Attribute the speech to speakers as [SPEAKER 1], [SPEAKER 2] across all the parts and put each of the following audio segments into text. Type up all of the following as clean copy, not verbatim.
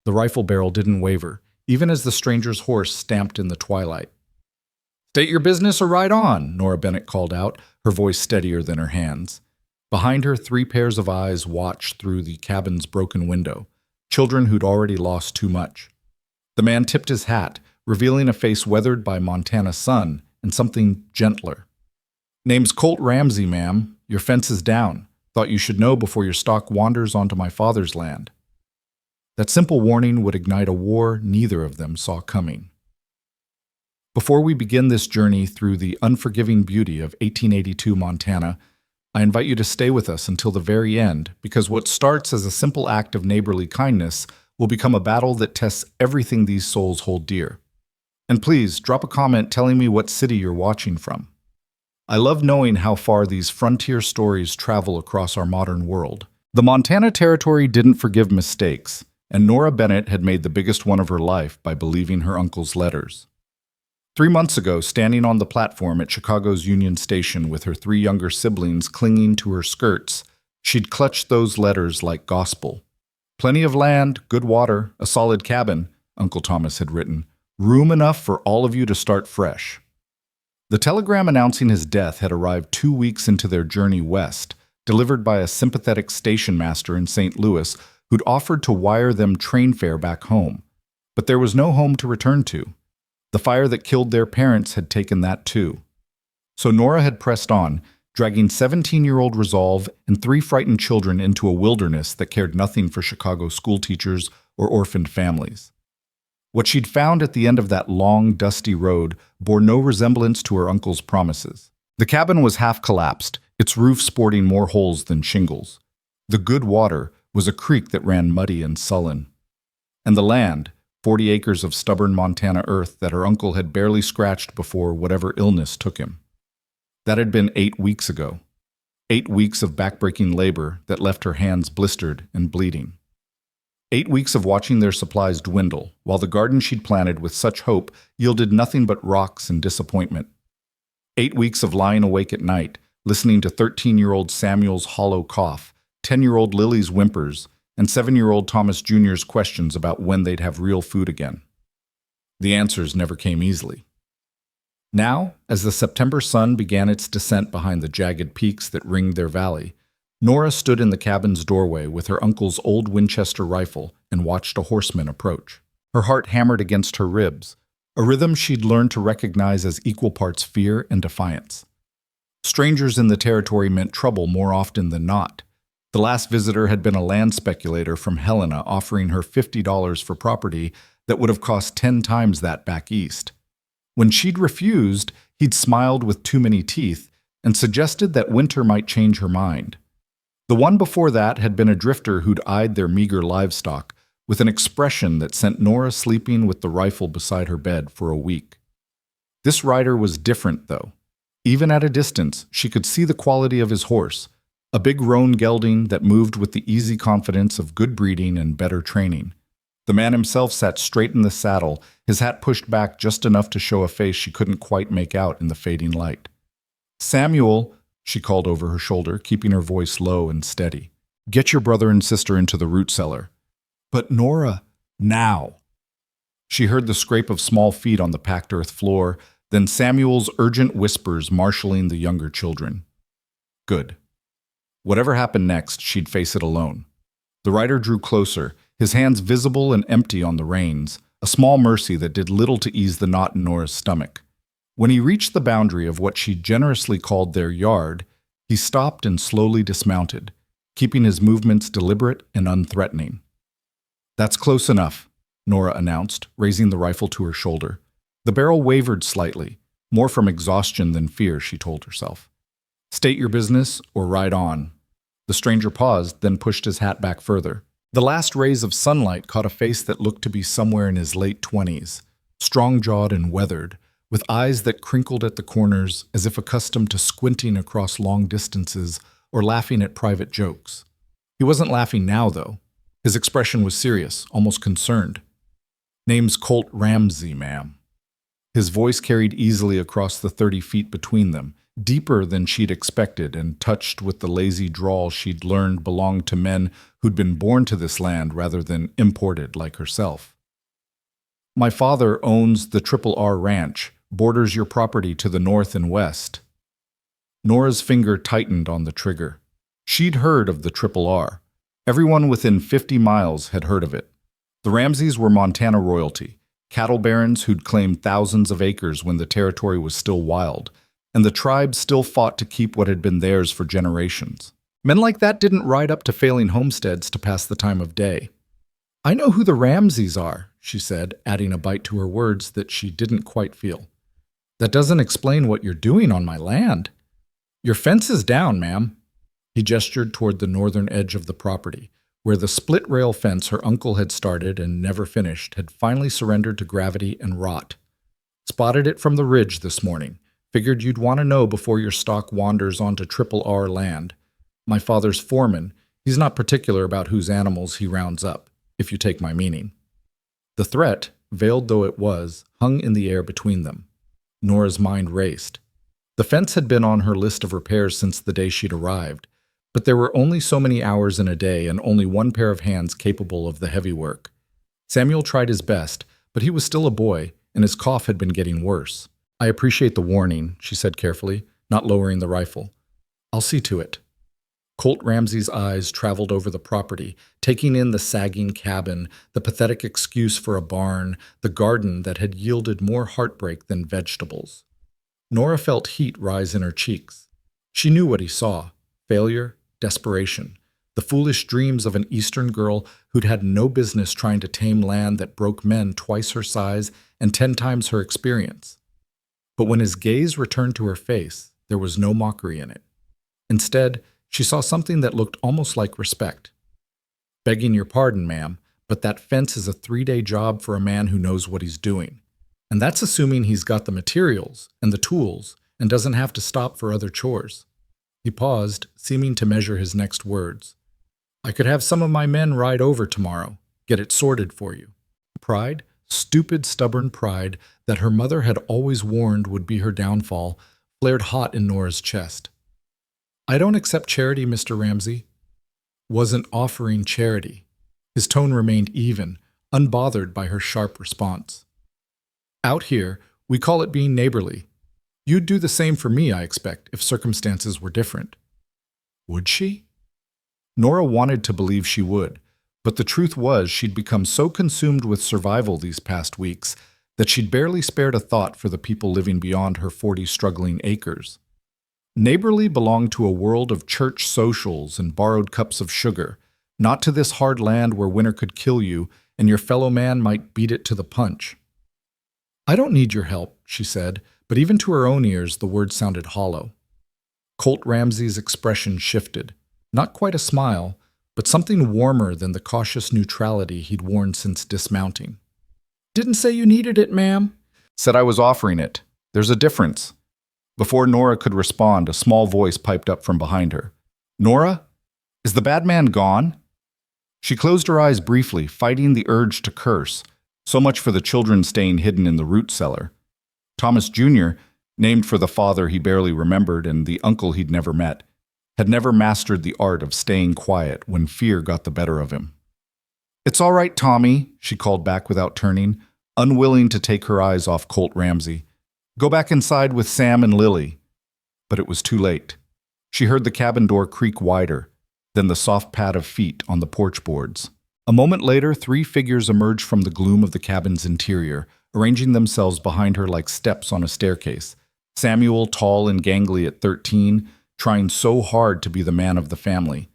[SPEAKER 1] The rifle barrel didn't waver, even as the stranger's horse stamped in the twilight. "State your business or ride on," Nora Bennett called out, her voice steadier than her hands. Behind her, 3 pairs of eyes watched through the cabin's broken window, children who'd already lost too much. The man tipped his hat, revealing a face weathered by Montana sun and something gentler. "Name's Colt Ramsey, ma'am. Your fence is down. Thought you should know before your stock wanders onto my father's land." That simple warning would ignite a war neither of them saw coming. Before we begin this journey through the unforgiving beauty of 1882 Montana, I invite you to stay with us until the very end, because what starts as a simple act of neighborly kindness will become a battle that tests everything these souls hold dear. And please, drop a comment telling me what city you're watching from. I love knowing how far these frontier stories travel across our modern world. The Montana Territory didn't forgive mistakes, and Nora Bennett had made the biggest one of her life by believing her uncle's letters. 3 months ago, standing on the platform at Chicago's Union Station with her 3 younger siblings clinging to her skirts, she'd clutched those letters like gospel. "Plenty of land, good water, a solid cabin," Uncle Thomas had written. "Room enough for all of you to start fresh." The telegram announcing his death had arrived 2 weeks into their journey west, delivered by a sympathetic station master in St. Louis who'd offered to wire them train fare back home. But there was no home to return to. The fire that killed their parents had taken that too. So Nora had pressed on, dragging 17-year-old resolve and 3 frightened children into a wilderness that cared nothing for Chicago schoolteachers or orphaned families. What she'd found at the end of that long, dusty road bore no resemblance to her uncle's promises. The cabin was half collapsed, its roof sporting more holes than shingles. The good water was a creek that ran muddy and sullen. And the land, 40 acres of stubborn Montana earth that her uncle had barely scratched before whatever illness took him. That had been 8 weeks ago. 8 weeks of backbreaking labor that left her hands blistered and bleeding. 8 weeks of watching their supplies dwindle, while the garden she'd planted with such hope yielded nothing but rocks and disappointment. 8 weeks of lying awake at night, listening to 13-year-old Samuel's hollow cough, 10-year-old Lily's whimpers, and 7-year-old Thomas Jr.'s questions about when they'd have real food again. The answers never came easily. Now, as the September sun began its descent behind the jagged peaks that ringed their valley, Nora stood in the cabin's doorway with her uncle's old Winchester rifle and watched a horseman approach. Her heart hammered against her ribs, a rhythm she'd learned to recognize as equal parts fear and defiance. Strangers in the territory meant trouble more often than not. The last visitor had been a land speculator from Helena offering her $50 for property that would have cost 10 times that back east. When she'd refused, he'd smiled with too many teeth and suggested that winter might change her mind. The one before that had been a drifter who'd eyed their meager livestock with an expression that sent Nora sleeping with the rifle beside her bed for a week. This rider was different, though. Even at a distance, she could see the quality of his horse, a big roan gelding that moved with the easy confidence of good breeding and better training. The man himself sat straight in the saddle, his hat pushed back just enough to show a face she couldn't quite make out in the fading light. "Samuel," she called over her shoulder, keeping her voice low and steady. "Get your brother and sister into the root cellar." "But Nora, now!" She heard the scrape of small feet on the packed earth floor, then Samuel's urgent whispers marshaling the younger children. Good. Whatever happened next, she'd face it alone. The rider drew closer, his hands visible and empty on the reins, a small mercy that did little to ease the knot in Nora's stomach. When he reached the boundary of what she generously called their yard, he stopped and slowly dismounted, keeping his movements deliberate and unthreatening. "That's close enough," Nora announced, raising the rifle to her shoulder. The barrel wavered slightly, more from exhaustion than fear, she told herself. "State your business or ride on." The stranger paused, then pushed his hat back further. The last rays of sunlight caught a face that looked to be somewhere in his late 20s, strong-jawed and weathered, with eyes that crinkled at the corners as if accustomed to squinting across long distances or laughing at private jokes. He wasn't laughing now, though. His expression was serious, almost concerned. "Name's Colt Ramsey, ma'am." His voice carried easily across the 30 feet between them, deeper than she'd expected and touched with the lazy drawl she'd learned belonged to men who'd been born to this land rather than imported like herself. My father owns the Triple R Ranch, borders your property to the north and west. Nora's finger tightened on the trigger. She'd heard of the Triple R. Everyone within 50 miles had heard of it. The Ramseys were Montana royalty, cattle barons who'd claimed thousands of acres when the territory was still wild, and the tribe still fought to keep what had been theirs for generations. Men like that didn't ride up to failing homesteads to pass the time of day. I know who the Ramseys are, she said, adding a bite to her words that she didn't quite feel. That doesn't explain what you're doing on my land. Your fence is down, ma'am. He gestured toward the northern edge of the property, where the split-rail fence her uncle had started and never finished had finally surrendered to gravity and rot. Spotted it from the ridge this morning. Figured you'd want to know before your stock wanders onto Triple R land. My father's foreman, he's not particular about whose animals he rounds up, if you take my meaning. The threat, veiled though it was, hung in the air between them. Nora's mind raced. The fence had been on her list of repairs since the day she'd arrived, but there were only so many hours in a day and only one pair of hands capable of the heavy work. Samuel tried his best, but he was still a boy, and his cough had been getting worse. I appreciate the warning, she said carefully, not lowering the rifle. I'll see to it. Colt Ramsey's eyes traveled over the property, taking in the sagging cabin, the pathetic excuse for a barn, the garden that had yielded more heartbreak than vegetables. Nora felt heat rise in her cheeks. She knew what he saw: failure, desperation, the foolish dreams of an Eastern girl who'd had no business trying to tame land that broke men twice her size and 10 times her experience. But when his gaze returned to her face, there was no mockery in it. Instead, she saw something that looked almost like respect. Begging your pardon, ma'am, but that fence is a 3-day job for a man who knows what he's doing. And that's assuming he's got the materials and the tools and doesn't have to stop for other chores. He paused, seeming to measure his next words. I could have some of my men ride over tomorrow, get it sorted for you. Pride, stupid, stubborn pride that her mother had always warned would be her downfall, flared hot in Nora's chest. I don't accept charity, Mr. Ramsey. Wasn't offering charity. His tone remained even, unbothered by her sharp response. Out here, we call it being neighborly. You'd do the same for me, I expect, if circumstances were different. Would she? Nora wanted to believe she would, but the truth was she'd become so consumed with survival these past weeks that she'd barely spared a thought for the people living beyond her 40 struggling acres. Neighborly belonged to a world of church socials and borrowed cups of sugar, not to this hard land where winter could kill you and your fellow man might beat it to the punch. I don't need your help, she said, but even to her own ears the words sounded hollow. Colt Ramsey's expression shifted, not quite a smile, but something warmer than the cautious neutrality he'd worn since dismounting. Didn't say you needed it, ma'am. Said I was offering it. There's a difference. Before Nora could respond, a small voice piped up from behind her. Nora? Is the bad man gone? She closed her eyes briefly, fighting the urge to curse. So much for the children staying hidden in the root cellar. Thomas Jr., named for the father he barely remembered and the uncle he'd never met, had never mastered the art of staying quiet when fear got the better of him. It's all right, Tommy, she called back without turning, unwilling to take her eyes off Colt Ramsey. Go back inside with Sam and Lily. But it was too late. She heard the cabin door creak wider, then the soft pad of feet on the porch boards. A moment later, 3 figures emerged from the gloom of the cabin's interior, arranging themselves behind her like steps on a staircase. Samuel, tall and gangly at 13, trying so hard to be the man of the family.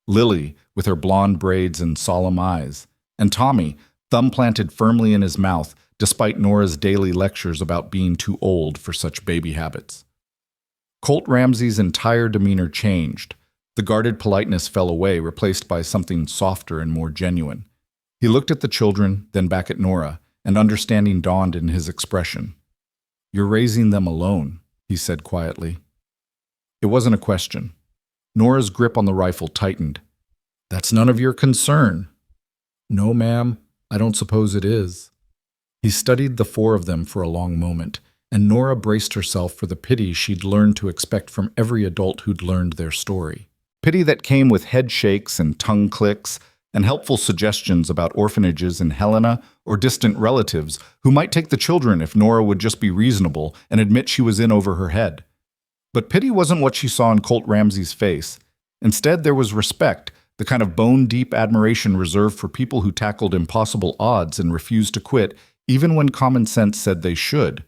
[SPEAKER 1] Lily, with her blonde braids and solemn eyes. And Tommy, thumb planted firmly in his mouth, despite Nora's daily lectures about being too old for such baby habits. Colt Ramsey's entire demeanor changed. The guarded politeness fell away, replaced by something softer and more genuine. He looked at the children, then back at Nora, and understanding dawned in his expression. You're raising them alone, he said quietly. It wasn't a question. Nora's grip on the rifle tightened. That's none of your concern. No, ma'am, I don't suppose it is. He studied the 4 of them for a long moment, and Nora braced herself for the pity she'd learned to expect from every adult who'd learned their story. Pity that came with head shakes and tongue clicks, and helpful suggestions about orphanages in Helena or distant relatives who might take the children if Nora would just be reasonable and admit she was in over her head. But pity wasn't what she saw in Colt Ramsey's face. Instead, there was respect, the kind of bone-deep admiration reserved for people who tackled impossible odds and refused to quit, even when common sense said they should.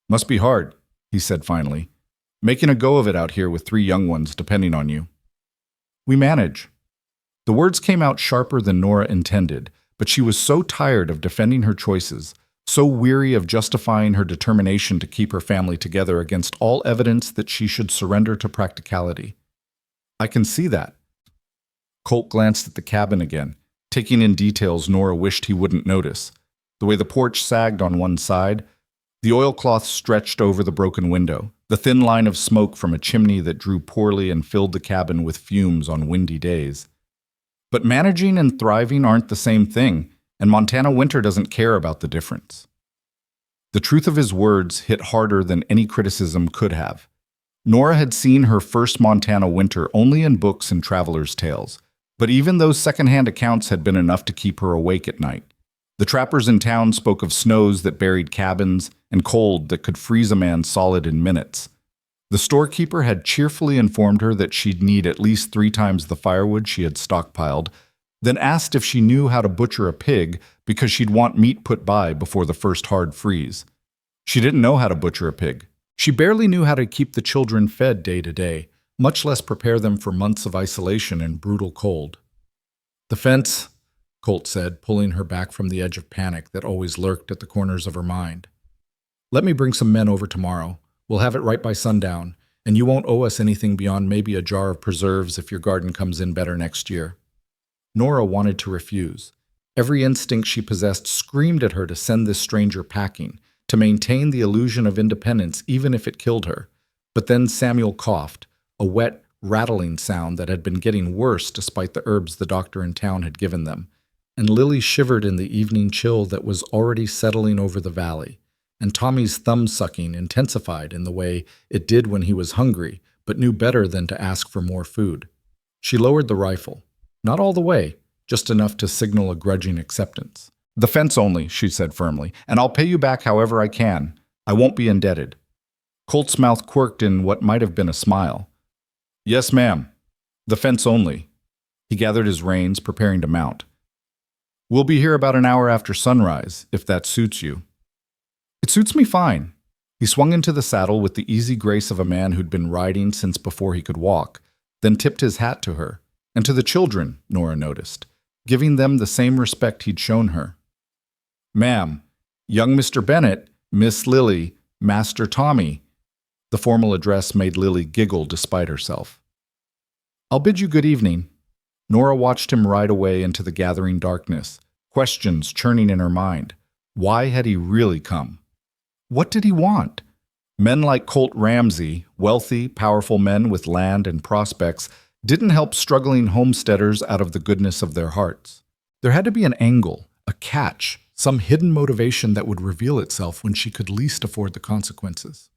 [SPEAKER 1] "Must be hard," he said finally. "Making a go of it out here with 3 young ones depending on you." "We manage." The words came out sharper than Nora intended, but she was so tired of defending her choices, so weary of justifying her determination to keep her family together against all evidence that she should surrender to practicality. "I can see that." Colt glanced at the cabin again, taking in details Nora wished he wouldn't notice. The way the porch sagged on one side, the oilcloth stretched over the broken window, the thin line of smoke from a chimney that drew poorly and filled the cabin with fumes on windy days. But managing and thriving aren't the same thing, and Montana winter doesn't care about the difference. The truth of his words hit harder than any criticism could have. Nora had seen her first Montana winter only in books and travelers' tales, but even those secondhand accounts had been enough to keep her awake at night. The trappers in town spoke of snows that buried cabins and cold that could freeze a man solid in minutes. The storekeeper had cheerfully informed her that she'd need at least 3 times the firewood she had stockpiled, then asked if she knew how to butcher a pig because she'd want meat put by before the first hard freeze. She didn't know how to butcher a pig. She barely knew how to keep the children fed day to day, much less prepare them for months of isolation and brutal cold. "The fence," Colt said, pulling her back from the edge of panic that always lurked at the corners of her mind. "Let me bring some men over tomorrow. We'll have it right by sundown, and you won't owe us anything beyond maybe a jar of preserves if your garden comes in better next year." Nora wanted to refuse. Every instinct she possessed screamed at her to send this stranger packing, to maintain the illusion of independence even if it killed her. But then Samuel coughed, a wet, rattling sound that had been getting worse despite the herbs the doctor in town had given them, and Lily shivered in the evening chill that was already settling over the valley, and Tommy's thumb-sucking intensified in the way it did when he was hungry, but knew better than to ask for more food. She lowered the rifle. Not all the way, just enough to signal a grudging acceptance. "The fence only," she said firmly, "and I'll pay you back however I can. I won't be indebted." Colt's mouth quirked in what might have been a smile. "Yes, ma'am. The fence only." He gathered his reins, preparing to mount. "We'll be here about an hour after sunrise, if that suits you." "It suits me fine." He swung into the saddle with the easy grace of a man who'd been riding since before he could walk, then tipped his hat to her. And to the children, Nora noticed, giving them the same respect he'd shown her. "Ma'am, young Mr. Bennett, Miss Lily, Master Tommy." The formal address made Lily giggle despite herself. "I'll bid you good evening." Nora watched him ride away into the gathering darkness, questions churning in her mind. Why had he really come? What did he want? Men like Colt Ramsey, wealthy, powerful men with land and prospects, didn't help struggling homesteaders out of the goodness of their hearts. There had to be an angle, a catch, some hidden motivation that would reveal itself when she could least afford the consequences.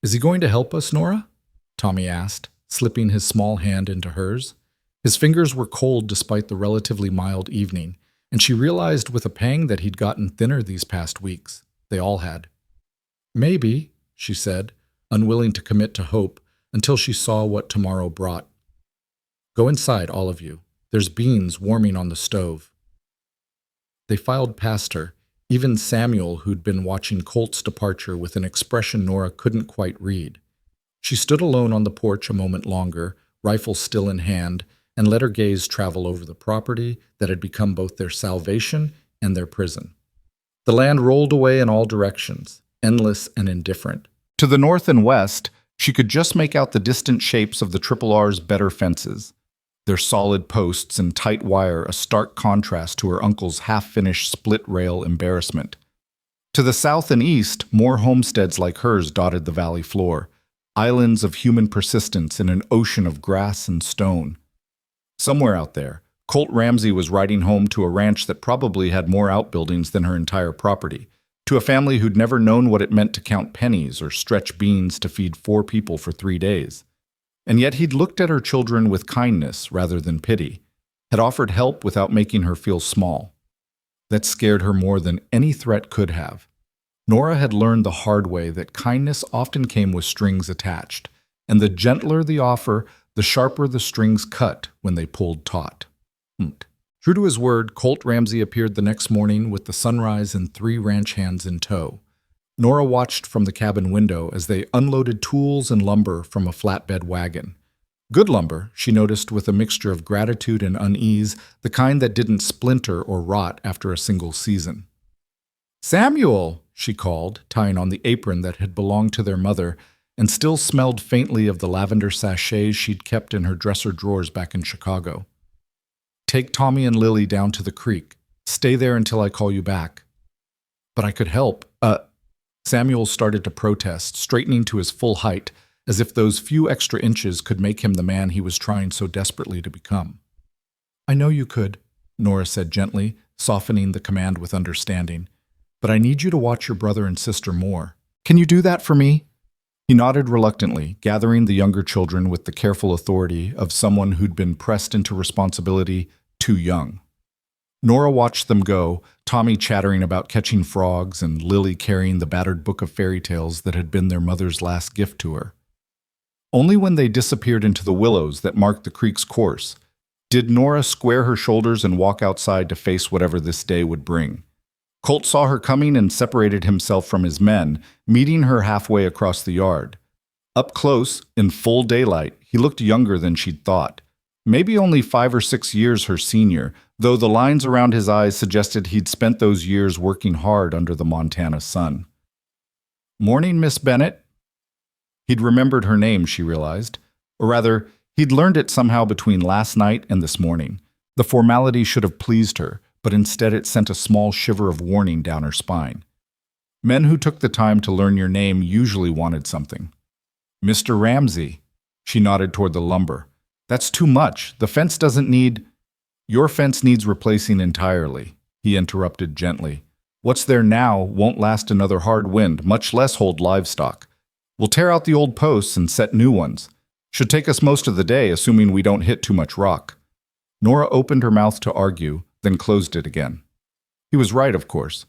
[SPEAKER 1] "Is he going to help us, Nora?" Tommy asked, slipping his small hand into hers. His fingers were cold despite the relatively mild evening, and she realized with a pang that he'd gotten thinner these past weeks. They all had. "Maybe," she said, unwilling to commit to hope, until she saw what tomorrow brought. "Go inside, all of you. There's beans warming on the stove." They filed past her, even Samuel, who'd been watching Colt's departure with an expression Nora couldn't quite read. She stood alone on the porch a moment longer, rifle still in hand, and let her gaze travel over the property that had become both their salvation and their prison. The land rolled away in all directions, endless and indifferent. To the north and west, she could just make out the distant shapes of the Triple R's better fences, their solid posts and tight wire a stark contrast to her uncle's half-finished split-rail embarrassment. To the south and east, more homesteads like hers dotted the valley floor, islands of human persistence in an ocean of grass and stone. Somewhere out there, Colt Ramsey was riding home to a ranch that probably had more outbuildings than her entire property, to a family who'd never known what it meant to count pennies or stretch beans to feed 4 people for 3 days. And yet he'd looked at her children with kindness rather than pity, had offered help without making her feel small. That scared her more than any threat could have. Nora had learned the hard way that kindness often came with strings attached, and the gentler the offer, the sharper the strings cut when they pulled taut. True to his word, Colt Ramsey appeared the next morning with the sunrise and 3 ranch hands in tow. Nora watched from the cabin window as they unloaded tools and lumber from a flatbed wagon. Good lumber, she noticed with a mixture of gratitude and unease, the kind that didn't splinter or rot after a single season. "Samuel!" she called, tying on the apron that had belonged to their mother and still smelled faintly of the lavender sachets she'd kept in her dresser drawers back in Chicago. "Take Tommy and Lily down to the creek. Stay there until I call you back." "But I could help." Samuel started to protest, straightening to his full height, as if those few extra inches could make him the man he was trying so desperately to become. "I know you could," Nora said gently, softening the command with understanding. "But I need you to watch your brother and sister more. Can you do that for me?" He nodded reluctantly, gathering the younger children with the careful authority of someone who'd been pressed into responsibility too young. Nora watched them go, Tommy chattering about catching frogs and Lily carrying the battered book of fairy tales that had been their mother's last gift to her. Only when they disappeared into the willows that marked the creek's course did Nora square her shoulders and walk outside to face whatever this day would bring. Colt saw her coming and separated himself from his men, meeting her halfway across the yard. Up close, in full daylight, he looked younger than she'd thought. Maybe only 5 or 6 years her senior, though the lines around his eyes suggested he'd spent those years working hard under the Montana sun. "Morning, Miss Bennett." He'd remembered her name, she realized. Or rather, he'd learned it somehow between last night and this morning. The formality should have pleased her, but instead it sent a small shiver of warning down her spine. Men who took the time to learn your name usually wanted something. "Mr. Ramsey." She nodded toward the lumber. "That's too much. The fence doesn't need—" "Your fence needs replacing entirely," he interrupted gently. "What's there now won't last another hard wind, much less hold livestock. We'll tear out the old posts and set new ones. Should take us most of the day, assuming we don't hit too much rock." Nora opened her mouth to argue, then closed it again. He was right, of course.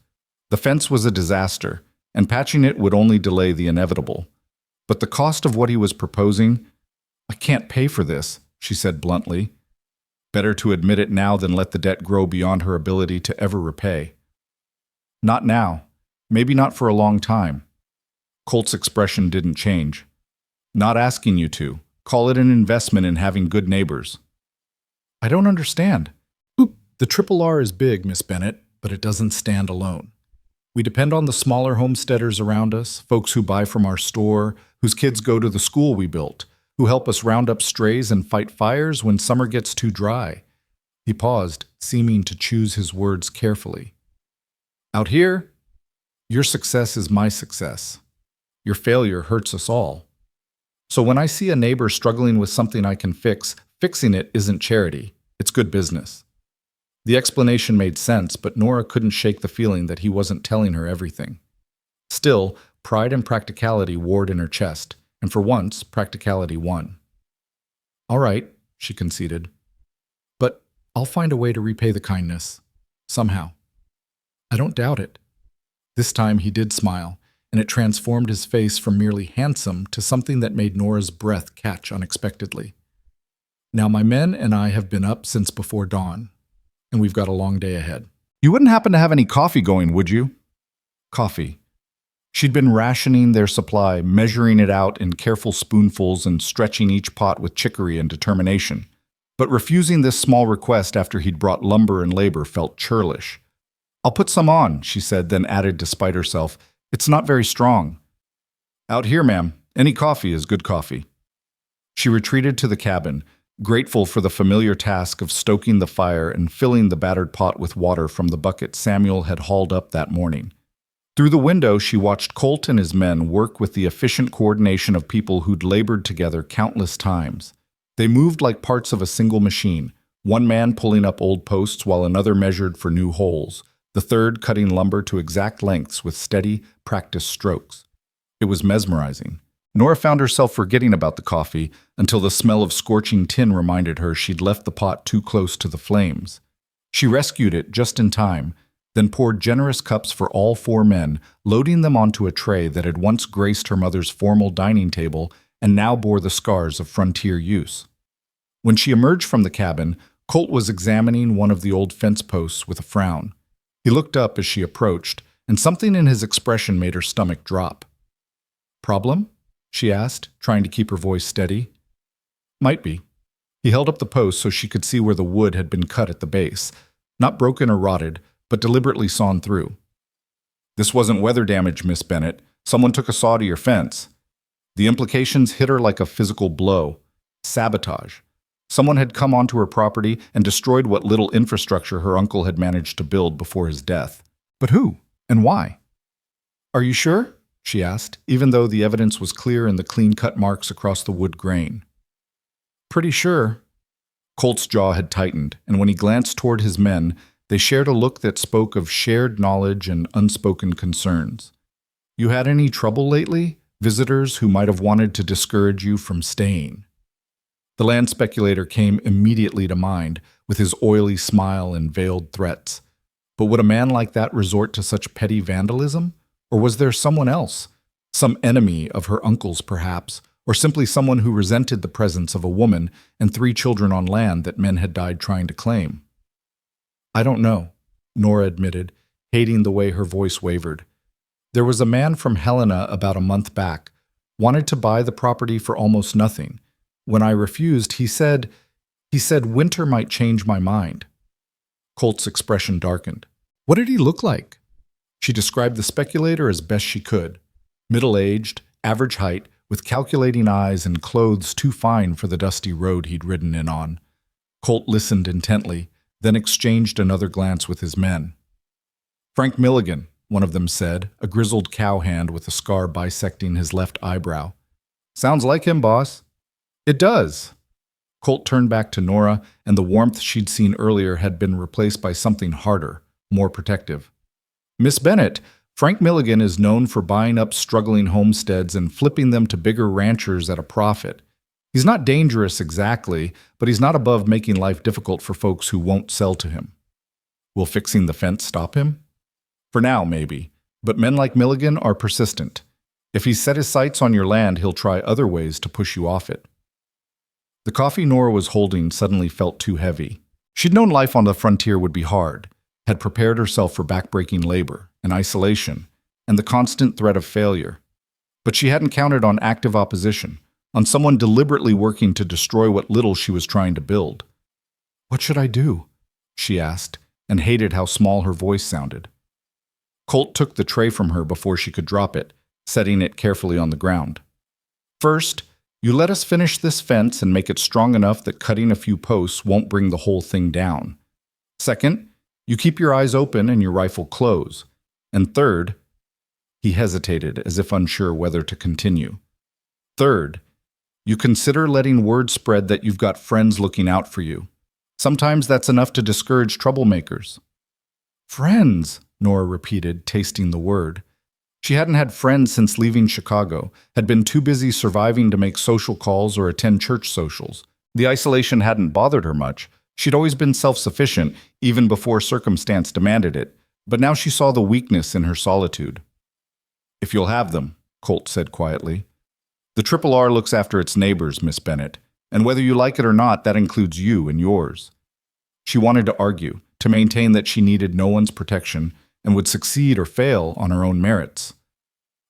[SPEAKER 1] The fence was a disaster, and patching it would only delay the inevitable. But the cost of what he was proposing— "I can't pay for this," she said bluntly. Better to admit it now than let the debt grow beyond her ability to ever repay. "Not now. Maybe not for a long time." Colt's expression didn't change. "Not asking you to. Call it an investment in having good neighbors." "I don't understand." "The Triple R is big, Miss Bennett, but it doesn't stand alone. We depend on the smaller homesteaders around us, folks who buy from our store, whose kids go to the school we built, who help us round up strays and fight fires when summer gets too dry." He paused, seeming to choose his words carefully. "Out here, your success is my success. Your failure hurts us all. So when I see a neighbor struggling with something I can fix, fixing it isn't charity, it's good business." The explanation made sense, but Nora couldn't shake the feeling that he wasn't telling her everything. Still, pride and practicality warred in her chest, and for once, practicality won. "All right," she conceded. "But I'll find a way to repay the kindness. Somehow." "I don't doubt it." This time he did smile, and it transformed his face from merely handsome to something that made Nora's breath catch unexpectedly. "Now my men and I have been up since before dawn, and we've got a long day ahead. You wouldn't happen to have any coffee going, would you?" Coffee. She'd been rationing their supply, measuring it out in careful spoonfuls and stretching each pot with chicory and determination. But refusing this small request after he'd brought lumber and labor felt churlish. "I'll put some on," she said, then added despite herself, "It's not very strong." "Out here, ma'am, any coffee is good coffee." She retreated to the cabin, grateful for the familiar task of stoking the fire and filling the battered pot with water from the bucket Samuel had hauled up that morning. Through the window, she watched Colt and his men work with the efficient coordination of people who'd labored together countless times. They moved like parts of a single machine, one man pulling up old posts while another measured for new holes, the third cutting lumber to exact lengths with steady, practiced strokes. It was mesmerizing. Nora found herself forgetting about the coffee until the smell of scorching tin reminded her she'd left the pot too close to the flames. She rescued it just in time, then poured generous cups for all four men, loading them onto a tray that had once graced her mother's formal dining table and now bore the scars of frontier use. When she emerged from the cabin, Colt was examining one of the old fence posts with a frown. He looked up as she approached, and something in his expression made her stomach drop. "Problem?" she asked, trying to keep her voice steady. "Might be." He held up the post so she could see where the wood had been cut at the base, not broken or rotted, but deliberately sawn through. "This wasn't weather damage, Miss Bennett. Someone took a saw to your fence." The implications hit her like a physical blow. Sabotage. Someone had come onto her property and destroyed what little infrastructure her uncle had managed to build before his death. But who? And why? "Are you sure?" she asked, even though the evidence was clear in the clean-cut marks across the wood grain. "Pretty sure." Colt's jaw had tightened, and when he glanced toward his men, they shared a look that spoke of shared knowledge and unspoken concerns. "You had any trouble lately? Visitors who might have wanted to discourage you from staying?" The land speculator came immediately to mind, with his oily smile and veiled threats. But would a man like that resort to such petty vandalism? Or was there someone else? Some enemy of her uncle's, perhaps, or simply someone who resented the presence of a woman and 3 children on land that men had died trying to claim? "I don't know," Nora admitted, hating the way her voice wavered. "There was a man from Helena about a month back, wanted to buy the property for almost nothing. When I refused, he said winter might change my mind." Colt's expression darkened. What did he look like? She described the speculator as best she could. Middle-aged, average height, with calculating eyes and clothes too fine for the dusty road he'd ridden in on. Colt listened intently, then exchanged another glance with his men. "Frank Milligan," one of them said, a grizzled cowhand with a scar bisecting his left eyebrow. "Sounds like him, boss." "It does." Colt turned back to Nora, and the warmth she'd seen earlier had been replaced by something harder, more protective. "Miss Bennett, Frank Milligan is known for buying up struggling homesteads and flipping them to bigger ranchers at a profit. He's not dangerous exactly, but he's not above making life difficult for folks who won't sell to him. Will fixing the fence stop him? For now, maybe, but men like Milligan are persistent. If he's set his sights on your land, he'll try other ways to push you off it." The coffee Nora was holding suddenly felt too heavy. She'd known life on the frontier would be hard, had prepared herself for backbreaking labor and isolation and the constant threat of failure. But she hadn't counted on active opposition, on someone deliberately working to destroy what little she was trying to build. "What should I do?" she asked, and hated how small her voice sounded. Colt took the tray from her before she could drop it, setting it carefully on the ground. "First, you let us finish this fence and make it strong enough that cutting a few posts won't bring the whole thing down. Second, you keep your eyes open and your rifle close. And third," he hesitated as if unsure whether to continue. "Third, you consider letting word spread that you've got friends looking out for you. Sometimes that's enough to discourage troublemakers." "Friends," Nora repeated, tasting the word. She hadn't had friends since leaving Chicago, had been too busy surviving to make social calls or attend church socials. The isolation hadn't bothered her much. She'd always been self-sufficient, even before circumstance demanded it, but now she saw the weakness in her solitude. "If you'll have them," Colt said quietly. "The Triple R looks after its neighbors, Miss Bennett, and whether you like it or not, that includes you and yours." She wanted to argue, to maintain that she needed no one's protection and would succeed or fail on her own merits.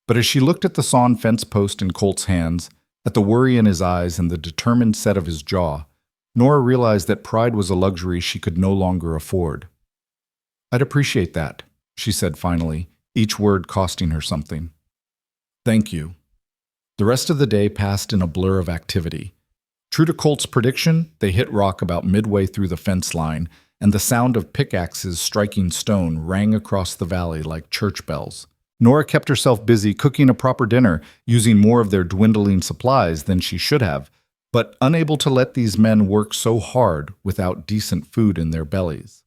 [SPEAKER 1] But as she looked at the sawn fence post in Colt's hands, at the worry in his eyes and the determined set of his jaw, Nora realized that pride was a luxury she could no longer afford. "I'd appreciate that," she said finally, each word costing her something. "Thank you." The rest of the day passed in a blur of activity. True to Colt's prediction, they hit rock about midway through the fence line, and the sound of pickaxes striking stone rang across the valley like church bells. Nora kept herself busy cooking a proper dinner, using more of their dwindling supplies than she should have, but unable to let these men work so hard without decent food in their bellies.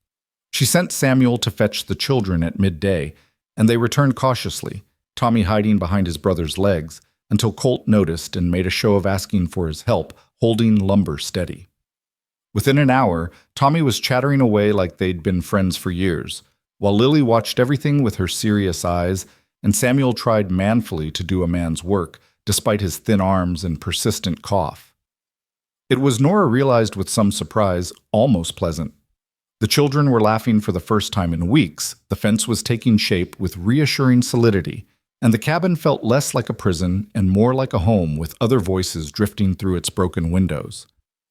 [SPEAKER 1] She sent Samuel to fetch the children at midday, and they returned cautiously, Tommy hiding behind his brother's legs, until Colt noticed and made a show of asking for his help, holding Lumber steady. Within an hour, Tommy was chattering away like they'd been friends for years, while Lily watched everything with her serious eyes, and Samuel tried manfully to do a man's work, despite his thin arms and persistent cough. It was, Nora realized with some surprise, almost pleasant. The children were laughing for the first time in weeks, the fence was taking shape with reassuring solidity, and the cabin felt less like a prison and more like a home with other voices drifting through its broken windows.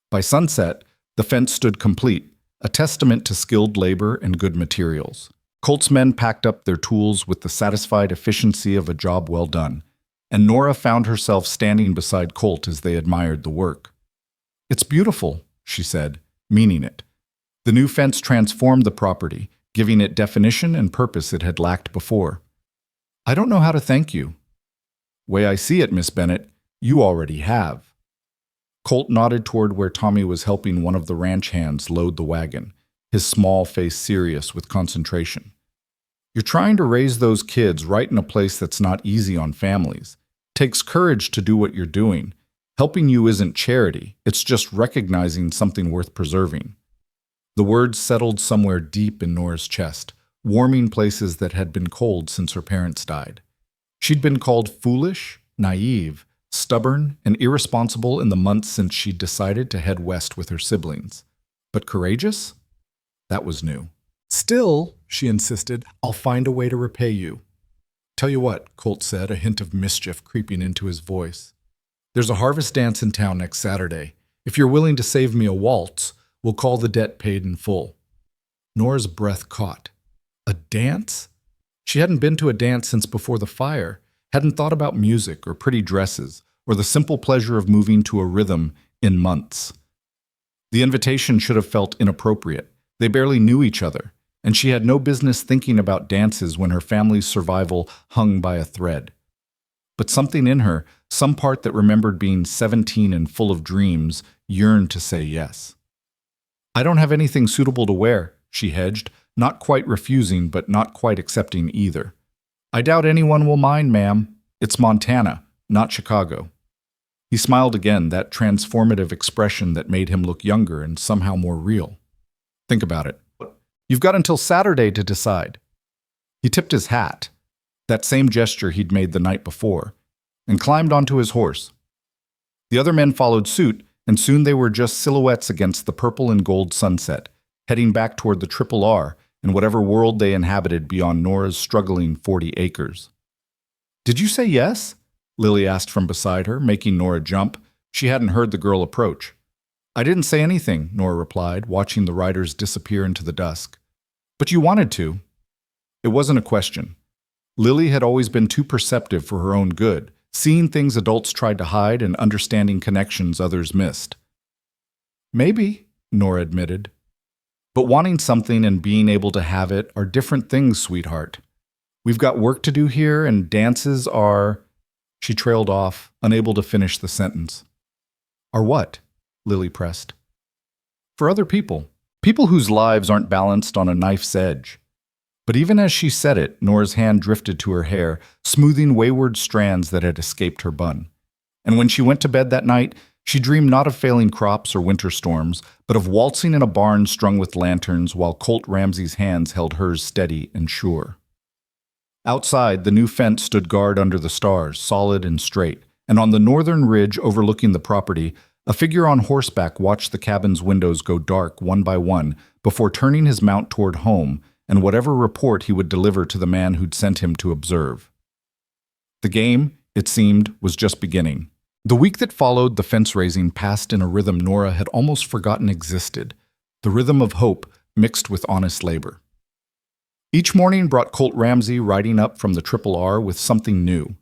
[SPEAKER 1] By sunset, the fence stood complete, a testament to skilled labor and good materials. Colt's men packed up their tools with the satisfied efficiency of a job well done, and Nora found herself standing beside Colt as they admired the work. "It's beautiful," she said, meaning it. The new fence transformed the property, giving it definition and purpose it had lacked before. "I don't know how to thank you." "Way I see it, Miss Bennett, you already have." Colt nodded toward where Tommy was helping one of the ranch hands load the wagon, his small face serious with concentration. "You're trying to raise those kids right in a place that's not easy on families. Takes courage to do what you're doing. Helping you isn't charity, it's just recognizing something worth preserving." The words settled somewhere deep in Nora's chest, warming places that had been cold since her parents died. She'd been called foolish, naive, stubborn, and irresponsible in the months since she'd decided to head west with her siblings. But courageous? That was new. "Still," she insisted, "I'll find a way to repay you." "Tell you what," Colt said, a hint of mischief creeping into his voice. "There's a harvest dance in town next Saturday. If you're willing to save me a waltz, we'll call the debt paid in full." Nora's breath caught. A dance? She hadn't been to a dance since before the fire, hadn't thought about music or pretty dresses, or the simple pleasure of moving to a rhythm in months. The invitation should have felt inappropriate. They barely knew each other, and she had no business thinking about dances when her family's survival hung by a thread. But something in her, some part that remembered being 17 and full of dreams, yearned to say yes. "I don't have anything suitable to wear," she hedged, not quite refusing but not quite accepting either. "I doubt anyone will mind, ma'am. It's Montana, not Chicago." He smiled again, that transformative expression that made him look younger and somehow more real. "Think about it. You've got until Saturday to decide." He tipped his hat, that same gesture he'd made the night before, and climbed onto his horse. The other men followed suit, and soon they were just silhouettes against the purple and gold sunset, heading back toward the Triple R and whatever world they inhabited beyond Nora's struggling 40 acres. "Did you say yes?" Lily asked from beside her, making Nora jump. She hadn't heard the girl approach. "I didn't say anything," Nora replied, watching the riders disappear into the dusk. "But you wanted to." It wasn't a question. Lily had always been too perceptive for her own good, seeing things adults tried to hide and understanding connections others missed. "Maybe," Nora admitted. "But wanting something and being able to have it are different things, sweetheart. We've got work to do here, and dances are—" She trailed off, unable to finish the sentence. "Are what?" Lily pressed. "For other people. People whose lives aren't balanced on a knife's edge." But even as she said it, Nora's hand drifted to her hair, smoothing wayward strands that had escaped her bun. And when she went to bed that night, she dreamed not of failing crops or winter storms, but of waltzing in a barn strung with lanterns while Colt Ramsey's hands held hers steady and sure. Outside, the new fence stood guard under the stars, solid and straight, and on the northern ridge overlooking the property, a figure on horseback watched the cabin's windows go dark one by one before turning his mount toward home and whatever report he would deliver to the man who'd sent him to observe. The game, it seemed, was just beginning. The week that followed the fence raising passed in a rhythm Nora had almost forgotten existed, the rhythm of hope mixed with honest labor. Each morning brought Colt Ramsey riding up from the Triple R with something new.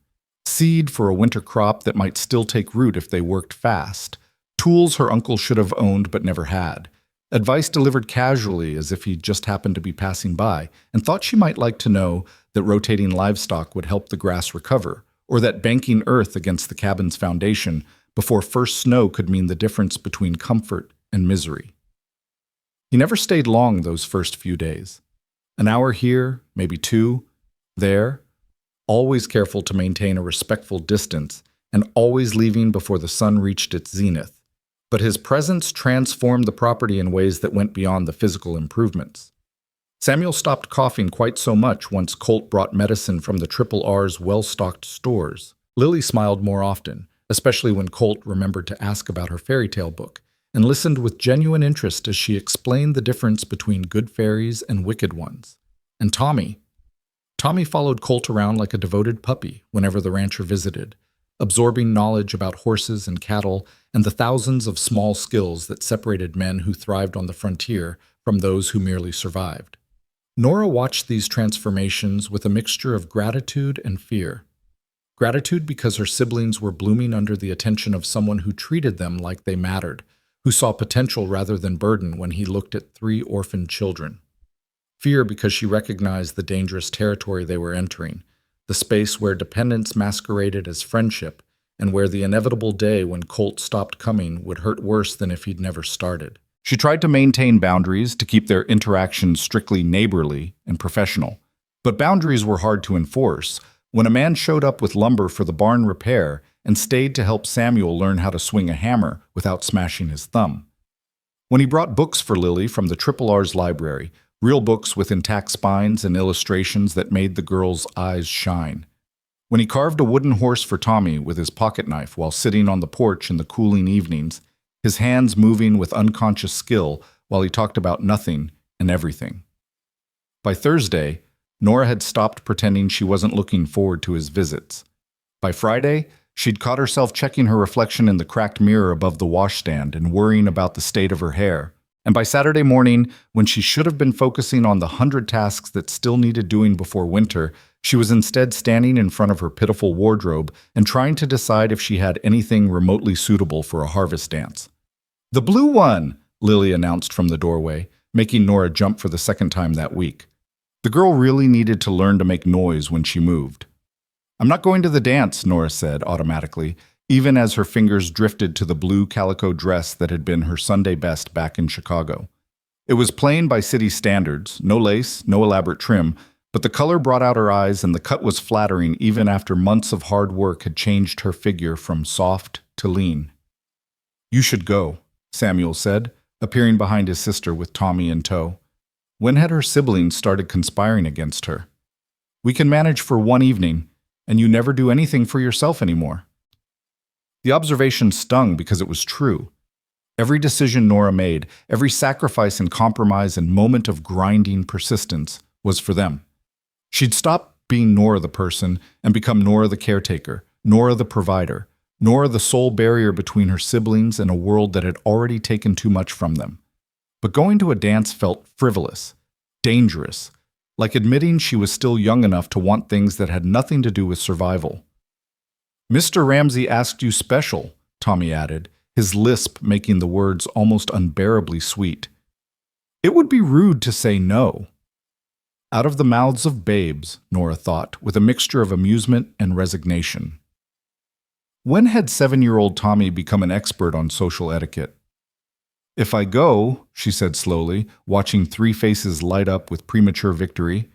[SPEAKER 1] Seed for a winter crop that might still take root if they worked fast. Tools her uncle should have owned but never had. Advice delivered casually as if he just happened to be passing by and thought she might like to know that rotating livestock would help the grass recover, or that banking earth against the cabin's foundation before first snow could mean the difference between comfort and misery. He never stayed long those first few days. An hour here, maybe two, there, always careful to maintain a respectful distance and always leaving before the sun reached its zenith. But his presence transformed the property in ways that went beyond the physical improvements. Samuel stopped coughing quite so much once Colt brought medicine from the Triple R's well-stocked stores. Lily smiled more often, especially when Colt remembered to ask about her fairy tale book, and listened with genuine interest as she explained the difference between good fairies and wicked ones. And Tommy followed Colt around like a devoted puppy whenever the rancher visited, absorbing knowledge about horses and cattle and the thousands of small skills that separated men who thrived on the frontier from those who merely survived. Nora watched these transformations with a mixture of gratitude and fear. Gratitude because her siblings were blooming under the attention of someone who treated them like they mattered, who saw potential rather than burden when he looked at 3 orphaned children. Fear because she recognized the dangerous territory they were entering, the space where dependence masqueraded as friendship, and where the inevitable day when Colt stopped coming would hurt worse than if he'd never started. She tried to maintain boundaries to keep their interactions strictly neighborly and professional. But boundaries were hard to enforce when a man showed up with lumber for the barn repair and stayed to help Samuel learn how to swing a hammer without smashing his thumb. When he brought books for Lily from the Triple R's library, real books with intact spines and illustrations that made the girl's eyes shine. When he carved a wooden horse for Tommy with his pocket knife while sitting on the porch in the cooling evenings, his hands moving with unconscious skill while he talked about nothing and everything. By Thursday, Nora had stopped pretending she wasn't looking forward to his visits. By Friday, she'd caught herself checking her reflection in the cracked mirror above the washstand and worrying about the state of her hair. And by Saturday morning, when she should have been focusing on the 100 tasks that still needed doing before winter, she was instead standing in front of her pitiful wardrobe and trying to decide if she had anything remotely suitable for a harvest dance. "The blue one," Lily announced from the doorway, making Nora jump for the second time that week. The girl really needed to learn to make noise when she moved. "I'm not going to the dance," Nora said automatically, even as her fingers drifted to the blue calico dress that had been her Sunday best back in Chicago. It was plain by city standards, no lace, no elaborate trim, but the color brought out her eyes and the cut was flattering even after months of hard work had changed her figure from soft to lean. "You should go," Samuel said, appearing behind his sister with Tommy in tow. When had her siblings started conspiring against her? "We can manage for one evening, and you never do anything for yourself anymore." The observation stung because it was true. Every decision Nora made, every sacrifice and compromise and moment of grinding persistence was for them. She'd stop being Nora the person and become Nora the caretaker, Nora the provider, Nora the sole barrier between her siblings and a world that had already taken too much from them. But going to a dance felt frivolous, dangerous, like admitting she was still young enough to want things that had nothing to do with survival. "Mr. Ramsey asked you special," Tommy added, his lisp making the words almost unbearably sweet. It would be rude to say no. Out of the mouths of babes, Nora thought, with a mixture of amusement and resignation. When had 7-year-old Tommy become an expert on social etiquette? "If I go," she said slowly, watching 3 faces light up with premature victory,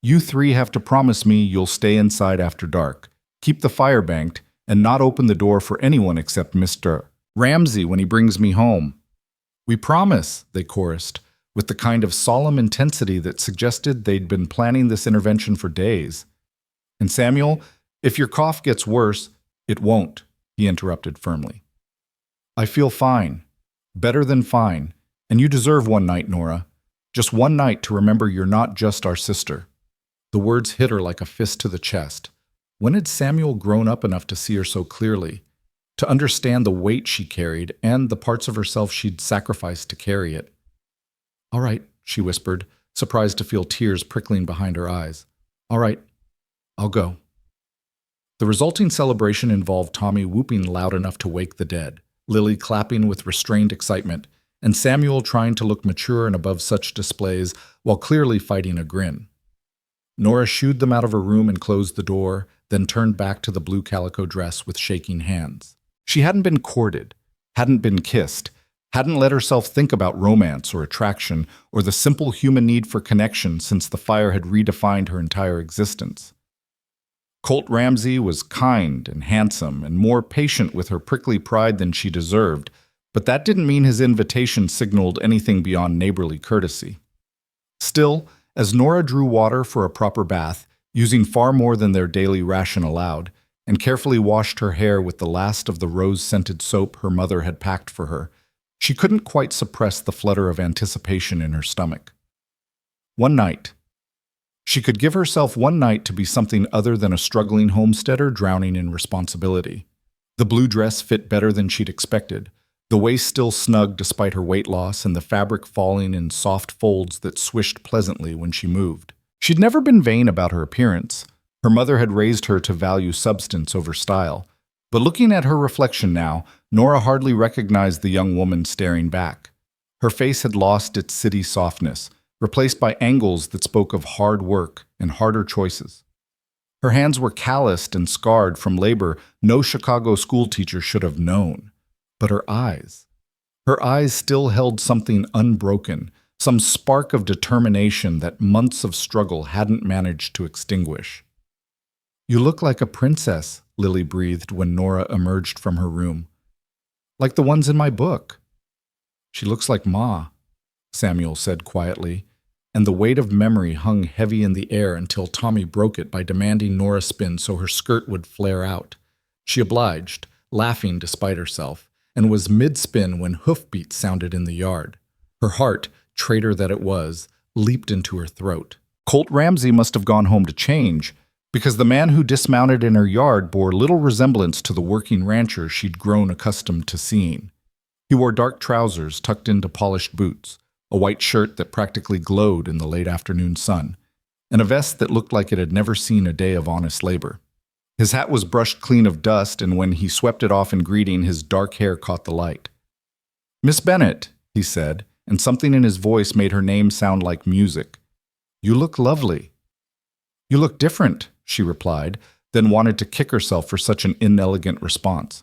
[SPEAKER 1] "you 3 have to promise me you'll stay inside after dark, keep the fire banked, and not open the door for anyone except Mr. Ramsey when he brings me home." "We promise," they chorused, with the kind of solemn intensity that suggested they'd been planning this intervention for days. "And Samuel, if your cough gets worse—" "It won't," he interrupted firmly. "I feel fine. Better than fine. And you deserve one night, Nora. Just one night to remember you're not just our sister." The words hit her like a fist to the chest. When had Samuel grown up enough to see her so clearly, to understand the weight she carried and the parts of herself she'd sacrificed to carry it? "All right," she whispered, surprised to feel tears prickling behind her eyes. "All right, I'll go." The resulting celebration involved Tommy whooping loud enough to wake the dead, Lily clapping with restrained excitement, and Samuel trying to look mature and above such displays while clearly fighting a grin. Nora shooed them out of her room and closed the door, then turned back to the blue calico dress with shaking hands. She hadn't been courted, hadn't been kissed, hadn't let herself think about romance or attraction or the simple human need for connection since the fire had redefined her entire existence. Colt Ramsey was kind and handsome and more patient with her prickly pride than she deserved, but that didn't mean his invitation signaled anything beyond neighborly courtesy. Still, as Nora drew water for a proper bath, using far more than their daily ration allowed, and carefully washed her hair with the last of the rose-scented soap her mother had packed for her, she couldn't quite suppress the flutter of anticipation in her stomach. One night. She could give herself one night to be something other than a struggling homesteader drowning in responsibility. The blue dress fit better than she'd expected, the waist still snug despite her weight loss and the fabric falling in soft folds that swished pleasantly when she moved. She'd never been vain about her appearance. Her mother had raised her to value substance over style. But looking at her reflection now, Nora hardly recognized the young woman staring back. Her face had lost its city softness, replaced by angles that spoke of hard work and harder choices. Her hands were calloused and scarred from labor no Chicago schoolteacher should have known. But her eyes still held something unbroken, some spark of determination that months of struggle hadn't managed to extinguish. "You look like a princess," Lily breathed when Nora emerged from her room. "Like the ones in my book." "She looks like Ma," Samuel said quietly, and the weight of memory hung heavy in the air until Tommy broke it by demanding Nora spin so her skirt would flare out. She obliged, laughing despite herself, and was mid-spin when hoofbeats sounded in the yard. Her heart, traitor that it was, leaped into her throat. Colt Ramsey must have gone home to change, because the man who dismounted in her yard bore little resemblance to the working rancher she'd grown accustomed to seeing. He wore dark trousers tucked into polished boots, a white shirt that practically glowed in the late afternoon sun, and a vest that looked like it had never seen a day of honest labor. His hat was brushed clean of dust, and when he swept it off in greeting, his dark hair caught the light. "Miss Bennett," he said, and something in his voice made her name sound like music. "You look lovely." "You look different," she replied, then wanted to kick herself for such an inelegant response.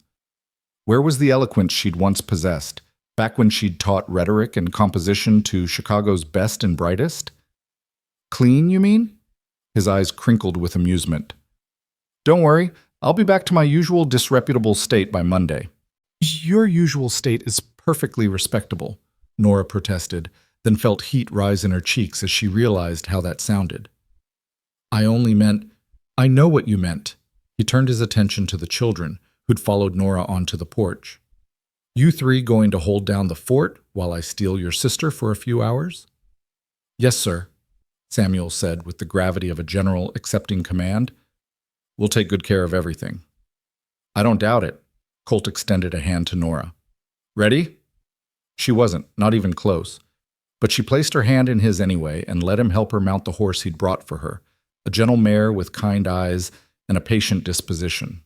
[SPEAKER 1] Where was the eloquence she'd once possessed, back when she'd taught rhetoric and composition to Chicago's best and brightest? "Clean, you mean?" His eyes crinkled with amusement. "Don't worry, I'll be back to my usual disreputable state by Monday." "Your usual state is perfectly respectable," Nora protested, then felt heat rise in her cheeks as she realized how that sounded. "I only meant—" "I know what you meant." He turned his attention to the children, who'd followed Nora onto the porch. "You three going to hold down the fort while I steal your sister for a few hours?" "Yes, sir," Samuel said with the gravity of a general accepting command. "We'll take good care of everything." "I don't doubt it." Colt extended a hand to Nora. "Ready?" She wasn't, not even close, but she placed her hand in his anyway and let him help her mount the horse he'd brought for her, a gentle mare with kind eyes and a patient disposition.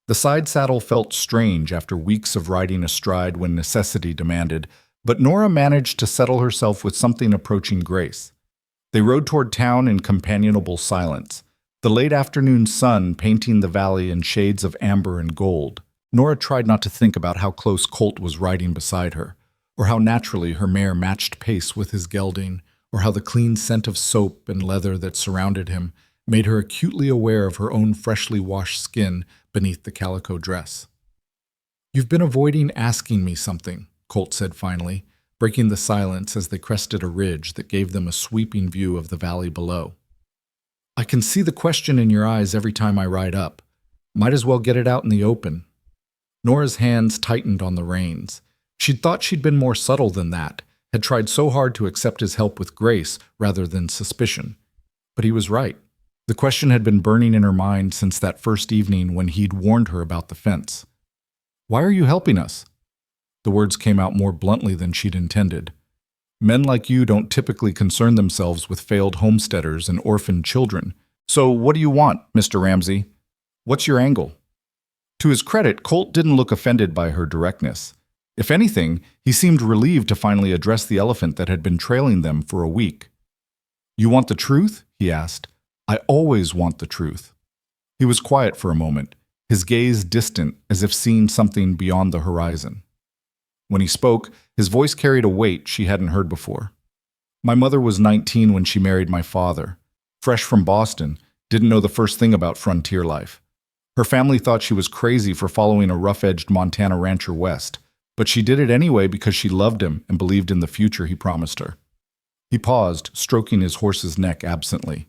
[SPEAKER 1] The side saddle felt strange after weeks of riding astride when necessity demanded, but Nora managed to settle herself with something approaching grace. They rode toward town in companionable silence, the late afternoon sun painting the valley in shades of amber and gold. Nora tried not to think about how close Colt was riding beside her, or how naturally her mare matched pace with his gelding, or how the clean scent of soap and leather that surrounded him made her acutely aware of her own freshly washed skin beneath the calico dress. "You've been avoiding asking me something," Colt said finally, breaking the silence as they crested a ridge that gave them a sweeping view of the valley below. "I can see the question in your eyes every time I ride up. Might as well get it out in the open." Nora's hands tightened on the reins. She'd thought she'd been more subtle than that, had tried so hard to accept his help with grace rather than suspicion. But he was right. The question had been burning in her mind since that first evening when he'd warned her about the fence. "Why are you helping us?" The words came out more bluntly than she'd intended. "Men like you don't typically concern themselves with failed homesteaders and orphaned children. So what do you want, Mr. Ramsey? What's your angle?" To his credit, Colt didn't look offended by her directness. If anything, he seemed relieved to finally address the elephant that had been trailing them for a week. "You want the truth?" he asked. "I always want the truth." He was quiet for a moment, his gaze distant as if seeing something beyond the horizon. When he spoke, his voice carried a weight she hadn't heard before. My mother was 19 when she married my father. Fresh from Boston, didn't know the first thing about frontier life. Her family thought she was crazy for following a rough-edged Montana rancher west, but she did it anyway because she loved him and believed in the future he promised her. He paused, stroking his horse's neck absently.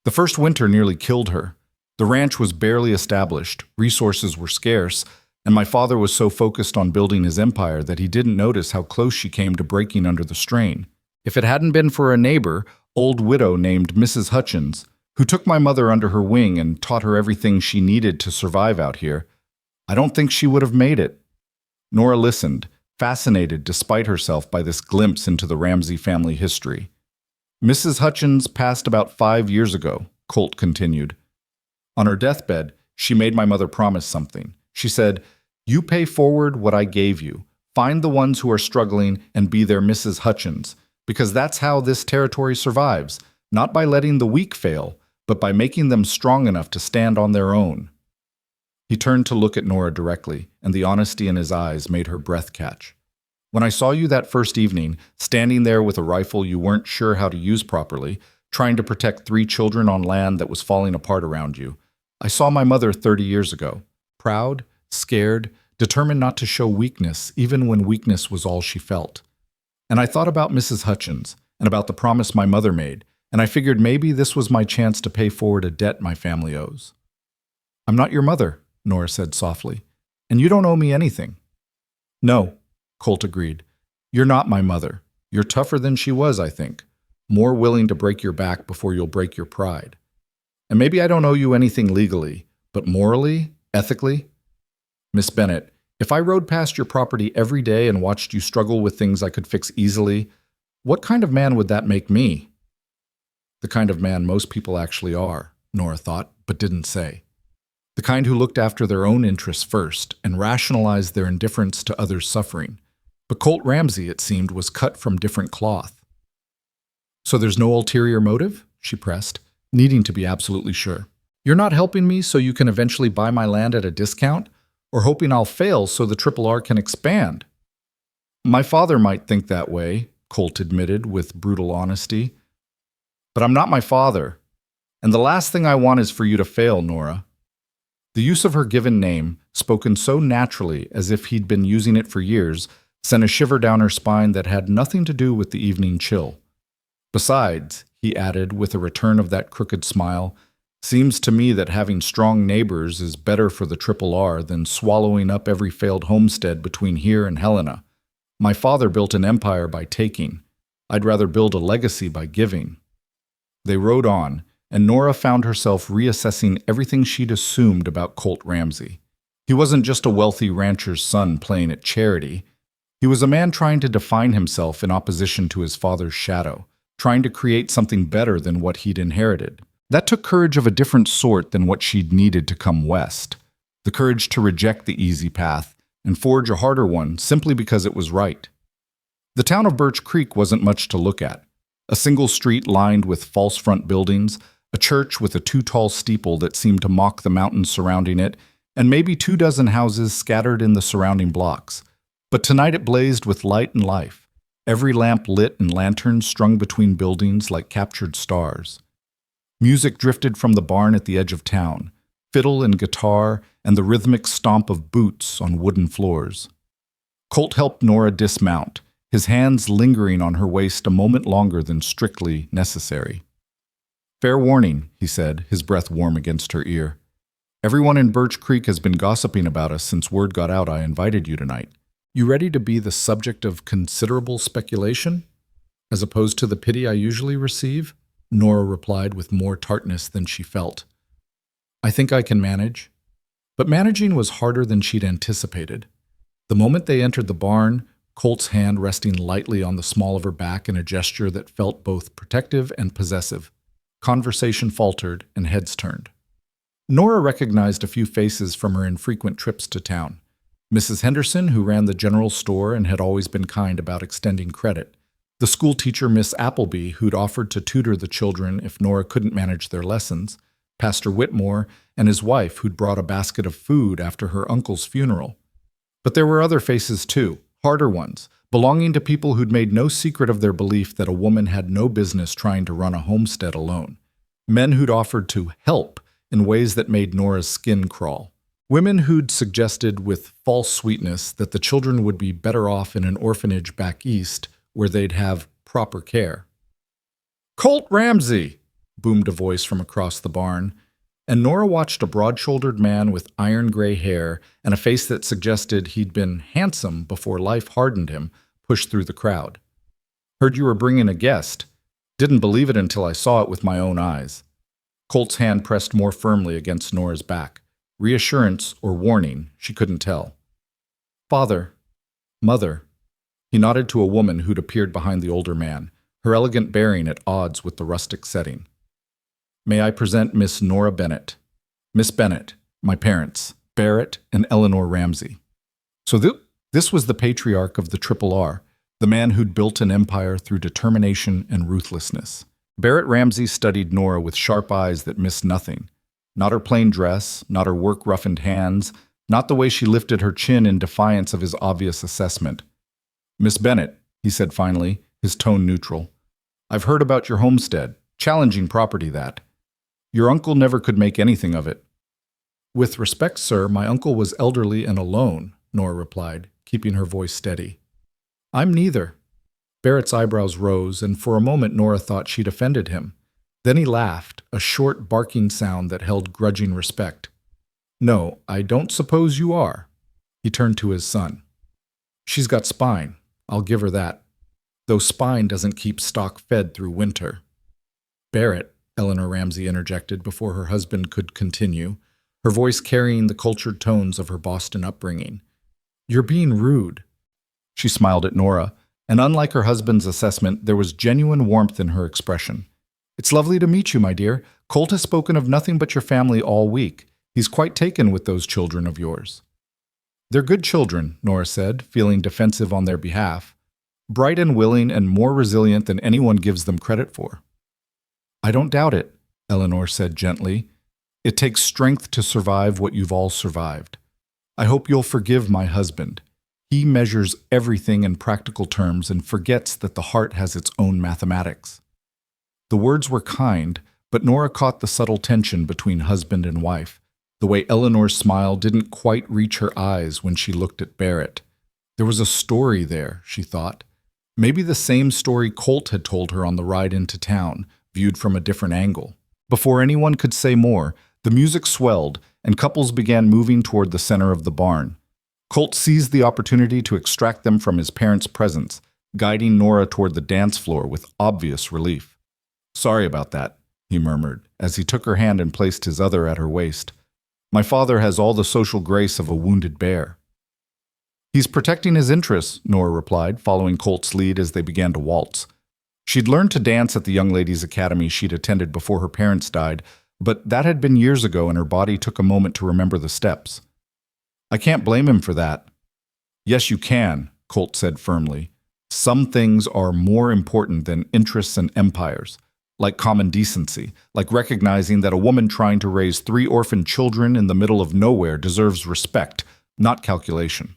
[SPEAKER 1] The first winter nearly killed her. The ranch was barely established, resources were scarce, and my father was so focused on building his empire that he didn't notice how close she came to breaking under the strain. If it hadn't been for a neighbor, old widow named Mrs. Hutchins, who took my mother under her wing and taught her everything she needed to survive out here, I don't think she would have made it. Nora listened, fascinated despite herself by this glimpse into the Ramsey family history. Mrs. Hutchins passed about 5 years ago, Colt continued. On her deathbed, she made my mother promise something. She said, "You pay forward what I gave you. Find the ones who are struggling and be their Mrs. Hutchins, because that's how this territory survives, not by letting the weak fail, but by making them strong enough to stand on their own." He turned to look at Nora directly, and the honesty in his eyes made her breath catch. "When I saw you that first evening, standing there with a rifle you weren't sure how to use properly, trying to protect 3 children on land that was falling apart around you, I saw my mother 30 years ago, proud, scared, determined not to show weakness, even when weakness was all she felt. And I thought about Mrs. Hutchins, and about the promise my mother made, and I figured maybe this was my chance to pay forward a debt my family owes." "I'm not your mother," Nora said softly, "and you don't owe me anything." "No," Colt agreed. "You're not my mother. You're tougher than she was, I think. More willing to break your back before you'll break your pride. And maybe I don't owe you anything legally, but morally, ethically? Miss Bennett, if I rode past your property every day and watched you struggle with things I could fix easily, what kind of man would that make me?" The kind of man most people actually are, Nora thought, but didn't say. The kind who looked after their own interests first and rationalized their indifference to others' suffering. But Colt Ramsey, it seemed, was cut from different cloth. "So there's no ulterior motive?" she pressed, needing to be absolutely sure. "You're not helping me so you can eventually buy my land at a discount, or hoping I'll fail so the Triple R can expand?" "My father might think that way," Colt admitted with brutal honesty. "But I'm not my father. And the last thing I want is for you to fail, Nora." The use of her given name, spoken so naturally as if he'd been using it for years, sent a shiver down her spine that had nothing to do with the evening chill. "Besides," he added with a return of that crooked smile, "seems to me that having strong neighbors is better for the Triple R than swallowing up every failed homestead between here and Helena. My father built an empire by taking. I'd rather build a legacy by giving." They rode on, and Nora found herself reassessing everything she'd assumed about Colt Ramsey. He wasn't just a wealthy rancher's son playing at charity. He was a man trying to define himself in opposition to his father's shadow, trying to create something better than what he'd inherited. That took courage of a different sort than what she'd needed to come west. The courage to reject the easy path and forge a harder one simply because it was right. The town of Birch Creek wasn't much to look at. A single street lined with false front buildings, a church with a too-tall steeple that seemed to mock the mountains surrounding it, and maybe 24 houses scattered in the surrounding blocks. But tonight it blazed with light and life, every lamp lit and lanterns strung between buildings like captured stars. Music drifted from the barn at the edge of town, fiddle and guitar and the rhythmic stomp of boots on wooden floors. Colt helped Nora dismount, his hands lingering on her waist a moment longer than strictly necessary. "Fair warning," he said, his breath warm against her ear. "Everyone in Birch Creek has been gossiping about us since word got out I invited you tonight. You ready to be the subject of considerable speculation, as opposed to the pity I usually receive?" Nora replied with more tartness than she felt. "I think I can manage." But managing was harder than she'd anticipated. The moment they entered the barn, Colt's hand resting lightly on the small of her back in a gesture that felt both protective and possessive, conversation faltered and heads turned. Nora recognized a few faces from her infrequent trips to town. Mrs. Henderson, who ran the general store and had always been kind about extending credit. The school teacher, Miss Appleby, who'd offered to tutor the children if Nora couldn't manage their lessons. Pastor Whitmore, and his wife, who'd brought a basket of food after her uncle's funeral. But there were other faces too, harder ones, belonging to people who'd made no secret of their belief that a woman had no business trying to run a homestead alone. Men who'd offered to help in ways that made Nora's skin crawl. Women who'd suggested with false sweetness that the children would be better off in an orphanage back east where they'd have proper care. "Colt Ramsey!" boomed a voice from across the barn, and Nora watched a broad-shouldered man with iron-gray hair and a face that suggested he'd been handsome before life hardened him push through the crowd. "Heard you were bringing a guest. Didn't believe it until I saw it with my own eyes." Colt's hand pressed more firmly against Nora's back. Reassurance or warning, she couldn't tell. "Father. Mother." He nodded to a woman who'd appeared behind the older man, her elegant bearing at odds with the rustic setting. "May I present Miss Nora Bennett. Miss Bennett, my parents, Barrett and Eleanor Ramsey." So this was the patriarch of the Triple R, the man who'd built an empire through determination and ruthlessness. Barrett Ramsey studied Nora with sharp eyes that missed nothing. Not her plain dress, not her work-roughened hands, not the way she lifted her chin in defiance of his obvious assessment. "Miss Bennett," he said finally, his tone neutral, "I've heard about your homestead. Challenging property, that. Your uncle never could make anything of it." "With respect, sir, my uncle was elderly and alone," Nora replied, keeping her voice steady. "I'm neither." Barrett's eyebrows rose, and for a moment Nora thought she'd offended him. Then he laughed, a short, barking sound that held grudging respect. "No, I don't suppose you are." He turned to his son. "She's got spine. I'll give her that. Though spine doesn't keep stock fed through winter." "Barrett," Eleanor Ramsey interjected before her husband could continue, her voice carrying the cultured tones of her Boston upbringing. "You're being rude." She smiled at Nora, and unlike her husband's assessment, there was genuine warmth in her expression. "It's lovely to meet you, my dear. Colt has spoken of nothing but your family all week. He's quite taken with those children of yours." "They're good children," Nora said, feeling defensive on their behalf. "Bright and willing and more resilient than anyone gives them credit for." "I don't doubt it," Eleanor said gently. "It takes strength to survive what you've all survived. I hope you'll forgive my husband. He measures everything in practical terms and forgets that the heart has its own mathematics." The words were kind, but Nora caught the subtle tension between husband and wife, the way Eleanor's smile didn't quite reach her eyes when she looked at Barrett. There was a story there, she thought. Maybe the same story Colt had told her on the ride into town, viewed from a different angle. Before anyone could say more, the music swelled, and couples began moving toward the center of the barn. Colt seized the opportunity to extract them from his parents' presence, guiding Nora toward the dance floor with obvious relief. "Sorry about that," he murmured, as he took her hand and placed his other at her waist. "My father has all the social grace of a wounded bear." "He's protecting his interests," Nora replied, following Colt's lead as they began to waltz. She'd learned to dance at the young ladies' academy she'd attended before her parents died, but that had been years ago and her body took a moment to remember the steps. "I can't blame him for that." "Yes, you can," Colt said firmly. "Some things are more important than interests and empires, like common decency, like recognizing that a woman trying to raise 3 orphaned children in the middle of nowhere deserves respect, not calculation."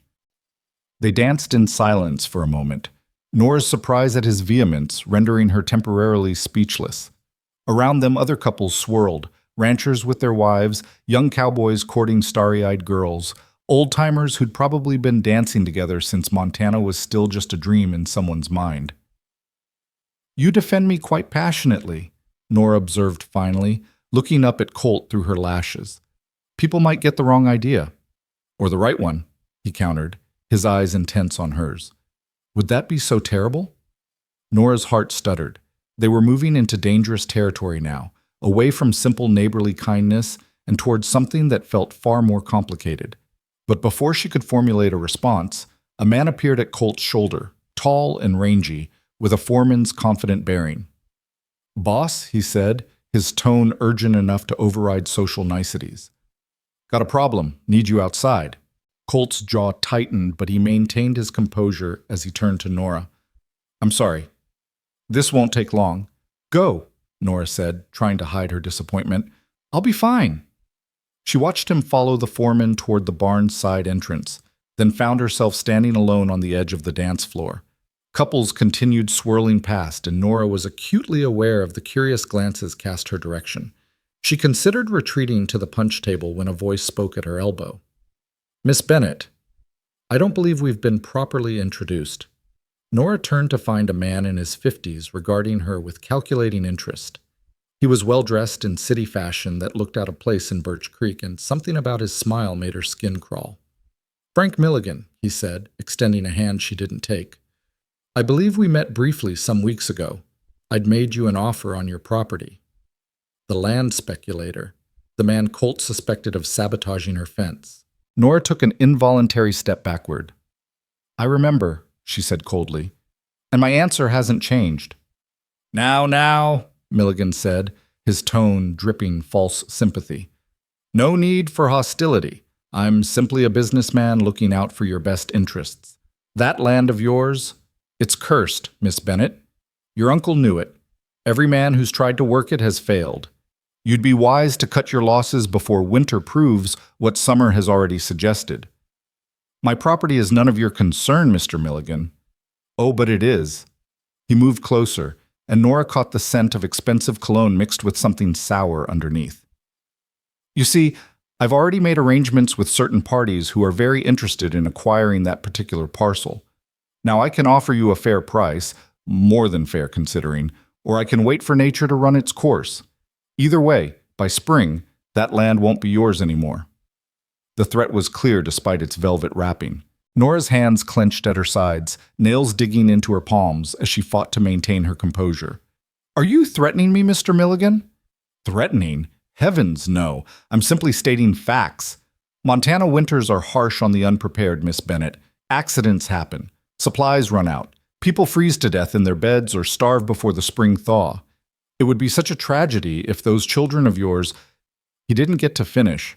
[SPEAKER 1] They danced in silence for a moment, Nora's surprise at his vehemence rendering her temporarily speechless. Around them other couples swirled, ranchers with their wives, young cowboys courting starry-eyed girls, old-timers who'd probably been dancing together since Montana was still just a dream in someone's mind. "You defend me quite passionately," Nora observed finally, looking up at Colt through her lashes. "People might get the wrong idea." "Or the right one," he countered, his eyes intense on hers. "Would that be so terrible?" Nora's heart stuttered. They were moving into dangerous territory now, away from simple neighborly kindness and towards something that felt far more complicated. But before she could formulate a response, a man appeared at Colt's shoulder, tall and rangy, with a foreman's confident bearing. "Boss," he said, his tone urgent enough to override social niceties. "Got a problem. Need you outside." Colt's jaw tightened, but he maintained his composure as he turned to Nora. "I'm sorry. This won't take long." "Go," Nora said, trying to hide her disappointment. "I'll be fine." She watched him follow the foreman toward the barn's side entrance. then found herself standing alone on the edge of the dance floor. Couples continued swirling past, and Nora was acutely aware of the curious glances cast her direction. She considered retreating to the punch table when a voice spoke at her elbow. "Miss Bennett, I don't believe we've been properly introduced." Nora turned to find a man in his 50s regarding her with calculating interest. He was well-dressed in city fashion that looked out of place in Birch Creek, and something about his smile made her skin crawl. "Frank Milligan," he said, extending a hand she didn't take. "I believe we met briefly some weeks ago. I'd made you an offer on your property." The land speculator, the man Colt suspected of sabotaging her fence. Nora took an involuntary step backward. "I remember," she said coldly, "and my answer hasn't changed." Now, Milligan said, his tone dripping false sympathy. "No need for hostility. I'm simply a businessman looking out for your best interests. That land of yours, it's cursed, Miss Bennett. Your uncle knew it. Every man who's tried to work it has failed. You'd be wise to cut your losses before winter proves what summer has already suggested. My property is none of your concern, Mr. Milligan." "Oh, but it is." He moved closer, and Nora caught the scent of expensive cologne mixed with something sour underneath. "You see, I've already made arrangements with certain parties who are very interested in acquiring that particular parcel. Now, I can offer you a fair price, more than fair considering, or I can wait for nature to run its course. Either way, by spring, that land won't be yours anymore." The threat was clear despite its velvet wrapping. Nora's hands clenched at her sides, nails digging into her palms as she fought to maintain her composure. "Are you threatening me, Mr. Milligan?" "Threatening? Heavens, no. I'm simply stating facts. Montana winters are harsh on the unprepared, Miss Bennett. Accidents happen. Supplies run out. People freeze to death in their beds or starve before the spring thaw. It would be such a tragedy if those children of yours—" He didn't get to finish.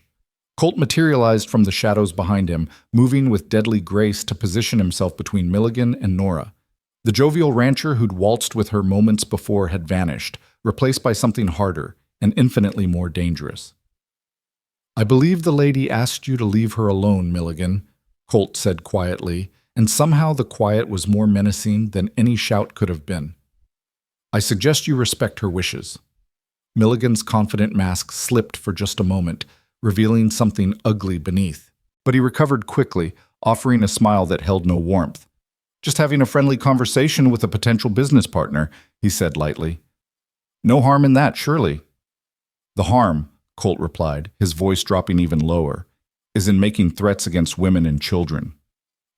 [SPEAKER 1] Colt materialized from the shadows behind him, moving with deadly grace to position himself between Milligan and Nora. The jovial rancher who'd waltzed with her moments before had vanished, replaced by something harder and infinitely more dangerous. "I believe the lady asked you to leave her alone, Milligan," Colt said quietly, and somehow the quiet was more menacing than any shout could have been. "I suggest you respect her wishes." Milligan's confident mask slipped for just a moment, revealing something ugly beneath. But he recovered quickly, offering a smile that held no warmth. "Just having a friendly conversation with a potential business partner," he said lightly. "No harm in that, surely." "The harm," Colt replied, his voice dropping even lower, "is in making threats against women and children.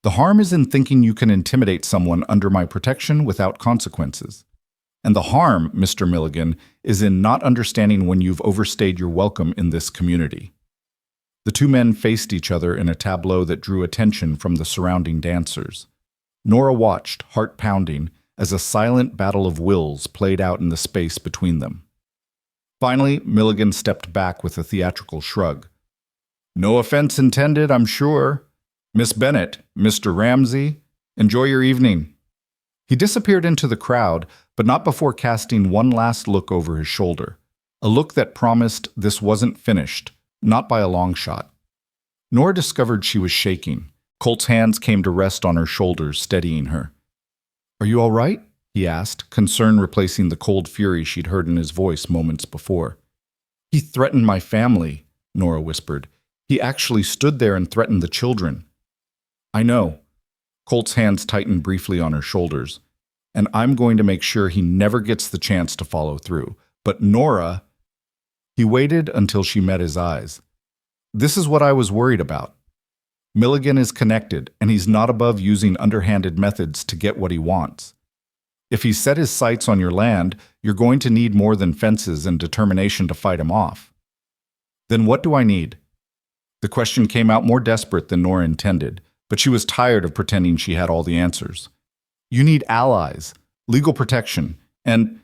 [SPEAKER 1] The harm is in thinking you can intimidate someone under my protection without consequences. And the harm, Mr. Milligan, is in not understanding when you've overstayed your welcome in this community." The two men faced each other in a tableau that drew attention from the surrounding dancers. Nora watched, heart pounding, as a silent battle of wills played out in the space between them. Finally, Milligan stepped back with a theatrical shrug. "No offense intended, I'm sure. Miss Bennett, Mr. Ramsey, enjoy your evening." He disappeared into the crowd, but not before casting one last look over his shoulder, a look that promised this wasn't finished, not by a long shot. Nora discovered she was shaking. Colt's hands came to rest on her shoulders, steadying her. "Are you all right?" he asked, concern replacing the cold fury she'd heard in his voice moments before. "He threatened my family," Nora whispered. "He actually stood there and threatened the children." "I know." Colt's hands tightened briefly on her shoulders. "And I'm going to make sure he never gets the chance to follow through. But Nora—" He waited until she met his eyes. "This is what I was worried about. Milligan is connected, and he's not above using underhanded methods to get what he wants. If he set his sights on your land, you're going to need more than fences and determination to fight him off." "Then what do I need?" The question came out more desperate than Nora intended, but she was tired of pretending she had all the answers. "You need allies, legal protection, and—"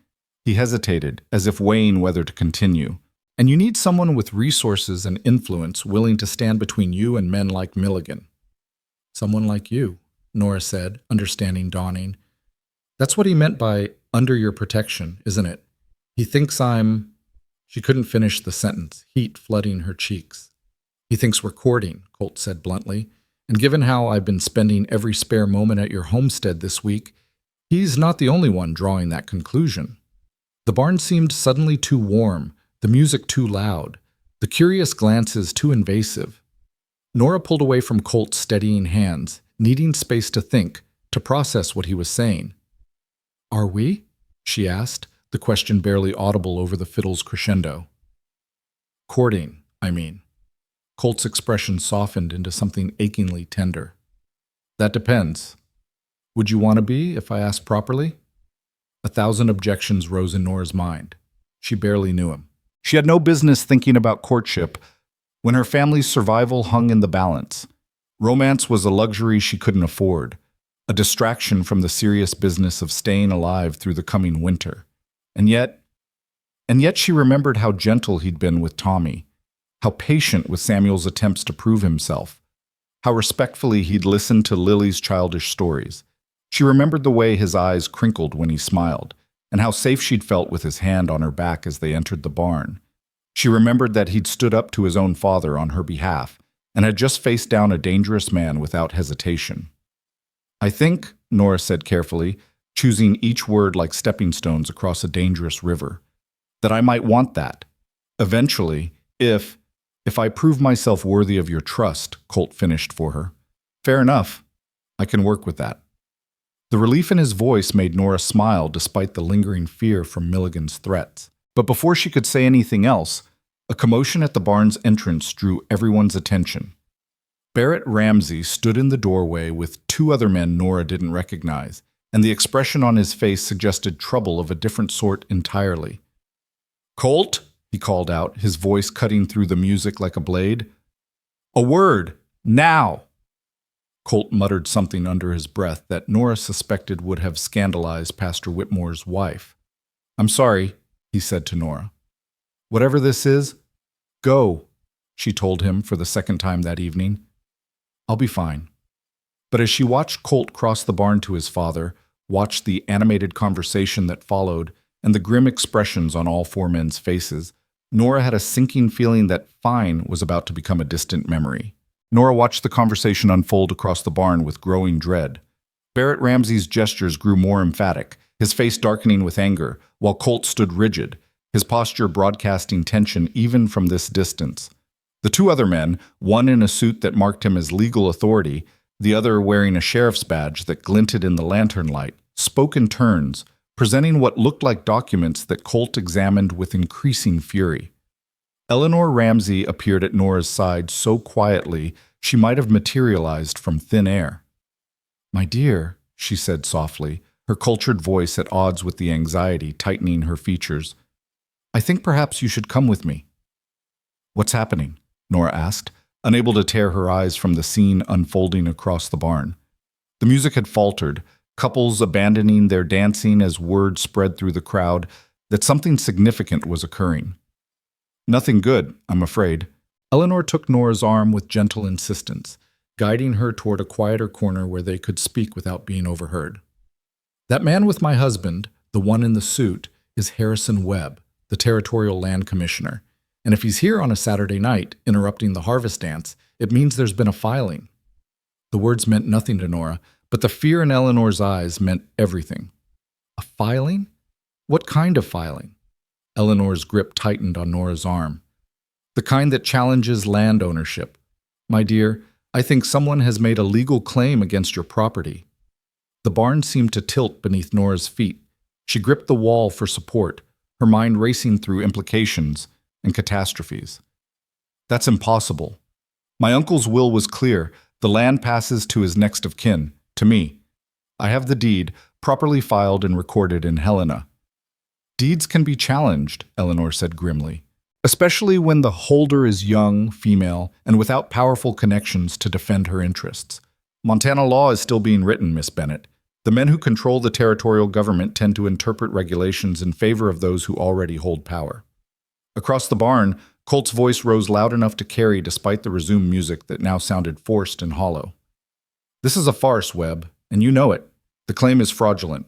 [SPEAKER 1] He hesitated, as if weighing whether to continue. "And you need someone with resources and influence willing to stand between you and men like Milligan." "Someone like you," Nora said, understanding dawning. "That's what he meant by under your protection, isn't it? He thinks I'm—" She couldn't finish the sentence, heat flooding her cheeks. "He thinks we're courting," Colt said bluntly, And given how I've been spending every spare moment at your homestead this week, he's not the only one drawing that conclusion. The barn seemed suddenly too warm, the music too loud, the curious glances too invasive. Nora pulled away from Colt's steadying hands, needing space to think, to process what he was saying. "Are we?" she asked, the question barely audible over the fiddle's crescendo. "Courting, I mean." Colt's expression softened into something achingly tender. "That depends. Would you want to be, if I asked properly?" 1,000 objections rose in Nora's mind. She barely knew him. She had no business thinking about courtship when her family's survival hung in the balance. Romance was a luxury she couldn't afford, a distraction from the serious business of staying alive through the coming winter. And yet she remembered how gentle he'd been with Tommy, how patient with Samuel's attempts to prove himself, how respectfully he'd listened to Lily's childish stories. She remembered the way his eyes crinkled when he smiled, and how safe she'd felt with his hand on her back as they entered the barn. She remembered that he'd stood up to his own father on her behalf, and had just faced down a dangerous man without hesitation. "I think," Nora said carefully, choosing each word like stepping stones across a dangerous river, "that I might want that. Eventually, if I prove myself worthy of your trust," Colt finished for her. "Fair enough. I can work with that." The relief in his voice made Nora smile despite the lingering fear from Milligan's threats. But before she could say anything else, a commotion at the barn's entrance drew everyone's attention. Barrett Ramsey stood in the doorway with 2 other men Nora didn't recognize, and the expression on his face suggested trouble of a different sort entirely. "Colt," he called out, his voice cutting through the music like a blade. "A word, now!" Colt muttered something under his breath that Nora suspected would have scandalized Pastor Whitmore's wife. "I'm sorry," he said to Nora. "Whatever this is, go," she told him for the second time that evening. "I'll be fine." But as she watched Colt cross the barn to his father, watched the animated conversation that followed, and the grim expressions on all 4 men's faces, Nora had a sinking feeling that fine was about to become a distant memory. Nora watched the conversation unfold across the barn with growing dread. Barrett Ramsey's gestures grew more emphatic, his face darkening with anger, while Colt stood rigid, his posture broadcasting tension even from this distance. The 2 other men, one in a suit that marked him as legal authority, the other wearing a sheriff's badge that glinted in the lantern light, spoke in turns, presenting what looked like documents that Colt examined with increasing fury. Eleanor Ramsey appeared at Nora's side so quietly she might have materialized from thin air. "My dear," she said softly, her cultured voice at odds with the anxiety tightening her features, "I think perhaps you should come with me." "What's happening?" Nora asked, unable to tear her eyes from the scene unfolding across the barn. The music had faltered, couples abandoning their dancing as word spread through the crowd that something significant was occurring. "Nothing good, I'm afraid." Eleanor took Nora's arm with gentle insistence, guiding her toward a quieter corner where they could speak without being overheard. "That man with my husband, the one in the suit, is Harrison Webb, the Territorial Land Commissioner. And if he's here on a Saturday night, interrupting the harvest dance, it means there's been a filing." The words meant nothing to Nora, but the fear in Eleanor's eyes meant everything. "A filing? What kind of filing?" Eleanor's grip tightened on Nora's arm. "The kind that challenges land ownership. My dear, I think someone has made a legal claim against your property." The barn seemed to tilt beneath Nora's feet. She gripped the wall for support, her mind racing through implications and catastrophes. "That's impossible. My uncle's will was clear. The land passes to his next of kin, to me. I have the deed, properly filed and recorded in Helena." "Deeds can be challenged," Eleanor said grimly, "especially when the holder is young, female, and without powerful connections to defend her interests. Montana law is still being written, Miss Bennett. The men who control the territorial government tend to interpret regulations in favor of those who already hold power." Across the barn, Colt's voice rose loud enough to carry despite the resumed music that now sounded forced and hollow. "This is a farce, Webb, and you know it. The claim is fraudulent."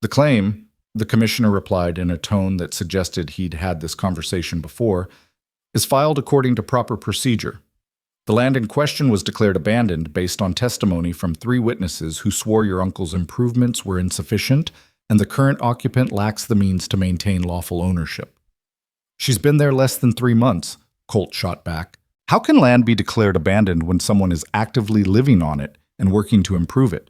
[SPEAKER 1] "The claim," the commissioner replied in a tone that suggested he'd had this conversation before, "is filed according to proper procedure. The land in question was declared abandoned based on testimony from 3 witnesses who swore your uncle's improvements were insufficient and the current occupant lacks the means to maintain lawful ownership. She's been there less than 3 months, Colt shot back. How can land be declared abandoned when someone is actively living on it and working to improve it?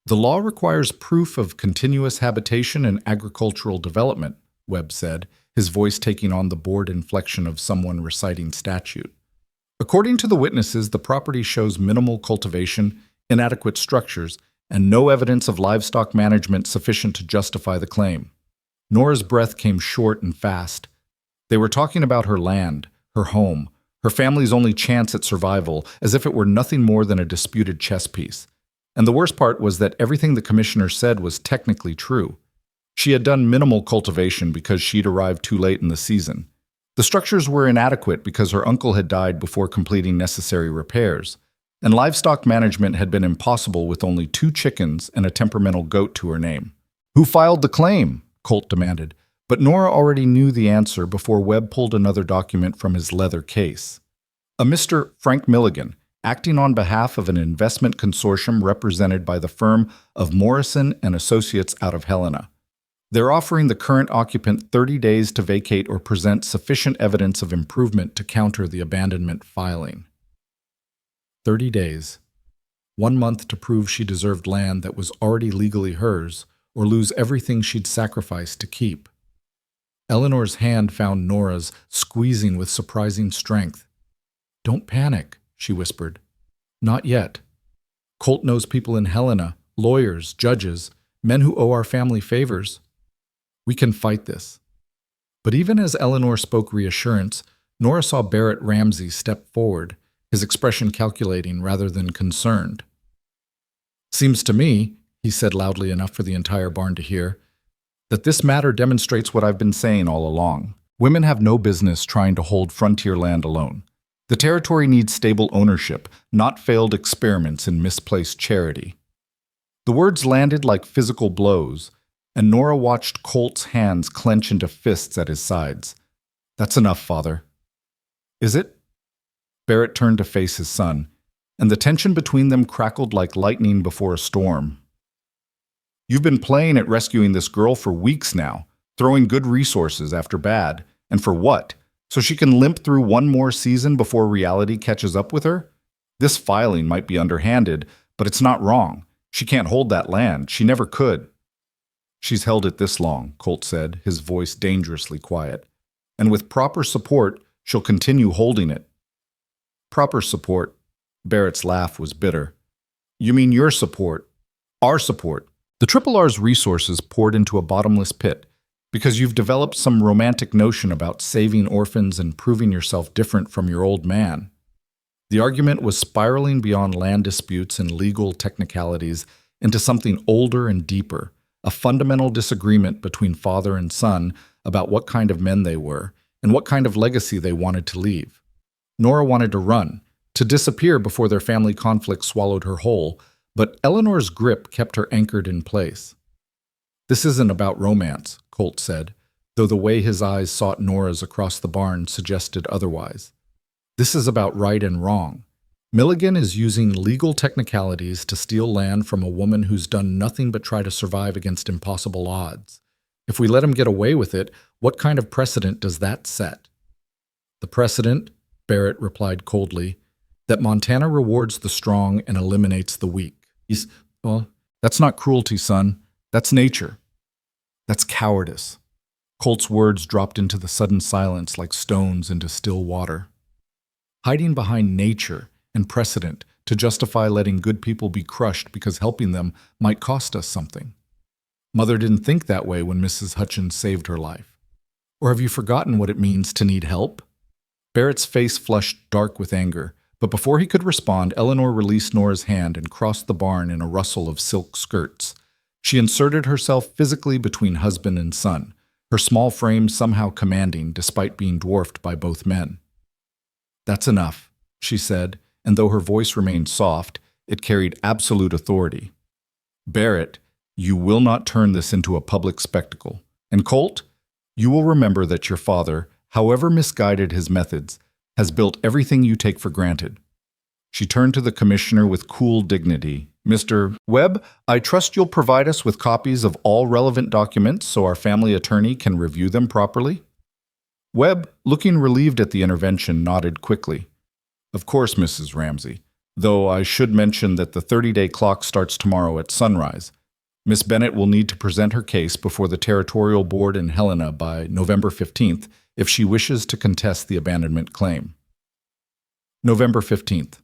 [SPEAKER 1] The law requires proof of continuous habitation and agricultural development, Webb said, his voice taking on the bored inflection of someone reciting statute. According to the witnesses, the property shows minimal cultivation, inadequate structures, and no evidence of livestock management sufficient to justify the claim. Nora's breath came short and fast. They were talking about her land, her home, her family's only chance at survival, as if it were nothing more than a disputed chess piece. And the worst part was that everything the commissioner said was technically true. She had done minimal cultivation because she'd arrived too late in the season. The structures were inadequate because her uncle had died before completing necessary repairs, and livestock management had been impossible with only 2 chickens and a temperamental goat to her name. Who filed the claim? Colt demanded, but Nora already knew the answer before Webb pulled another document from his leather case. A Mr. Frank Milligan, acting on behalf of an investment consortium represented by the firm of Morrison and Associates out of Helena. They're offering the current occupant 30 days to vacate or present sufficient evidence of improvement to counter the abandonment filing. 30 days. 1 month to prove she deserved land that was already legally hers, or lose everything she'd sacrificed to keep. Eleanor's hand found Nora's, squeezing with surprising strength. "Don't panic," she whispered. "Not yet. Colt knows people in Helena, lawyers, judges, men who owe our family favors. We can fight this." But even as Eleanor spoke reassurance, Nora saw Barrett Ramsey step forward, his expression calculating rather than concerned. "Seems to me," he said loudly enough for the entire barn to hear, "that this matter demonstrates what I've been saying all along. Women have no business trying to hold frontier land alone. The territory needs stable ownership, not failed experiments in misplaced charity." The words landed like physical blows, and Nora watched Colt's hands clench into fists at his sides. "That's enough, Father." "Is it?" Barrett turned to face his son, and the tension between them crackled like lightning before a storm. "You've been playing at rescuing this girl for weeks now, throwing good resources after bad. And for what? So she can limp through 1 more season before reality catches up with her? This filing might be underhanded, but it's not wrong. She can't hold that land. She never could." "She's held it this long," Colt said, his voice dangerously quiet. "And with proper support, she'll continue holding it." "Proper support?" Barrett's laugh was bitter. "You mean your support? Our support? The Triple R's resources poured into a bottomless pit because you've developed some romantic notion about saving orphans and proving yourself different from your old man." The argument was spiraling beyond land disputes and legal technicalities into something older and deeper, a fundamental disagreement between father and son about what kind of men they were and what kind of legacy they wanted to leave. Nora wanted to run, to disappear before their family conflict swallowed her whole, but Eleanor's grip kept her anchored in place. "This isn't about romance," Colt said, though the way his eyes sought Nora's across the barn suggested otherwise. "This is about right and wrong. Milligan is using legal technicalities to steal land from a woman who's done nothing but try to survive against impossible odds. If we let him get away with it, what kind of precedent does that set?" "The precedent," Barrett replied coldly, "that Montana rewards the strong and eliminates the weak." Well, that's not cruelty, son. That's nature. That's cowardice." Colt's words dropped into the sudden silence like stones into still water. Hiding behind nature and precedent to justify letting good people be crushed because helping them might cost us something. Mother didn't think that way when Mrs. Hutchins saved her life. Or have you forgotten what it means to need help? Barrett's face flushed dark with anger, but before he could respond, Eleanor released Nora's hand and crossed the barn in a rustle of silk skirts. She inserted herself physically between husband and son, her small frame somehow commanding despite being dwarfed by both men. "That's enough," she said, and though her voice remained soft, it carried absolute authority. "Barrett, you will not turn this into a public spectacle. And Colt, you will remember that your father, however misguided his methods, has built everything you take for granted. She turned to the commissioner with cool dignity. Mr. Webb, I trust you'll provide us with copies of all relevant documents so our family attorney can review them properly? Webb, looking relieved at the intervention, nodded quickly. Of course, Mrs. Ramsey, though I should mention that the 30-day clock starts tomorrow at sunrise. Miss Bennett will need to present her case before the Territorial Board in Helena by November 15th if she wishes to contest the abandonment claim. November 15th.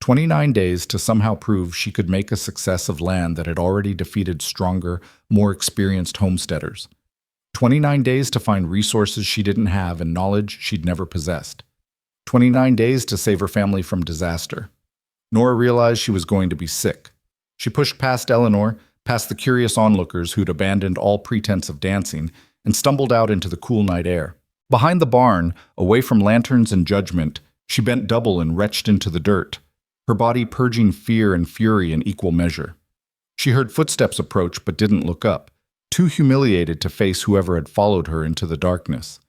[SPEAKER 1] 29 days to somehow prove she could make a success of land that had already defeated stronger, more experienced homesteaders. 29 days to find resources she didn't have and knowledge she'd never possessed. 29 days to save her family from disaster. Nora realized she was going to be sick. She pushed past Eleanor, past the curious onlookers who'd abandoned all pretense of dancing, and stumbled out into the cool night air. Behind the barn, away from lanterns and judgment, she bent double and retched into the dirt, her body purging fear and fury in equal measure. She heard footsteps approach but didn't look up, too humiliated to face whoever had followed her into the darkness.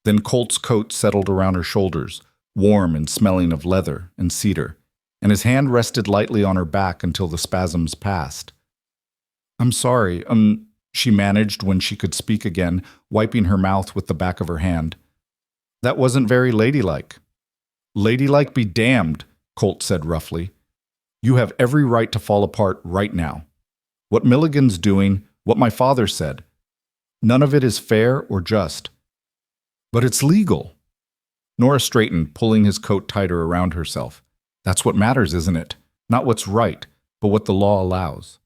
[SPEAKER 1] Then Colt's coat settled around her shoulders, warm and smelling of leather and cedar, and his hand rested lightly on her back until the spasms passed. I'm sorry, she managed when she could speak again, wiping her mouth with the back of her hand. That wasn't very ladylike. Ladylike be damned, Colt said roughly. You have every right to fall apart right now. What Milligan's doing, what my father said, none of it is fair or just. But it's legal. Nora straightened, pulling his coat tighter around herself. That's what matters, isn't it? Not what's right, but what the law allows.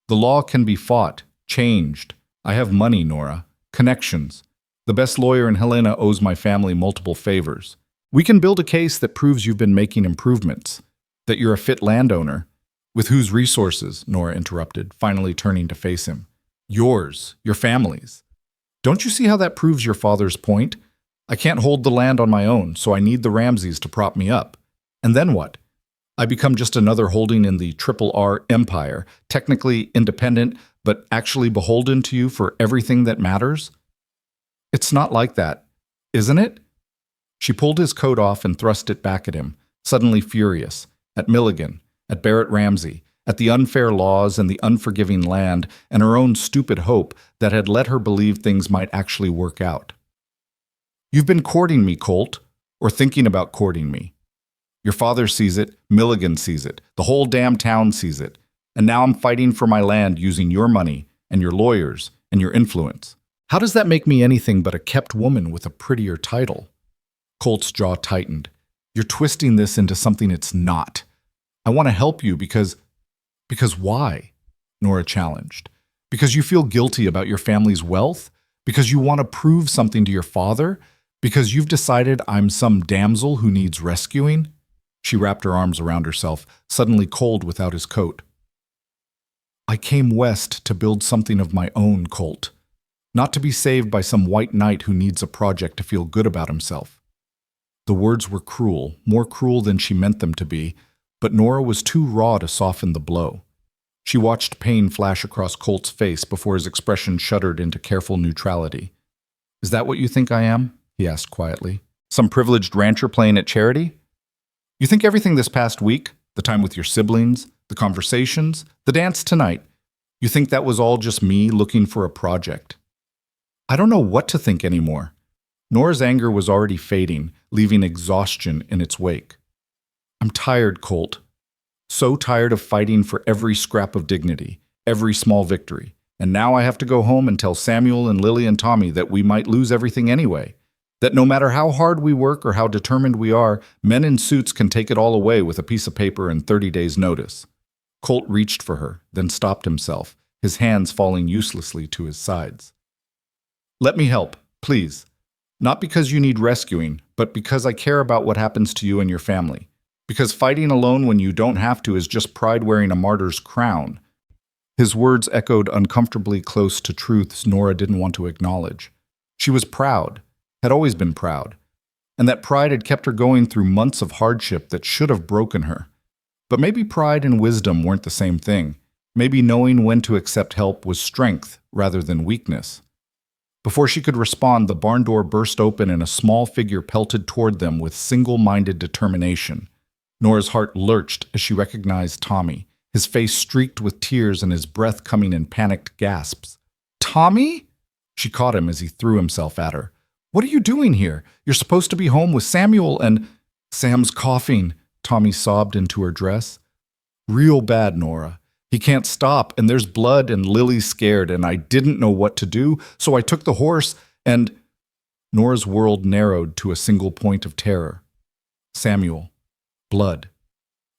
[SPEAKER 1] The law can be fought, changed. I have money, Nora. Connections. The best lawyer in Helena owes my family multiple favors. We can build a case that proves you've been making improvements, that you're a fit landowner. With whose resources? Nora interrupted, finally turning to face him. Yours, your family's. Don't you see how that proves your father's point? I can't hold the land on my own, so I need the Ramseys to prop me up. And then what? I become just another holding in the Triple R empire, technically independent, but actually beholden to you for everything that matters? It's not like that, isn't it? She pulled his coat off and thrust it back at him, suddenly furious, at Milligan, at Barrett Ramsey, at the unfair laws and the unforgiving land, and her own stupid hope that had let her believe things might actually work out. You've been courting me, Colt, or thinking about courting me. Your father sees it, Milligan sees it, the whole damn town sees it, and now I'm fighting for my land using your money and your lawyers and your influence. How does that make me anything but a kept woman with a prettier title? Colt's jaw tightened. You're twisting this into something it's not. I want to help you because why? Nora challenged. Because you feel guilty about your family's wealth? Because you want to prove something to your father? Because you've decided I'm some damsel who needs rescuing? She wrapped her arms around herself, suddenly cold without his coat. I came west to build something of my own, Colt. Not to be saved by some white knight who needs a project to feel good about himself. The words were cruel, more cruel than she meant them to be, but Nora was too raw to soften the blow. She watched pain flash across Colt's face before his expression shuddered into careful neutrality. Is that what you think I am? He asked quietly. Some privileged rancher playing at charity? You think everything this past week, the time with your siblings, the conversations, the dance tonight, you think that was all just me looking for a project? I don't know what to think anymore. Nora's anger was already fading, leaving exhaustion in its wake. I'm tired, Colt. So tired of fighting for every scrap of dignity, every small victory. And now I have to go home and tell Samuel and Lily and Tommy that we might lose everything anyway. That no matter how hard we work or how determined we are, men in suits can take it all away with a piece of paper and 30 days' notice. Colt reached for her, then stopped himself, his hands falling uselessly to his sides. Let me help, please. Not because you need rescuing, but because I care about what happens to you and your family. Because fighting alone when you don't have to is just pride wearing a martyr's crown. His words echoed uncomfortably close to truths Nora didn't want to acknowledge. She was proud, had always been proud, and that pride had kept her going through months of hardship that should have broken her. But maybe pride and wisdom weren't the same thing. Maybe knowing when to accept help was strength rather than weakness. Before she could respond, the barn door burst open and a small figure pelted toward them with single-minded determination. Nora's heart lurched as she recognized Tommy, his face streaked with tears and his breath coming in panicked gasps. "Tommy?" She caught him as he threw himself at her. "What are you doing here? You're supposed to be home with Samuel and—" "Sam's coughing," Tommy sobbed into her dress. "Real bad, Nora. He can't stop, and there's blood, and Lily's scared, and I didn't know what to do, so I took the horse, and—" Nora's world narrowed to a single point of terror. Samuel. Blood.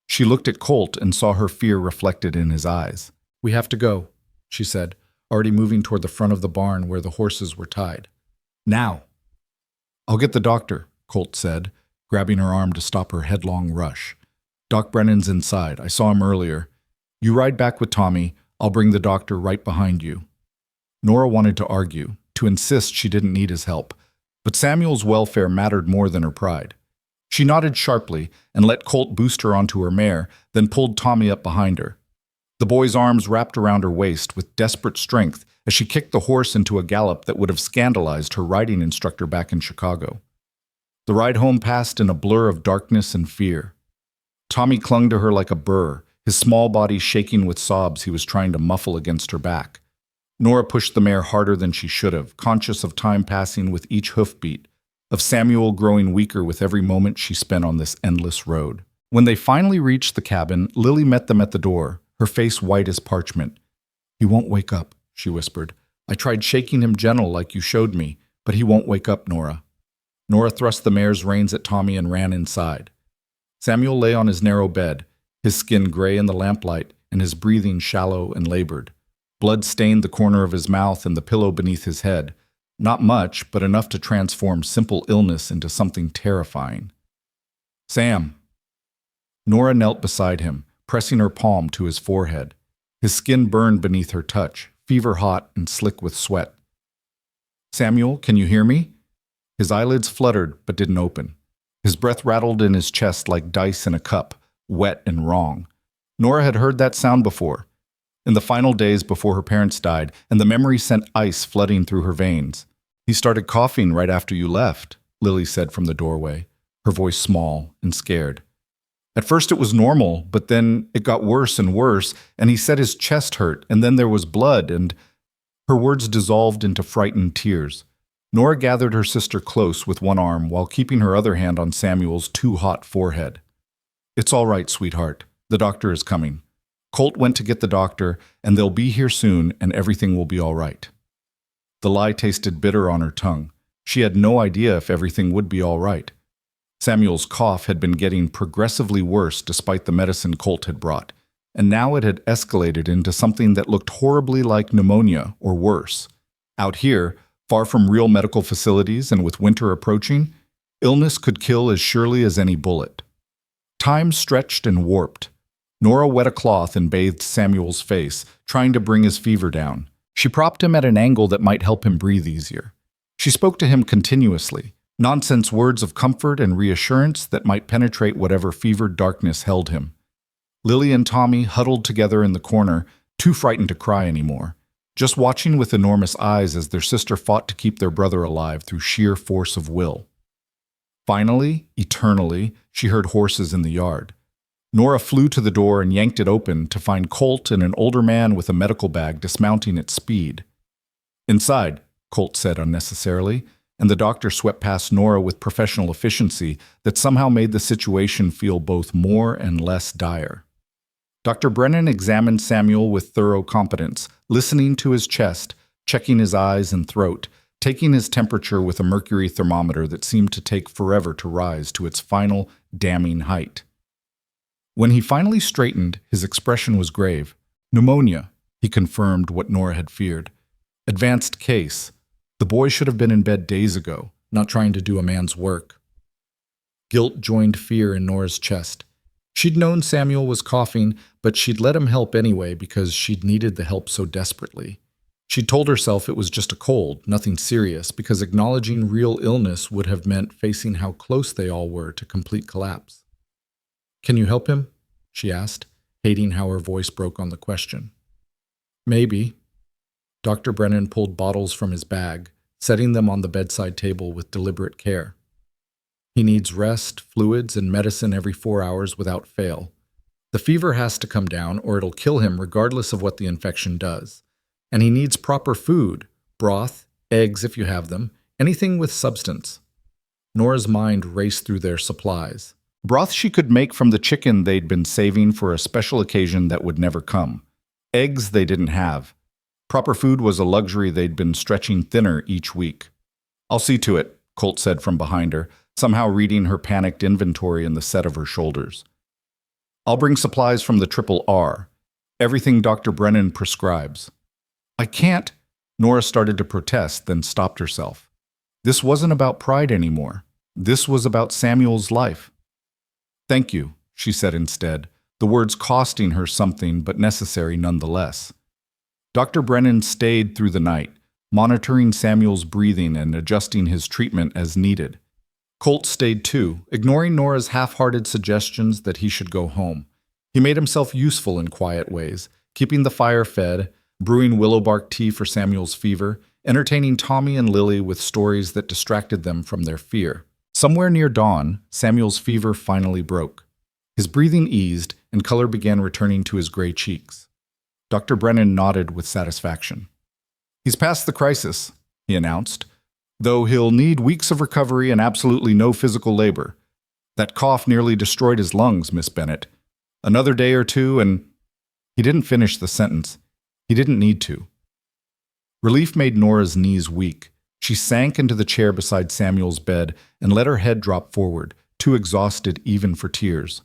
[SPEAKER 1] She looked at Colt and saw her fear reflected in his eyes. "We have to go," she said, already moving toward the front of the barn where the horses were tied. "Now." "I'll get the doctor," Colt said, grabbing her arm to stop her headlong rush. "Doc Brennan's inside. I saw him earlier. You ride back with Tommy. I'll bring the doctor right behind you." Nora wanted to argue, to insist she didn't need his help, but Samuel's welfare mattered more than her pride. She nodded sharply and let Colt boost her onto her mare, then pulled Tommy up behind her. The boy's arms wrapped around her waist with desperate strength as she kicked the horse into a gallop that would have scandalized her riding instructor back in Chicago. The ride home passed in a blur of darkness and fear. Tommy clung to her like a burr, his small body shaking with sobs he was trying to muffle against her back. Nora pushed the mare harder than she should have, conscious of time passing with each hoofbeat, of Samuel growing weaker with every moment she spent on this endless road. When they finally reached the cabin, Lily met them at the door, her face white as parchment. "He won't wake up," she whispered. "I tried shaking him gentle like you showed me, but he won't wake up, Nora." Nora thrust the mare's reins at Tommy and ran inside. Samuel lay on his narrow bed, his skin gray in the lamplight and his breathing shallow and labored. Blood stained the corner of his mouth and the pillow beneath his head. Not much, but enough to transform simple illness into something terrifying. "Sam." Nora knelt beside him, pressing her palm to his forehead. His skin burned beneath her touch, fever hot and slick with sweat. "Samuel, can you hear me?" His eyelids fluttered but didn't open. His breath rattled in his chest like dice in a cup, wet and wrong. Nora had heard that sound before, in the final days before her parents died, and the memory sent ice flooding through her veins. "He started coughing right after you left," Lily said from the doorway, her voice small and scared. "At first it was normal, but then it got worse and worse, and he said his chest hurt, and then there was blood, and—" Her words dissolved into frightened tears. Nora gathered her sister close with one arm while keeping her other hand on Samuel's too-hot forehead. "It's all right, sweetheart. The doctor is coming. Colt went to get the doctor, and they'll be here soon, and everything will be all right." The lie tasted bitter on her tongue. She had no idea if everything would be all right. Samuel's cough had been getting progressively worse despite the medicine Colt had brought, and now it had escalated into something that looked horribly like pneumonia or worse. Out here, far from real medical facilities and with winter approaching, illness could kill as surely as any bullet. Time stretched and warped. Nora wet a cloth and bathed Samuel's face, trying to bring his fever down. She propped him at an angle that might help him breathe easier. She spoke to him continuously, nonsense words of comfort and reassurance that might penetrate whatever fevered darkness held him. Lily and Tommy huddled together in the corner, too frightened to cry anymore, just watching with enormous eyes as their sister fought to keep their brother alive through sheer force of will. Finally, eternally, she heard horses in the yard. Nora flew to the door and yanked it open to find Colt and an older man with a medical bag dismounting at speed. "Inside," Colt said unnecessarily, and the doctor swept past Nora with professional efficiency that somehow made the situation feel both more and less dire. Dr. Brennan examined Samuel with thorough competence, listening to his chest, checking his eyes and throat, taking his temperature with a mercury thermometer that seemed to take forever to rise to its final, damning height. When he finally straightened, his expression was grave. "Pneumonia," he confirmed what Nora had feared. "Advanced case. The boy should have been in bed days ago, not trying to do a man's work." Guilt joined fear in Nora's chest. She'd known Samuel was coughing, but she'd let him help anyway because she'd needed the help so desperately. She'd told herself it was just a cold, nothing serious, because acknowledging real illness would have meant facing how close they all were to complete collapse. "Can you help him?" she asked, hating how her voice broke on the question. "Maybe." Dr. Brennan pulled bottles from his bag, setting them on the bedside table with deliberate care. He needs rest, fluids, and medicine every 4 hours without fail. The fever has to come down or it'll kill him regardless of what the infection does. And he needs proper food, broth, eggs if you have them, anything with substance. Nora's mind raced through their supplies. Broth she could make from the chicken they'd been saving for a special occasion that would never come. Eggs they didn't have. Proper food was a luxury they'd been stretching thinner each week. "I'll see to it," Colt said from behind her, somehow reading her panicked inventory in the set of her shoulders. "I'll bring supplies from the Triple R. Everything Dr. Brennan prescribes." "I can't." Nora started to protest, then stopped herself. This wasn't about pride anymore. This was about Samuel's life. "Thank you," she said instead, the words costing her something but necessary nonetheless. Dr. Brennan stayed through the night, monitoring Samuel's breathing and adjusting his treatment as needed. Colt stayed too, ignoring Nora's half-hearted suggestions that he should go home. He made himself useful in quiet ways, keeping the fire fed, brewing willow bark tea for Samuel's fever, entertaining Tommy and Lily with stories that distracted them from their fear. Somewhere near dawn, Samuel's fever finally broke. His breathing eased, and color began returning to his gray cheeks. Dr. Brennan nodded with satisfaction. "He's past the crisis," he announced, "though he'll need weeks of recovery and absolutely no physical labor. That cough nearly destroyed his lungs, Miss Bennett. Another day or two and—" He didn't finish the sentence. He didn't need to. Relief made Nora's knees weak. She sank into the chair beside Samuel's bed and let her head drop forward, too exhausted even for tears.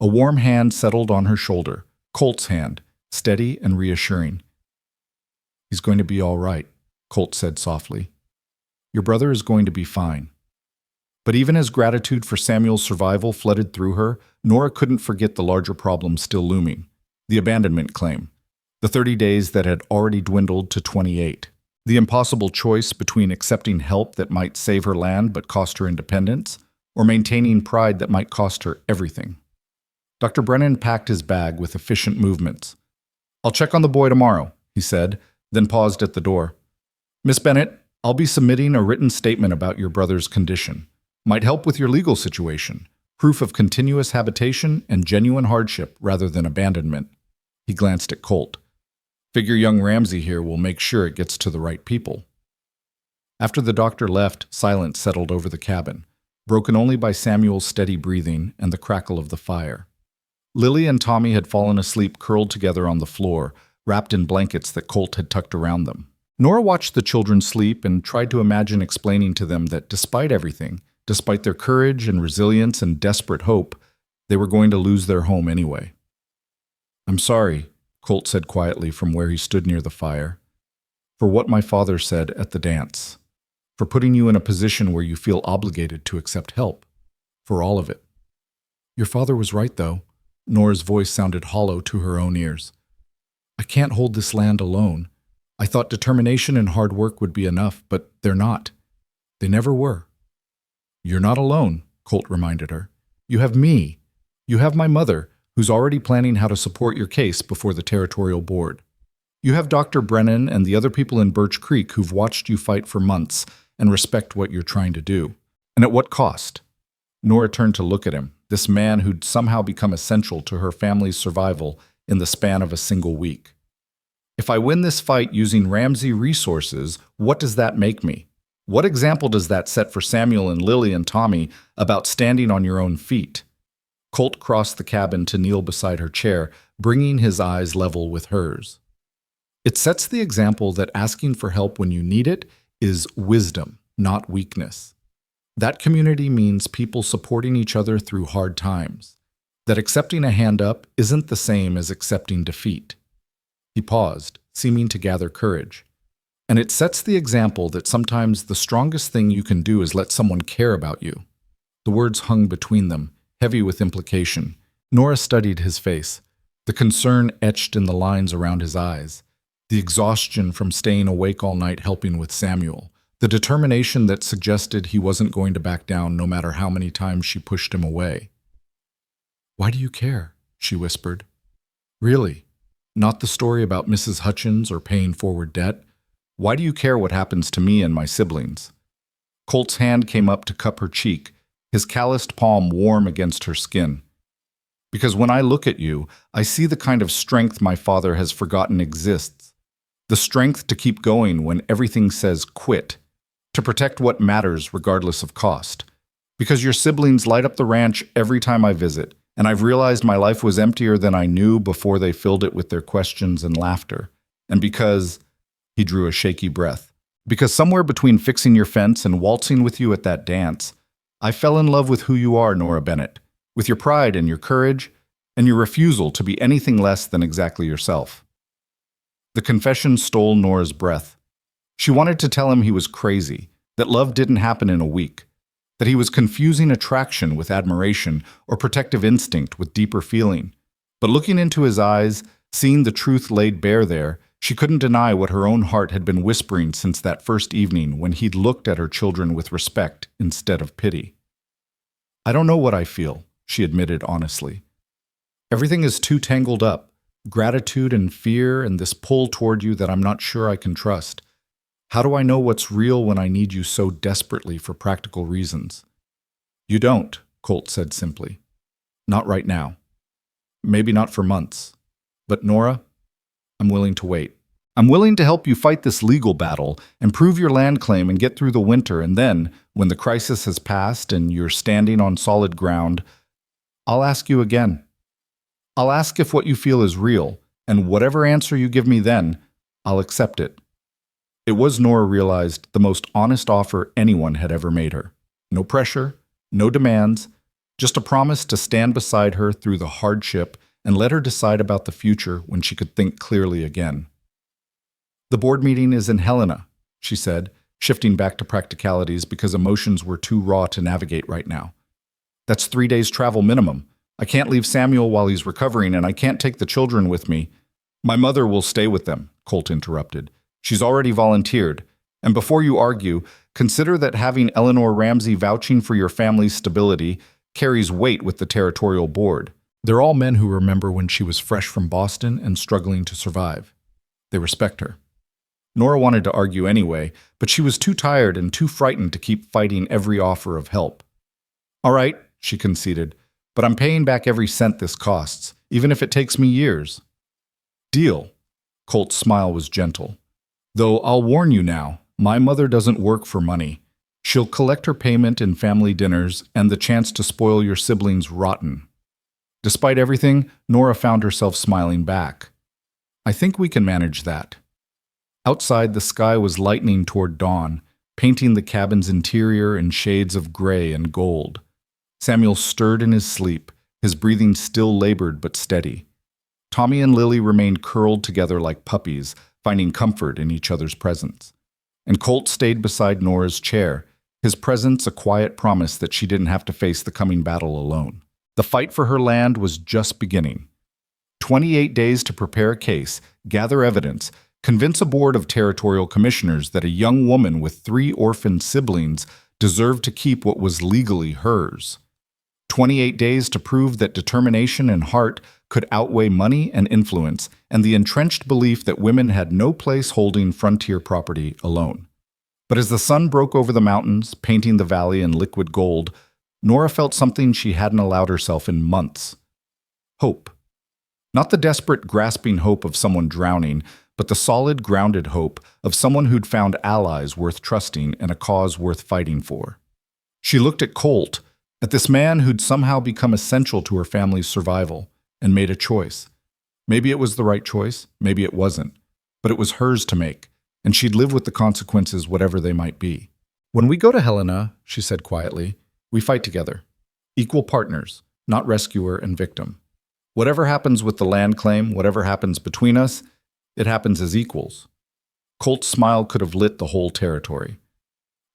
[SPEAKER 1] A warm hand settled on her shoulder, Colt's hand, steady and reassuring. "He's going to be all right," Colt said softly. "Your brother is going to be fine." But even as gratitude for Samuel's survival flooded through her, Nora couldn't forget the larger problem still looming, the abandonment claim, the 30 days that had already dwindled to 28, the impossible choice between accepting help that might save her land but cost her independence, or maintaining pride that might cost her everything. Dr. Brennan packed his bag with efficient movements. "I'll check on the boy tomorrow," he said, then paused at the door. "Miss Bennett, I'll be submitting a written statement about your brother's condition. Might help with your legal situation, proof of continuous habitation and genuine hardship rather than abandonment." He glanced at Colt. "Figure young Ramsey here will make sure it gets to the right people." After the doctor left, silence settled over the cabin, broken only by Samuel's steady breathing and the crackle of the fire. Lily and Tommy had fallen asleep curled together on the floor, wrapped in blankets that Colt had tucked around them. Nora watched the children sleep and tried to imagine explaining to them that despite everything, despite their courage and resilience and desperate hope, they were going to lose their home anyway. "I'm sorry," Colt said quietly from where he stood near the fire, "for what my father said at the dance, for putting you in a position where you feel obligated to accept help, for all of it." "Your father was right, though." Nora's voice sounded hollow to her own ears. "I can't hold this land alone. I thought determination and hard work would be enough, but they're not. They never were." "You're not alone," Colt reminded her. "You have me. You have my mother, who's already planning how to support your case before the territorial board. You have Dr. Brennan and the other people in Birch Creek who've watched you fight for months and respect what you're trying to do. And at what cost?" Nora turned to look at him, this man who'd somehow become essential to her family's survival in the span of a single week. "If I win this fight using Ramsey resources, what does that make me? What example does that set for Samuel and Lily and Tommy about standing on your own feet?" Colt crossed the cabin to kneel beside her chair, bringing his eyes level with hers. "It sets the example that asking for help when you need it is wisdom, not weakness. That community means people supporting each other through hard times. That accepting a hand up isn't the same as accepting defeat." He paused, seeming to gather courage. "And it sets the example that sometimes the strongest thing you can do is let someone care about you." The words hung between them, heavy with implication. Nora studied his face, the concern etched in the lines around his eyes, the exhaustion from staying awake all night helping with Samuel, the determination that suggested he wasn't going to back down no matter how many times she pushed him away. "Why do you care?" she whispered. "Really? Not the story about Mrs. Hutchins or paying forward debt? Why do you care what happens to me and my siblings?" Colt's hand came up to cup her cheek, his calloused palm warm against her skin. Because when I look at you, I see the kind of strength my father has forgotten exists. The strength to keep going when everything says quit, to protect what matters regardless of cost. Because your siblings light up the ranch every time I visit, and I've realized my life was emptier than I knew before they filled it with their questions and laughter. And because, he drew a shaky breath, because somewhere between fixing your fence and waltzing with you at that dance, I fell in love with who you are, Nora Bennett, with your pride and your courage, and your refusal to be anything less than exactly yourself. The confession stole Nora's breath. She wanted to tell him he was crazy, that love didn't happen in a week, that he was confusing attraction with admiration or protective instinct with deeper feeling. But looking into his eyes, seeing the truth laid bare there, she couldn't deny what her own heart had been whispering since that first evening when he'd looked at her children with respect instead of pity. I don't know what I feel, she admitted honestly. Everything is too tangled up, gratitude and fear and this pull toward you that I'm not sure I can trust. How do I know what's real when I need you so desperately for practical reasons? You don't, Colt said simply. Not right now. Maybe not for months. But Nora, I'm willing to wait. I'm willing to help you fight this legal battle and prove your land claim and get through the winter, and then, when the crisis has passed and you're standing on solid ground, I'll ask you again. I'll ask if what you feel is real, and whatever answer you give me then, I'll accept it. It was, Nora realized, the most honest offer anyone had ever made her. No pressure, no demands, just a promise to stand beside her through the hardship and let her decide about the future when she could think clearly again. The board meeting is in Helena, she said, shifting back to practicalities because emotions were too raw to navigate right now. That's 3 days travel minimum. I can't leave Samuel while he's recovering, and I can't take the children with me. My mother will stay with them, Colt interrupted. She's already volunteered. And before you argue, consider that having Eleanor Ramsey vouching for your family's stability carries weight with the territorial board. They're all men who remember when she was fresh from Boston and struggling to survive. They respect her. Nora wanted to argue anyway, but she was too tired and too frightened to keep fighting every offer of help. All right, she conceded, but I'm paying back every cent this costs, even if it takes me years. Deal. Colt's smile was gentle. Though I'll warn you now, my mother doesn't work for money. She'll collect her payment in family dinners and the chance to spoil your siblings rotten. Despite everything, Nora found herself smiling back. I think we can manage that. Outside, the sky was lightening toward dawn, painting the cabin's interior in shades of gray and gold. Samuel stirred in his sleep, his breathing still labored but steady. Tommy and Lily remained curled together like puppies, finding comfort in each other's presence. And Colt stayed beside Nora's chair, his presence a quiet promise that she didn't have to face the coming battle alone. The fight for her land was just beginning. 28 days to prepare a case, gather evidence, convince a board of territorial commissioners that a young woman with 3 orphaned siblings deserved to keep what was legally hers. 28 days to prove that determination and heart could outweigh money and influence and the entrenched belief that women had no place holding frontier property alone. But as the sun broke over the mountains, painting the valley in liquid gold, Nora felt something she hadn't allowed herself in months. Hope. Not the desperate, grasping hope of someone drowning, but the solid, grounded hope of someone who'd found allies worth trusting and a cause worth fighting for. She looked at Colt, at this man who'd somehow become essential to her family's survival, and made a choice. Maybe it was the right choice, maybe it wasn't, but it was hers to make, and she'd live with the consequences whatever they might be. When we go to Helena, she said quietly, we fight together. Equal partners, not rescuer and victim. Whatever happens with the land claim, whatever happens between us, it happens as equals. Colt's smile could have lit the whole territory.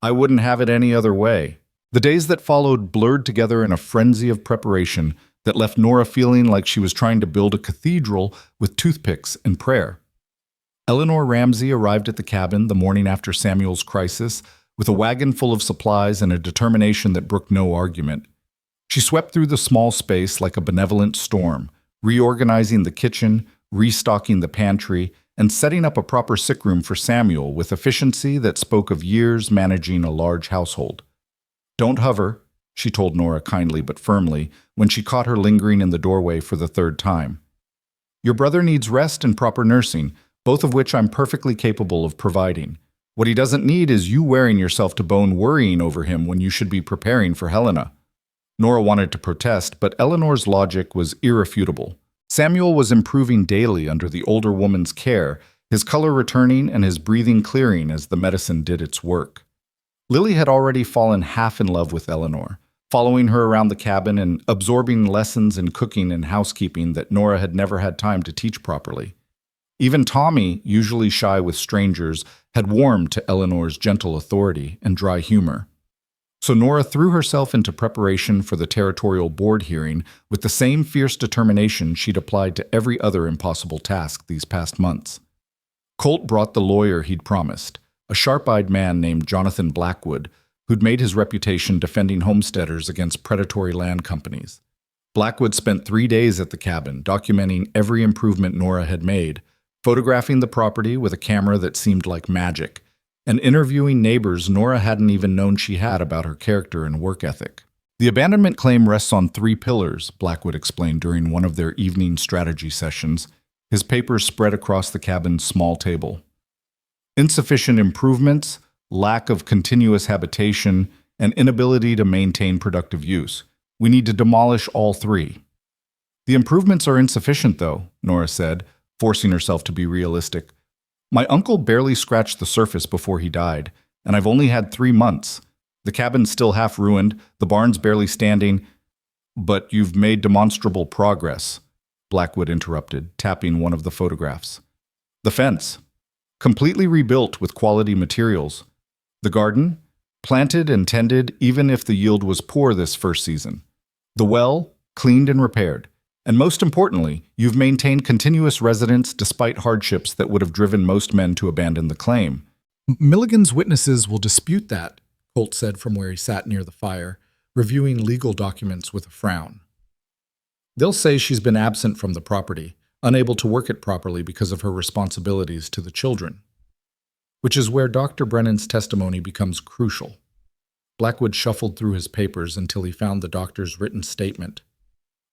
[SPEAKER 1] I wouldn't have it any other way. The days that followed blurred together in a frenzy of preparation that left Nora feeling like she was trying to build a cathedral with toothpicks and prayer. Eleanor Ramsey arrived at the cabin the morning after Samuel's crisis with a wagon full of supplies and a determination that brooked no argument. She swept through the small space like a benevolent storm, reorganizing the kitchen, restocking the pantry, and setting up a proper sick room for Samuel with efficiency that spoke of years managing a large household. Don't hover, she told Nora kindly but firmly when she caught her lingering in the doorway for the third time. Your brother needs rest and proper nursing, both of which I'm perfectly capable of providing. What he doesn't need is you wearing yourself to bone worrying over him when you should be preparing for Helena. Nora wanted to protest, but Eleanor's logic was irrefutable. Samuel was improving daily under the older woman's care, his color returning and his breathing clearing as the medicine did its work. Lily had already fallen half in love with Eleanor, following her around the cabin and absorbing lessons in cooking and housekeeping that Nora had never had time to teach properly. Even Tommy, usually shy with strangers, had warmed to Eleanor's gentle authority and dry humor. So Nora threw herself into preparation for the territorial board hearing with the same fierce determination she'd applied to every other impossible task these past months. Colt brought the lawyer he'd promised, a sharp-eyed man named Jonathan Blackwood, who'd made his reputation defending homesteaders against predatory land companies. Blackwood spent 3 days at the cabin, documenting every improvement Nora had made, photographing the property with a camera that seemed like magic, and interviewing neighbors Nora hadn't even known she had about her character and work ethic. The abandonment claim rests on 3 pillars, Blackwood explained during one of their evening strategy sessions, his papers spread across the cabin's small table. Insufficient improvements, lack of continuous habitation, and inability to maintain productive use. We need to demolish all 3. The improvements are insufficient, though, Nora said, forcing herself to be realistic. My uncle barely scratched the surface before he died, and I've only had 3 months. The cabin's still half ruined, the barn's barely standing. But you've made demonstrable progress, Blackwood interrupted, tapping one of the photographs. The fence, completely rebuilt with quality materials. The garden, planted and tended even if the yield was poor this first season. The well, cleaned and repaired. And most importantly, you've maintained continuous residence despite hardships that would have driven most men to abandon the claim.
[SPEAKER 2] Milligan's witnesses will dispute that, Colt said from where he sat near the fire, reviewing legal documents with a frown. They'll say she's been absent from the property, unable to work it properly because of her responsibilities to the children. Which is where Dr. Brennan's testimony becomes crucial. Blackwood shuffled through his papers until he found the doctor's written statement.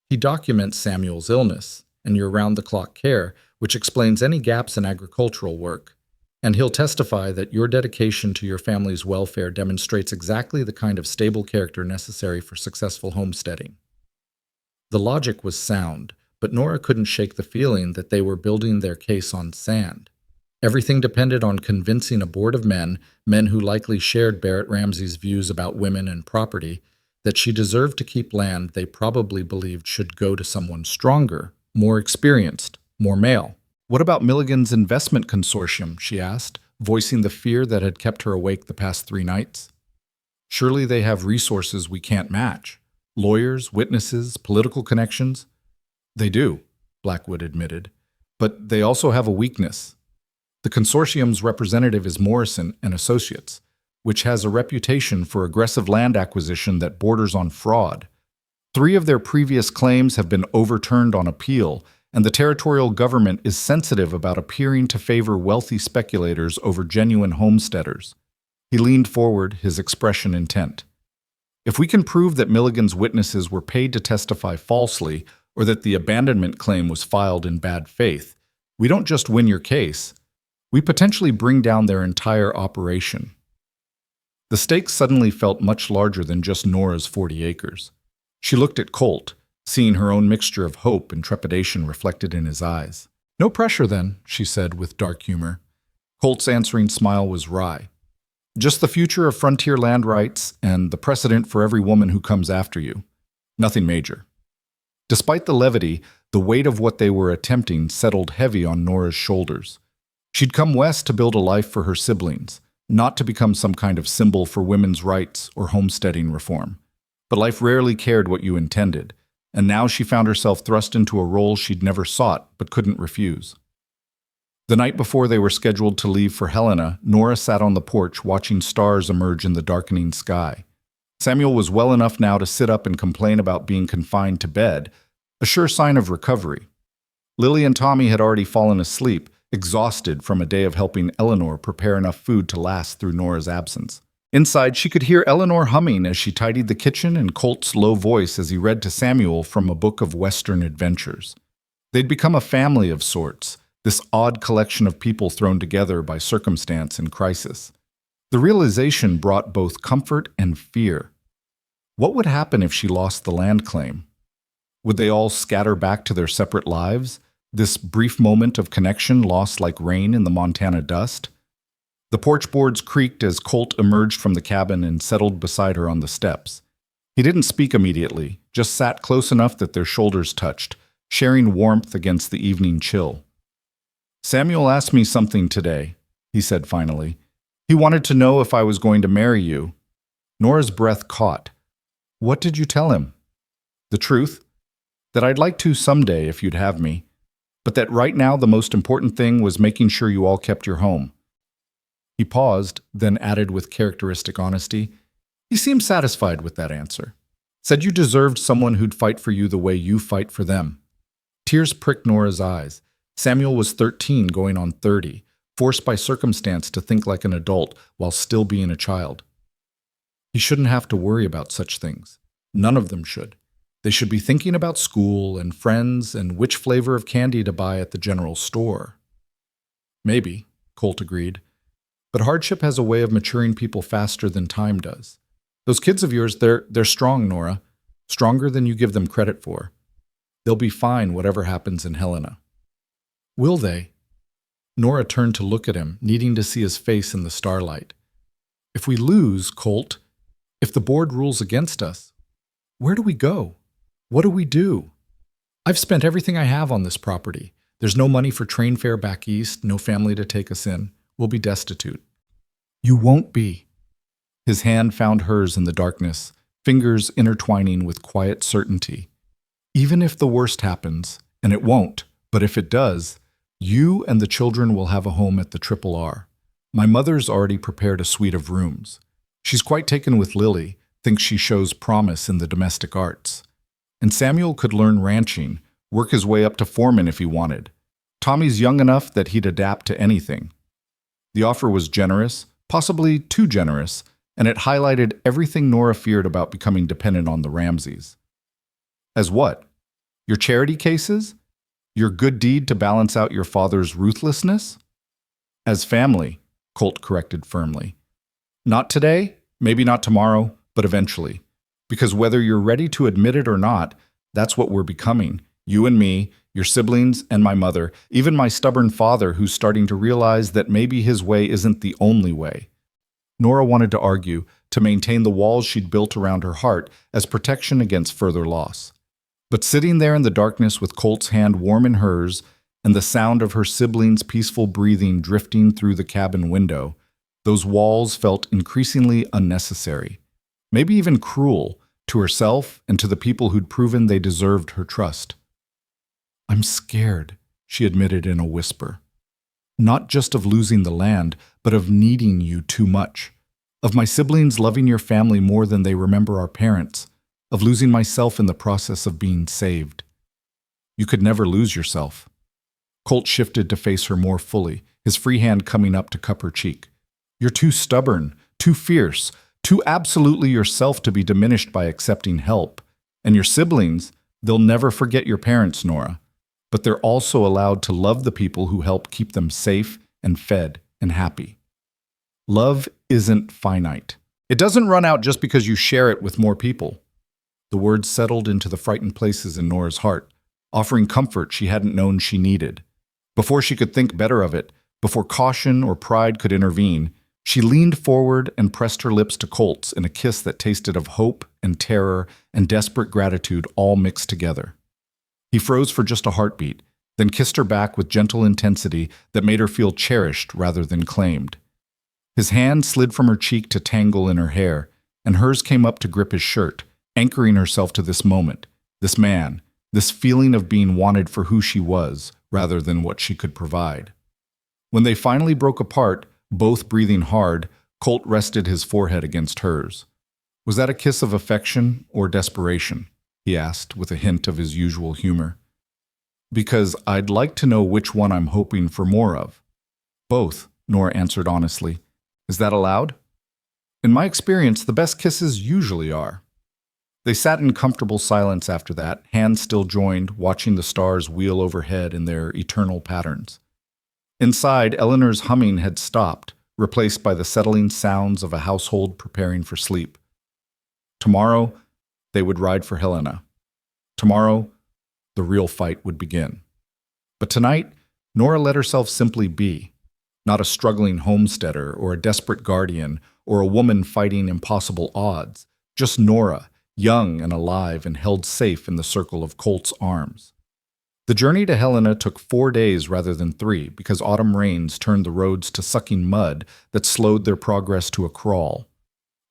[SPEAKER 2] He documents Samuel's illness and your round-the-clock care, which explains any gaps in agricultural work, and he'll testify that your dedication to your family's welfare demonstrates exactly the kind of stable character necessary for successful homesteading. The logic was sound, but Nora couldn't shake the feeling that they were building their case on sand. Everything depended on convincing a board of men who likely shared Barrett Ramsey's views about women and property, that she deserved to keep land they probably believed should go to someone stronger, more experienced, more male. What about Milligan's investment consortium, she asked, voicing the fear that had kept her awake the past 3 nights. Surely they have resources we can't match. Lawyers, witnesses, political connections. They do, Blackwood admitted, but they also have a weakness. The consortium's representative is Morrison and Associates, which has a reputation for aggressive land acquisition that borders on fraud. 3 of their previous claims have been overturned on appeal, and the territorial government is sensitive about appearing to favor wealthy speculators over genuine homesteaders. He leaned forward, his expression intent. If we can prove that Milligan's witnesses were paid to testify falsely, or that the abandonment claim was filed in bad faith, we don't just win your case, we potentially bring down their entire operation. The stakes suddenly felt much larger than just Nora's 40 acres. She looked at Colt, seeing her own mixture of hope and trepidation reflected in his eyes. No pressure then, she said with dark humor. Colt's answering smile was wry. Just the future of frontier land rights and the precedent for every woman who comes after you. Nothing major. Despite the levity, the weight of what they were attempting settled heavy on Nora's shoulders. She'd come west to build a life for her siblings, not to become some kind of symbol for women's rights or homesteading reform. But life rarely cared what you intended, and now she found herself thrust into a role she'd never sought but couldn't refuse. The night before they were scheduled to leave for Helena, Nora sat on the porch watching stars emerge in the darkening sky. Samuel was well enough now to sit up and complain about being confined to bed, a sure sign of recovery. Lily and Tommy had already fallen asleep, exhausted from a day of helping Eleanor prepare enough food to last through Nora's absence.
[SPEAKER 1] Inside, she could hear Eleanor humming as she tidied the kitchen and Colt's low voice as he read to Samuel from a book of Western adventures. They'd become a family of sorts, this odd collection of people thrown together by circumstance and crisis. The realization brought both comfort and fear. What would happen if she lost the land claim? Would they all scatter back to their separate lives, this brief moment of connection lost like rain in the Montana dust? The porch boards creaked as Colt emerged from the cabin and settled beside her on the steps. He didn't speak immediately, just sat close enough that their shoulders touched, sharing warmth against the evening chill. "Samuel asked me something today," he said finally. "He wanted to know if I was going to marry you." Nora's breath caught. "What did you tell him?" "The truth. That I'd like to someday if you'd have me, but that right now the most important thing was making sure you all kept your home." He paused, then added with characteristic honesty, "He seemed satisfied with that answer. Said you deserved someone who'd fight for you the way you fight for them." Tears pricked Nora's eyes. Samuel was 13 going on 30, forced by circumstance to think like an adult while still being a child. He shouldn't have to worry about such things. None of them should. They should be thinking about school and friends and which flavor of candy to buy at the general store. "Maybe," Colt agreed. "But hardship has a way of maturing people faster than time does. Those kids of yours, they're strong, Nora. Stronger than you give them credit for. They'll be fine whatever happens in Helena." "Will they?" Nora turned to look at him, needing to see his face in the starlight. "If we lose, Colt, if the board rules against us, where do we go? What do we do? I've spent everything I have on this property. There's no money for train fare back east, no family to take us in. We'll be destitute." "You won't be." His hand found hers in the darkness, fingers intertwining with quiet certainty. "Even if the worst happens, and it won't, but if it does, you and the children will have a home at the Triple R. My mother's already prepared a suite of rooms. She's quite taken with Lily, thinks she shows promise in the domestic arts. And Samuel could learn ranching, work his way up to foreman if he wanted. Tommy's young enough that he'd adapt to anything." The offer was generous, possibly too generous, and it highlighted everything Nora feared about becoming dependent on the Ramseys. "As what? Your charity cases? Your good deed to balance out your father's ruthlessness?" "As family," Colt corrected firmly. "Not today, maybe not tomorrow, but eventually. Because whether you're ready to admit it or not, that's what we're becoming. You and me, your siblings and my mother, even my stubborn father who's starting to realize that maybe his way isn't the only way." Nora wanted to argue, to maintain the walls she'd built around her heart as protection against further loss. But sitting there in the darkness with Colt's hand warm in hers and the sound of her siblings' peaceful breathing drifting through the cabin window, those walls felt increasingly unnecessary, maybe even cruel, to herself and to the people who'd proven they deserved her trust. "I'm scared," she admitted in a whisper. "Not just of losing the land, but of needing you too much. Of my siblings loving your family more than they remember our parents. Of losing myself in the process of being saved." "You could never lose yourself." Colt shifted to face her more fully, his free hand coming up to cup her cheek. "You're too stubborn, too fierce, too absolutely yourself to be diminished by accepting help. And your siblings, they'll never forget your parents, Nora. But they're also allowed to love the people who help keep them safe and fed and happy. Love isn't finite. It doesn't run out just because you share it with more people." The words settled into the frightened places in Nora's heart, offering comfort she hadn't known she needed. Before she could think better of it, before caution or pride could intervene, she leaned forward and pressed her lips to Colt's in a kiss that tasted of hope and terror and desperate gratitude all mixed together. He froze for just a heartbeat, then kissed her back with gentle intensity that made her feel cherished rather than claimed. His hand slid from her cheek to tangle in her hair, and hers came up to grip his shirt, anchoring herself to this moment, this man, this feeling of being wanted for who she was rather than what she could provide. When they finally broke apart, both breathing hard, Colt rested his forehead against hers. "Was that a kiss of affection or desperation?" he asked with a hint of his usual humor. "Because I'd like to know which one I'm hoping for more of." "Both," Nora answered honestly. "Is that allowed?" In my experience, the best kisses usually are. They sat in comfortable silence after that, hands still joined, watching the stars wheel overhead in their eternal patterns. Inside, Eleanor's humming had stopped, replaced by the settling sounds of a household preparing for sleep. Tomorrow, they would ride for Helena. Tomorrow, the real fight would begin. But tonight, Nora let herself simply be, not a struggling homesteader or a desperate guardian or a woman fighting impossible odds, just Nora, young and alive and held safe in the circle of Colt's arms. The journey to Helena took 4 days rather than 3 because autumn rains turned the roads to sucking mud that slowed their progress to a crawl.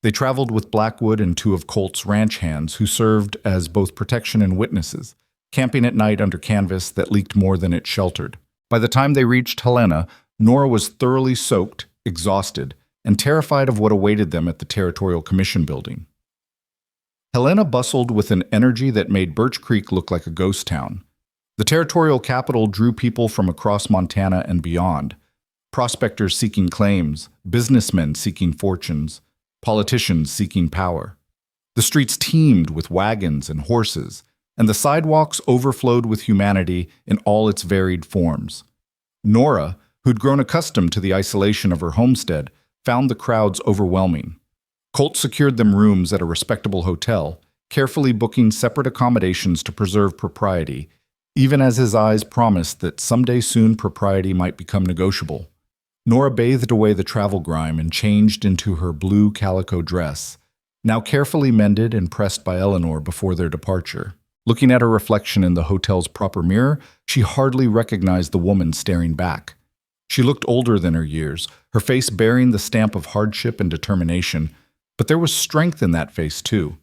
[SPEAKER 1] They traveled with Blackwood and 2 of Colt's ranch hands who served as both protection and witnesses, camping at night under canvas that leaked more than it sheltered. By the time they reached Helena, Nora was thoroughly soaked, exhausted, and terrified of what awaited them at the Territorial Commission building. Helena bustled with an energy that made Birch Creek look like a ghost town. The territorial capital drew people from across Montana and beyond, prospectors seeking claims, businessmen seeking fortunes, politicians seeking power. The streets teemed with wagons and horses, and the sidewalks overflowed with humanity in all its varied forms. Nora, who'd grown accustomed to the isolation of her homestead, found the crowds overwhelming. Colt secured them rooms at a respectable hotel, carefully booking separate accommodations to preserve propriety, even as his eyes promised that someday soon propriety might become negotiable. Nora bathed away the travel grime and changed into her blue calico dress, now carefully mended and pressed by Eleanor before their departure. Looking at her reflection in the hotel's proper mirror, she hardly recognized the woman staring back. She looked older than her years, her face bearing the stamp of hardship and determination, but there was strength in that face too,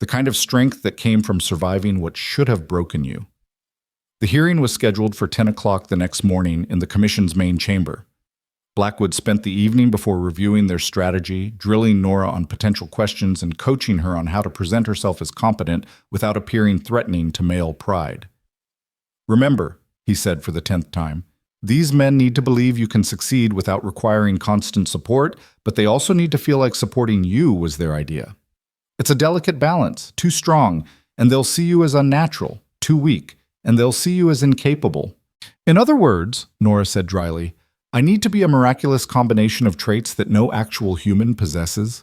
[SPEAKER 1] the kind of strength that came from surviving what should have broken you. The hearing was scheduled for 10 o'clock the next morning in the Commission's main chamber. Blackwood spent the evening before reviewing their strategy, drilling Nora on potential questions and coaching her on how to present herself as competent without appearing threatening to male pride. "Remember," he said for the 10th time, "these men need to believe you can succeed without requiring constant support, but they also need to feel like supporting you was their idea. It's a delicate balance, too strong, and they'll see you as unnatural, too weak, and they'll see you as incapable." "In other words," Nora said dryly, "I need to be a miraculous combination of traits that no actual human possesses."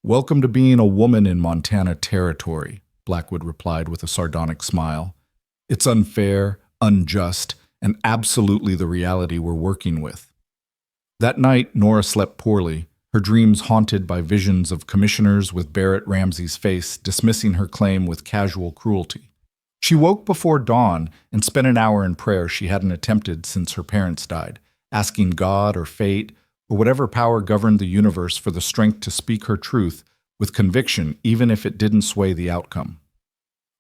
[SPEAKER 1] "Welcome to being a woman in Montana territory," Blackwood replied with a sardonic smile. "It's unfair, unjust, and absolutely the reality we're working with." That night, Nora slept poorly, her dreams haunted by visions of commissioners with Barrett Ramsey's face dismissing her claim with casual cruelty. She woke before dawn and spent an hour in prayer she hadn't attempted since her parents died, asking God or fate or whatever power governed the universe for the strength to speak her truth with conviction even if it didn't sway the outcome.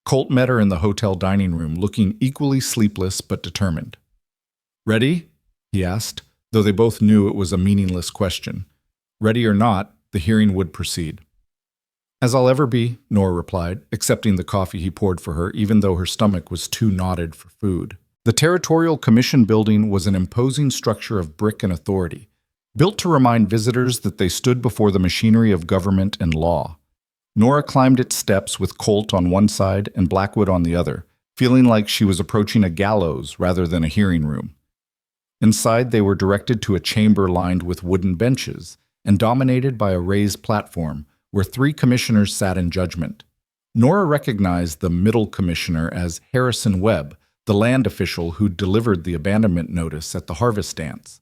[SPEAKER 1] Colt met her in the hotel dining room, looking equally sleepless but determined. "Ready?" he asked, though they both knew it was a meaningless question. Ready or not, the hearing would proceed. "As I'll ever be," Nora replied, accepting the coffee he poured for her even though her stomach was too knotted for food. The Territorial Commission building was an imposing structure of brick and authority, built to remind visitors that they stood before the machinery of government and law. Nora climbed its steps with Colt on one side and Blackwood on the other, feeling like she was approaching a gallows rather than a hearing room. Inside, they were directed to a chamber lined with wooden benches and dominated by a raised platform where 3 commissioners sat in judgment. Nora recognized the middle commissioner as Harrison Webb, the land official who delivered the abandonment notice at the harvest dance.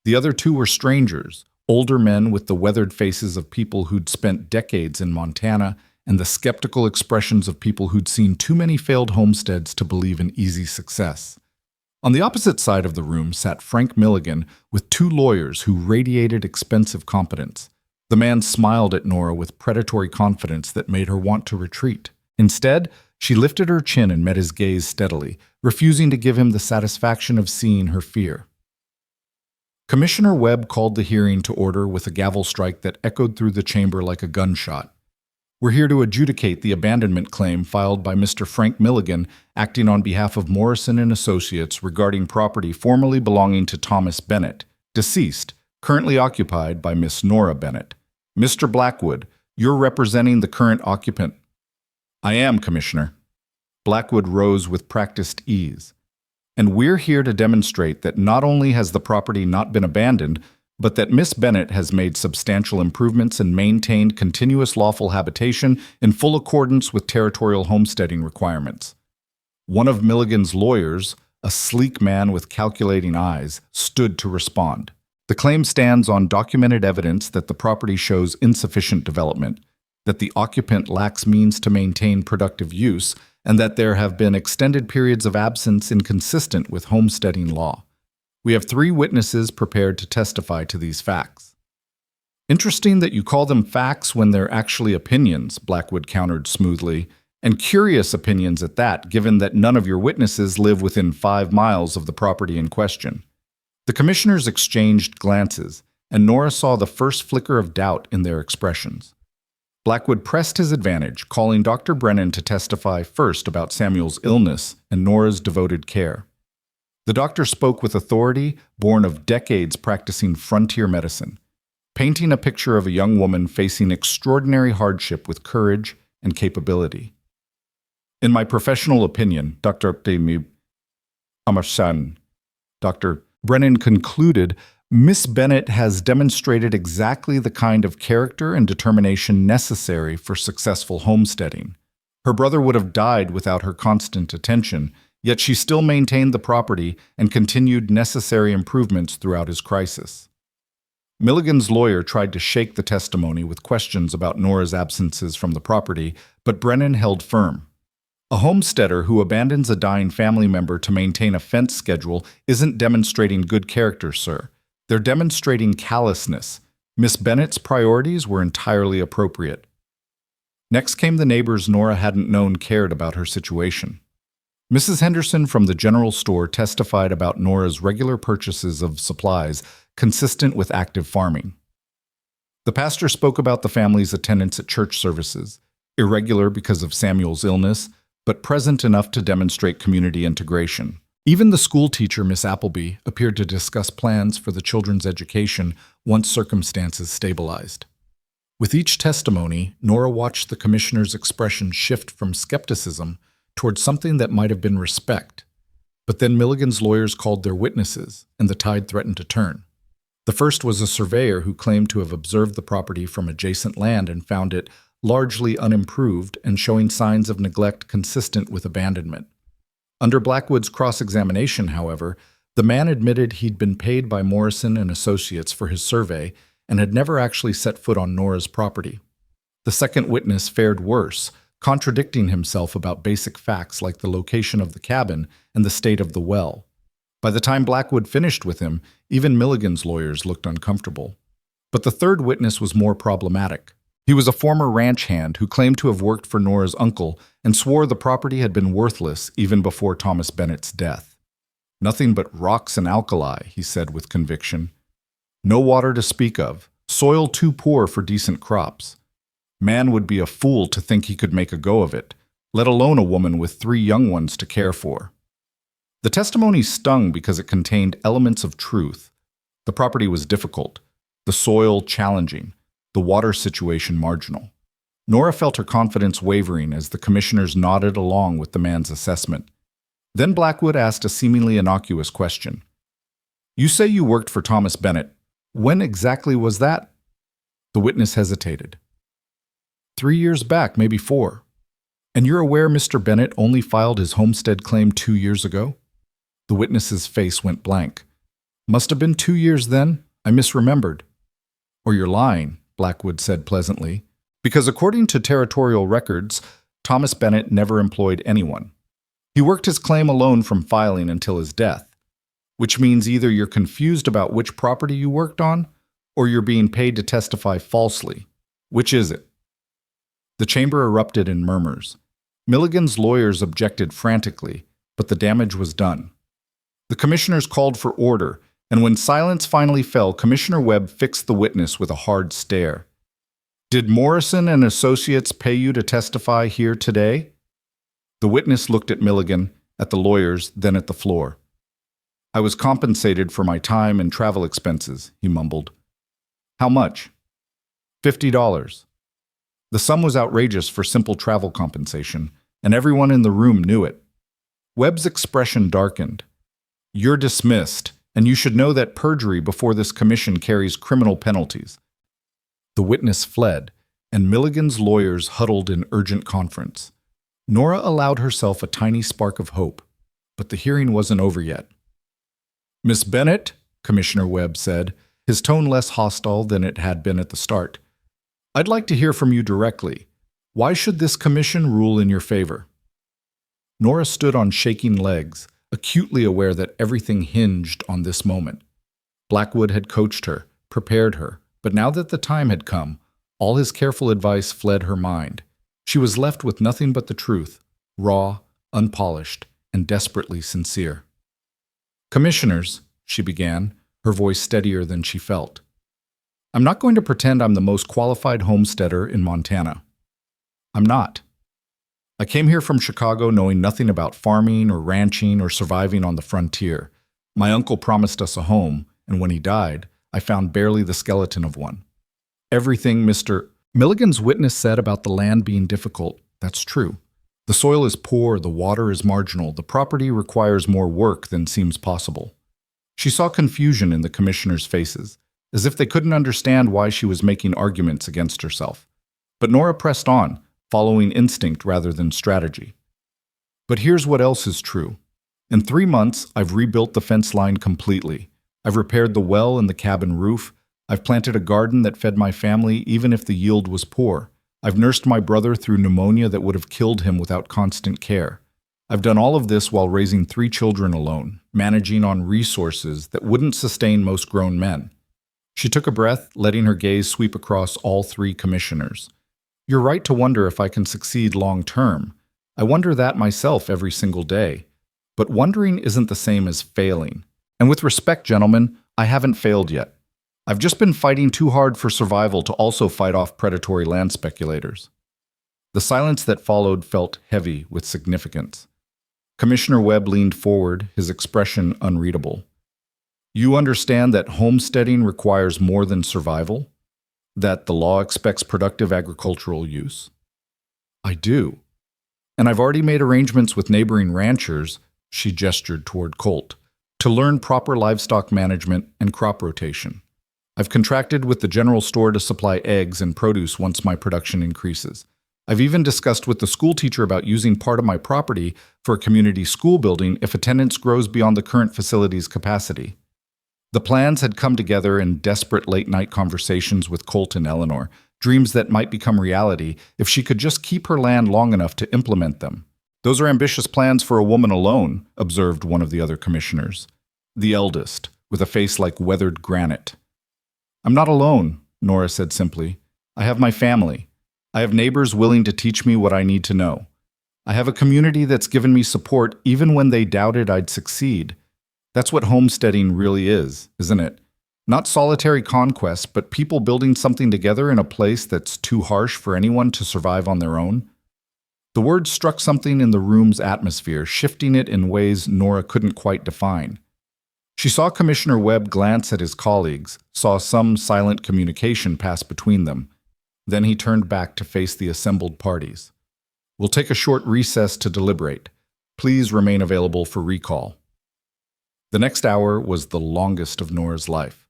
[SPEAKER 1] The other 2 were strangers, older men with the weathered faces of people who'd spent decades in Montana and the skeptical expressions of people who'd seen too many failed homesteads to believe in easy success. On the opposite side of the room sat Frank Milligan with 2 lawyers who radiated expensive competence. The man smiled at Nora with predatory confidence that made her want to retreat. Instead, she lifted her chin and met his gaze steadily, refusing to give him the satisfaction of seeing her fear. Commissioner Webb called the hearing to order with a gavel strike that echoed through the chamber like a gunshot. "We're here to adjudicate the abandonment claim filed by Mr. Frank Milligan, acting on behalf of Morrison and Associates regarding property formerly belonging to Thomas Bennett, deceased, currently occupied by Miss Nora Bennett. Mr. Blackwood, you're representing the current occupant. I am, Commissioner. Blackwood rose with practiced ease. And we're here to demonstrate that not only has the property not been abandoned, but that Miss Bennett has made substantial improvements and maintained continuous lawful habitation in full accordance with territorial homesteading requirements. One of Milligan's lawyers, a sleek man with calculating eyes, stood to respond. The claim stands on documented evidence that the property shows insufficient development, that the occupant lacks means to maintain productive use, and that there have been extended periods of absence inconsistent with homesteading law. We have 3 witnesses prepared to testify to these facts. Interesting that you call them facts when they're actually opinions, Blackwood countered smoothly, and curious opinions at that, given that none of your witnesses live within 5 miles of the property in question. The commissioners exchanged glances, and Nora saw the first flicker of doubt in their expressions. Blackwood pressed his advantage, calling Dr. Brennan to testify first about Samuel's illness and Nora's devoted care. The doctor spoke with authority born of decades practicing frontier medicine, painting a picture of a young woman facing extraordinary hardship with courage and capability. In my professional opinion, Dr. Brennan concluded, Miss Bennett has demonstrated exactly the kind of character and determination necessary for successful homesteading. Her brother would have died without her constant attention, yet she still maintained the property and continued necessary improvements throughout his crisis. Milligan's lawyer tried to shake the testimony with questions about Nora's absences from the property, but Brennan held firm. A homesteader who abandons a dying family member to maintain a fence schedule isn't demonstrating good character, sir. They're demonstrating callousness. Miss Bennett's priorities were entirely appropriate. Next came the neighbors Nora hadn't known cared about her situation. Mrs. Henderson from the general store testified about Nora's regular purchases of supplies consistent with active farming. The pastor spoke about the family's attendance at church services, irregular because of Samuel's illness, but present enough to demonstrate community integration. Even the school teacher, Miss Appleby, appeared to discuss plans for the children's education once circumstances stabilized. With each testimony, Nora watched the commissioner's expression shift from skepticism toward something that might have been respect. But then Milligan's lawyers called their witnesses, and the tide threatened to turn. The first was a surveyor who claimed to have observed the property from adjacent land and found it largely unimproved and showing signs of neglect consistent with abandonment. Under Blackwood's cross-examination, however, the man admitted he'd been paid by Morrison and Associates for his survey and had never actually set foot on Nora's property. The second witness fared worse, contradicting himself about basic facts like the location of the cabin and the state of the well. By the time Blackwood finished with him, even Milligan's lawyers looked uncomfortable. But the third witness was more problematic. He was a former ranch hand who claimed to have worked for Nora's uncle and swore the property had been worthless even before Thomas Bennett's death. Nothing but rocks and alkali, he said with conviction. No water to speak of, soil too poor for decent crops. Man would be a fool to think he could make a go of it, let alone a woman with 3 young ones to care for. The testimony stung because it contained elements of truth. The property was difficult, the soil challenging, the water situation marginal. Nora felt her confidence wavering as the commissioners nodded along with the man's assessment. Then Blackwood asked a seemingly innocuous question. You say you worked for Thomas Bennett. When exactly was that? The witness hesitated. 3 years back, maybe 4. And you're aware Mr. Bennett only filed his homestead claim 2 years ago? The witness's face went blank. Must have been 2 years then. I misremembered. Or you're lying, Blackwood said pleasantly, because according to territorial records, Thomas Bennett never employed anyone. He worked his claim alone from filing until his death, which means either you're confused about which property you worked on, or you're being paid to testify falsely. Which is it? The chamber erupted in murmurs. Milligan's lawyers objected frantically, but the damage was done. The commissioners called for order, and when silence finally fell, Commissioner Webb fixed the witness with a hard stare. Did Morrison and Associates pay you to testify here today? The witness looked at Milligan, at the lawyers, then at the floor. I was compensated for my time and travel expenses, he mumbled. How much? $50. The sum was outrageous for simple travel compensation, and everyone in the room knew it. Webb's expression darkened. You're dismissed, and you should know that perjury before this commission carries criminal penalties. The witness fled, and Milligan's lawyers huddled in urgent conference. Nora allowed herself a tiny spark of hope, but the hearing wasn't over yet. Miss Bennett, Commissioner Webb said, his tone less hostile than it had been at the start, I'd like to hear from you directly. Why should this commission rule in your favor? Nora stood on shaking legs, acutely aware that everything hinged on this moment. Blackwood had coached her, prepared her, but now that the time had come, all his careful advice fled her mind. She was left with nothing but the truth, raw, unpolished, and desperately sincere. Commissioners, she began, her voice steadier than she felt. I'm not going to pretend I'm the most qualified homesteader in Montana. I'm not. I came here from Chicago knowing nothing about farming or ranching or surviving on the frontier. My uncle promised us a home, and when he died, I found barely the skeleton of one. Everything Mr. Milligan's witness said about the land being difficult, that's true. The soil is poor, the water is marginal, the property requires more work than seems possible. She saw confusion in the commissioners' faces, as if they couldn't understand why she was making arguments against herself. But Nora pressed on, following instinct rather than strategy. But here's what else is true. In 3 months, I've rebuilt the fence line completely. I've repaired the well and the cabin roof. I've planted a garden that fed my family even if the yield was poor. I've nursed my brother through pneumonia that would have killed him without constant care. I've done all of this while raising 3 children alone, managing on resources that wouldn't sustain most grown men. She took a breath, letting her gaze sweep across all 3 commissioners. You're right to wonder if I can succeed long term. I wonder that myself every single day. But wondering isn't the same as failing. And with respect, gentlemen, I haven't failed yet. I've just been fighting too hard for survival to also fight off predatory land speculators. The silence that followed felt heavy with significance. Commissioner Webb leaned forward, his expression unreadable. You understand that homesteading requires more than survival? That the law expects productive agricultural use? I do. And I've already made arrangements with neighboring ranchers, she gestured toward Colt, to learn proper livestock management and crop rotation. I've contracted with the general store to supply eggs and produce once my production increases. I've even discussed with the school teacher about using part of my property for a community school building if attendance grows beyond the current facility's capacity. The plans had come together in desperate late-night conversations with Colt and Eleanor, dreams that might become reality if she could just keep her land long enough to implement them. Those are ambitious plans for a woman alone, observed one of the other commissioners, the eldest, with a face like weathered granite. I'm not alone, Nora said simply. I have my family. I have neighbors willing to teach me what I need to know. I have a community that's given me support even when they doubted I'd succeed. That's what homesteading really is, isn't it? Not solitary conquest, but people building something together in a place that's too harsh for anyone to survive on their own. The word struck something in the room's atmosphere, shifting it in ways Nora couldn't quite define. She saw Commissioner Webb glance at his colleagues, saw some silent communication pass between them. Then he turned back to face the assembled parties. We'll take a short recess to deliberate. Please remain available for recall. The next hour was the longest of Nora's life.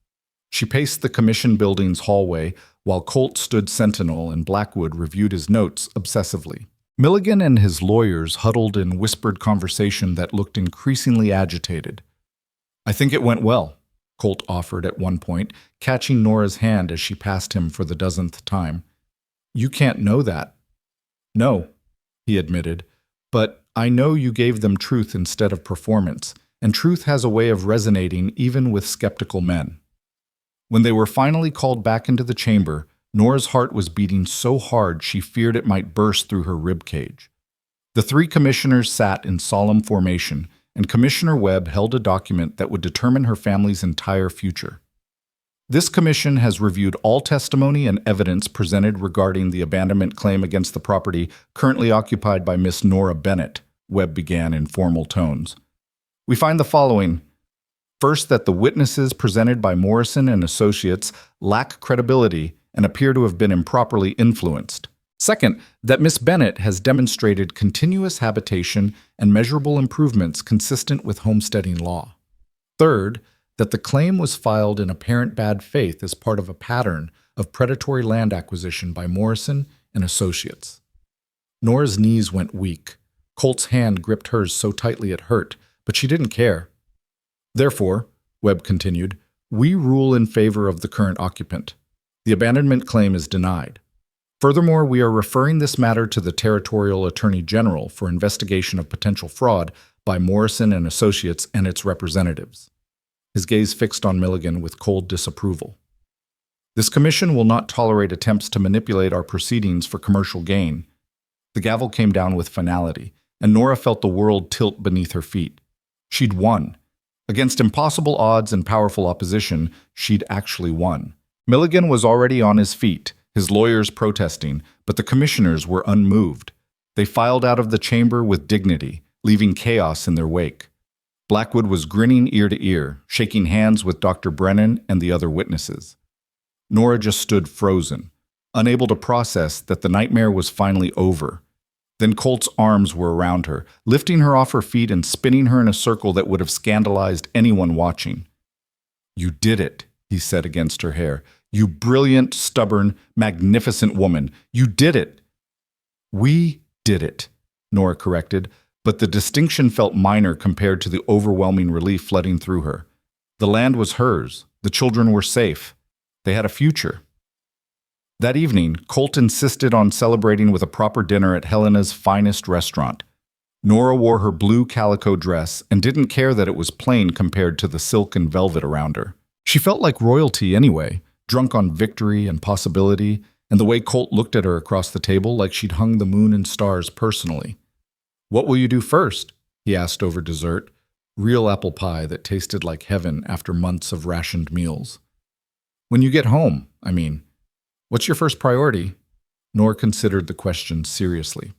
[SPEAKER 1] She paced the commission building's hallway while Colt stood sentinel and Blackwood reviewed his notes obsessively. Milligan and his lawyers huddled in whispered conversation that looked increasingly agitated. I think it went well, Colt offered at one point, catching Nora's hand as she passed him for the dozenth time. You can't know that. No, he admitted, but I know you gave them truth instead of performance, and truth has a way of resonating even with skeptical men. When they were finally called back into the chamber, Nora's heart was beating so hard she feared it might burst through her ribcage. The 3 commissioners sat in solemn formation, and Commissioner Webb held a document that would determine her family's entire future. This commission has reviewed all testimony and evidence presented regarding the abandonment claim against the property currently occupied by Miss Nora Bennett, Webb began in formal tones. We find the following. First, that the witnesses presented by Morrison and Associates lack credibility and appear to have been improperly influenced. Second, that Miss Bennet has demonstrated continuous habitation and measurable improvements consistent with homesteading law. Third, that the claim was filed in apparent bad faith as part of a pattern of predatory land acquisition by Morrison and Associates. Nora's knees went weak. Colt's hand gripped hers so tightly it hurt, but she didn't care. Therefore, Webb continued, we rule in favor of the current occupant. The abandonment claim is denied. Furthermore, we are referring this matter to the Territorial Attorney General for investigation of potential fraud by Morrison and Associates and its representatives. His gaze fixed on Milligan with cold disapproval. This commission will not tolerate attempts to manipulate our proceedings for commercial gain. The gavel came down with finality, and Nora felt the world tilt beneath her feet. She'd won. Against impossible odds and powerful opposition, she'd actually won. Milligan was already on his feet, his lawyers protesting, but the commissioners were unmoved. They filed out of the chamber with dignity, leaving chaos in their wake. Blackwood was grinning ear to ear, shaking hands with Dr. Brennan and the other witnesses. Nora just stood frozen, unable to process that the nightmare was finally over. Then Colt's arms were around her, lifting her off her feet and spinning her in a circle that would have scandalized anyone watching. "You did it," he said against her hair. "You brilliant, stubborn, magnificent woman. You did it." "We did it," Nora corrected, but the distinction felt minor compared to the overwhelming relief flooding through her. The land was hers. The children were safe. They had a future. That evening, Colt insisted on celebrating with a proper dinner at Helena's finest restaurant. Nora wore her blue calico dress and didn't care that it was plain compared to the silk and velvet around her. She felt like royalty anyway, drunk on victory and possibility, and the way Colt looked at her across the table like she'd hung the moon and stars personally. "What will you do first?" he asked over dessert, real apple pie that tasted like heaven after months of rationed meals. "When you get home, I mean. What's your first priority?" Nora considered the question seriously.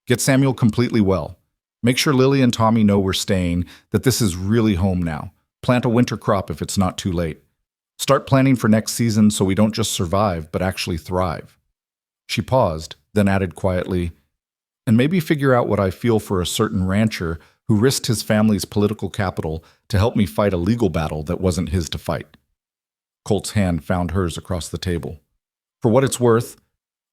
[SPEAKER 1] "Get Samuel completely well. Make sure Lily and Tommy know we're staying, that this is really home now. Plant a winter crop if it's not too late. Start planning for next season so we don't just survive, but actually thrive." She paused, then added quietly, "And maybe figure out what I feel for a certain rancher who risked his family's political capital to help me fight a legal battle that wasn't his to fight." Colt's hand found hers across the table. "For what it's worth,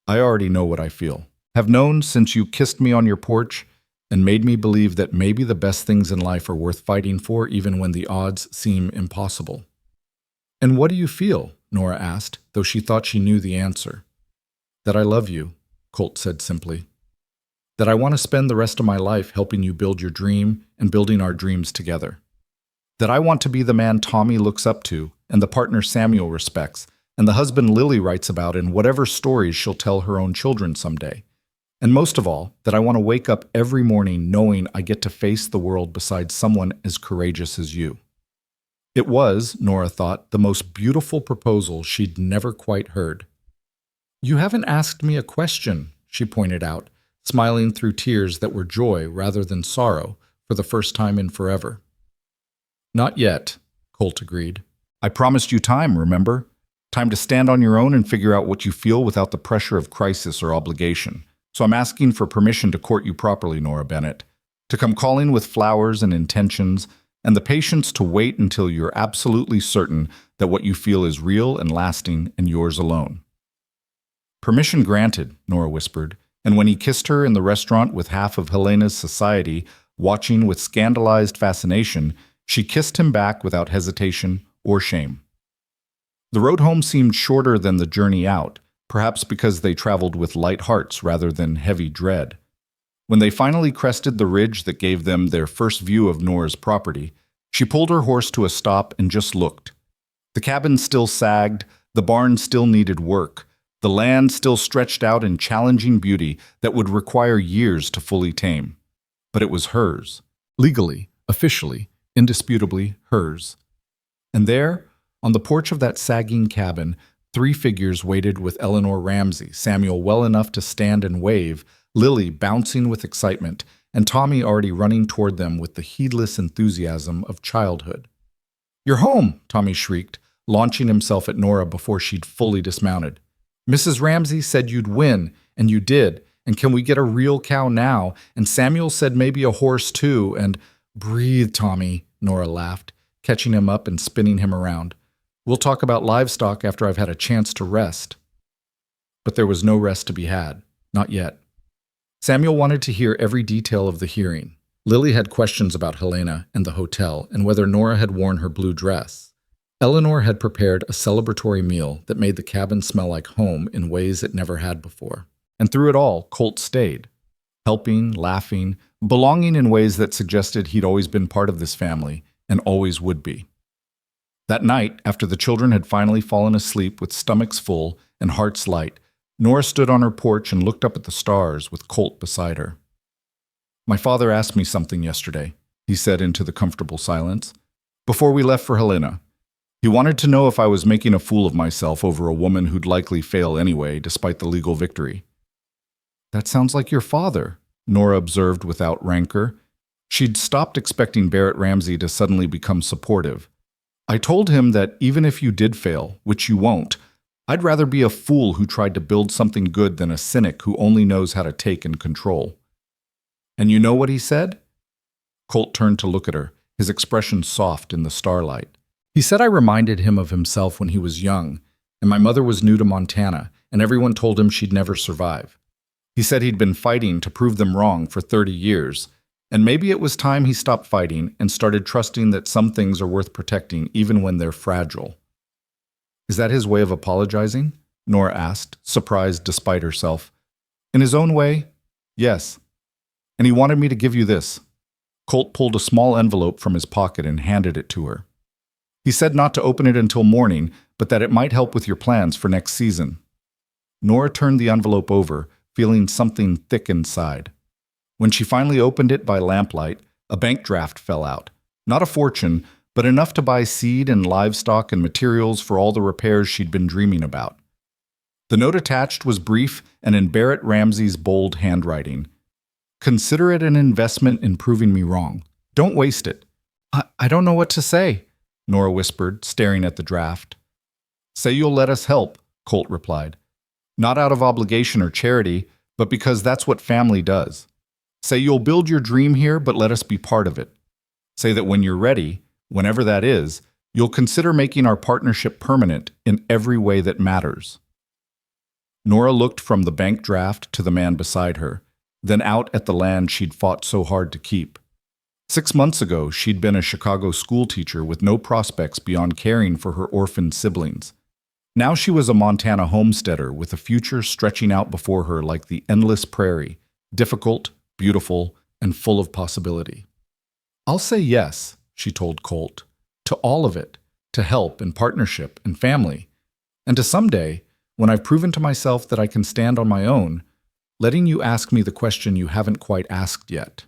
[SPEAKER 1] I already know what I feel. Have known since you kissed me on your porch and made me believe that maybe the best things in life are worth fighting for even when the odds seem impossible." "And what do you feel?" Nora asked, though she thought she knew the answer. "That I love you," Colt said simply. "That I want to spend the rest of my life helping you build your dream and building our dreams together. That I want to be the man Tommy looks up to and the partner Samuel respects and the husband Lily writes about in whatever stories she'll tell her own children someday. And most of all, that I want to wake up every morning knowing I get to face the world beside someone as courageous as you." It was, Nora thought, the most beautiful proposal she'd never quite heard. "You haven't asked me a question," she pointed out, smiling through tears that were joy rather than sorrow for the first time in forever. "Not yet," Colt agreed. "I promised you time, remember? Time to stand on your own and figure out what you feel without the pressure of crisis or obligation. So I'm asking for permission to court you properly, Nora Bennett, to come calling with flowers and intentions, and the patience to wait until you're absolutely certain that what you feel is real and lasting and yours alone." "Permission granted," Nora whispered, and when he kissed her in the restaurant with half of Helena's society watching with scandalized fascination, she kissed him back without hesitation or shame. The road home seemed shorter than the journey out, perhaps because they traveled with light hearts rather than heavy dread. When they finally crested the ridge that gave them their first view of Nora's property, she pulled her horse to a stop and just looked. The cabin still sagged, the barn still needed work, the land still stretched out in challenging beauty that would require years to fully tame. But it was hers. Legally, officially, indisputably hers. And there, on the porch of that sagging cabin, 3 figures waited with Eleanor Ramsey, Samuel well enough to stand and wave, Lily bouncing with excitement, and Tommy already running toward them with the heedless enthusiasm of childhood. "You're home!" Tommy shrieked, launching himself at Nora before she'd fully dismounted.
[SPEAKER 2] Mrs. Ramsey said you'd win, and you did. And can we get a real cow now? And Samuel said maybe a horse too, and breathe, Tommy, Nora laughed, catching him up and spinning him around. We'll talk about livestock after I've had a chance to rest. But there was no rest to be had. Not yet. Samuel wanted to hear every detail of the hearing. Lily had questions about Helena and the hotel and whether Nora had worn her blue dress. Eleanor had prepared a celebratory meal that made the cabin smell like home in ways it never had before. And through it all, Colt stayed, helping, laughing, belonging in ways that suggested he'd always been part of this family and always would be. That night, after the children had finally fallen asleep with stomachs full and hearts light, Nora stood on her porch and looked up at the stars with Colt beside her. My father asked me something yesterday, he said into the comfortable silence, before we left for Helena. He wanted to know if I was making a fool of myself over a woman who'd likely fail anyway, despite the legal victory. That sounds like your father, Nora observed without rancor. She'd stopped expecting Barrett Ramsey to suddenly become supportive. I told him that even if you did fail, which you won't, I'd rather be a fool who tried to build something good than a cynic who only knows how to take and control. And you know what he said? Colt turned to look at her, his expression soft in the starlight. He said I reminded him of himself when he was young, and my mother was new to Montana, and everyone told him she'd never survive. He said he'd been fighting to prove them wrong for 30 years, and maybe it was time he stopped fighting and started trusting that some things are worth protecting even when they're fragile. Is that his way of apologizing? Nora asked, surprised despite herself. In his own way, yes. And he wanted me to give you this. Colt pulled a small envelope from his pocket and handed it to her. He said not to open it until morning, but that it might help with your plans for next season. Nora turned the envelope over, feeling something thick inside. When she finally opened it by lamplight, a bank draft fell out. Not a fortune, but enough to buy seed and livestock and materials for all the repairs she'd been dreaming about. The note attached was brief and in Barrett Ramsey's bold handwriting. Consider it an investment in proving me wrong. Don't waste it. I don't know what to say, Nora whispered, staring at the draft. Say you'll let us help, Colt replied. Not out of obligation or charity, but because that's what family does. Say you'll build your dream here, but let us be part of it. Say that when you're ready, whenever that is, you'll consider making our partnership permanent in every way that matters. Nora looked from the bank draft to the man beside her, then out at the land she'd fought so hard to keep. 6 months ago, she'd been a Chicago schoolteacher with no prospects beyond caring for her orphaned siblings. Now she was a Montana homesteader with a future stretching out before her like the endless prairie, difficult, beautiful, and full of possibility. I'll say yes, she told Colt, to all of it, to help and partnership and family, and to someday, when I've proven to myself that I can stand on my own, letting you ask me the question you haven't quite asked yet.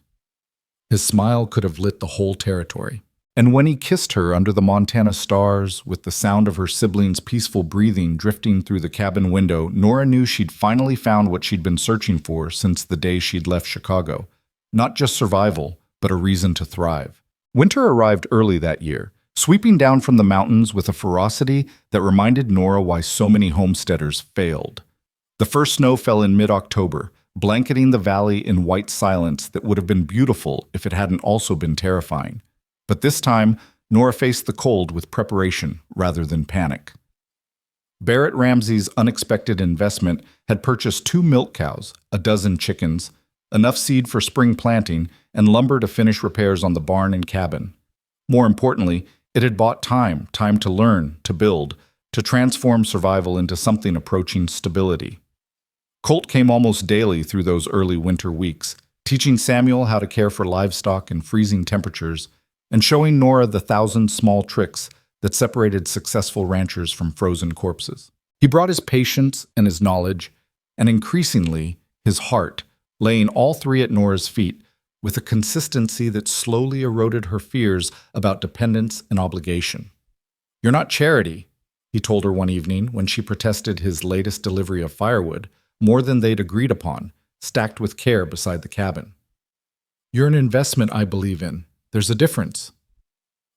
[SPEAKER 2] His smile could have lit the whole territory. And when he kissed her under the Montana stars, with the sound of her siblings' peaceful breathing drifting through the cabin window, Nora knew she'd finally found what she'd been searching for since the day she'd left Chicago. Not just survival, but a reason to thrive. Winter arrived early that year, sweeping down from the mountains with a ferocity that reminded Nora why so many homesteaders failed. The first snow fell in mid-October, blanketing the valley in white silence that would have been beautiful if it hadn't also been terrifying. But this time, Nora faced the cold with preparation rather than panic. Barrett Ramsey's unexpected investment had purchased 2 milk cows, a dozen chickens, enough seed for spring planting, and lumber to finish repairs on the barn and cabin. More importantly, it had bought time to learn, to build, to transform survival into something approaching stability. Colt came almost daily through those early winter weeks, teaching Samuel how to care for livestock in freezing temperatures, and showing Nora the 1,000 small tricks that separated successful ranchers from frozen corpses. He brought his patience and his knowledge, and increasingly, his heart, laying all 3 at Nora's feet with a consistency that slowly eroded her fears about dependence and obligation. You're not charity, he told her one evening when she protested his latest delivery of firewood, more than they'd agreed upon, stacked with care beside the cabin. You're an investment I believe in. There's a difference.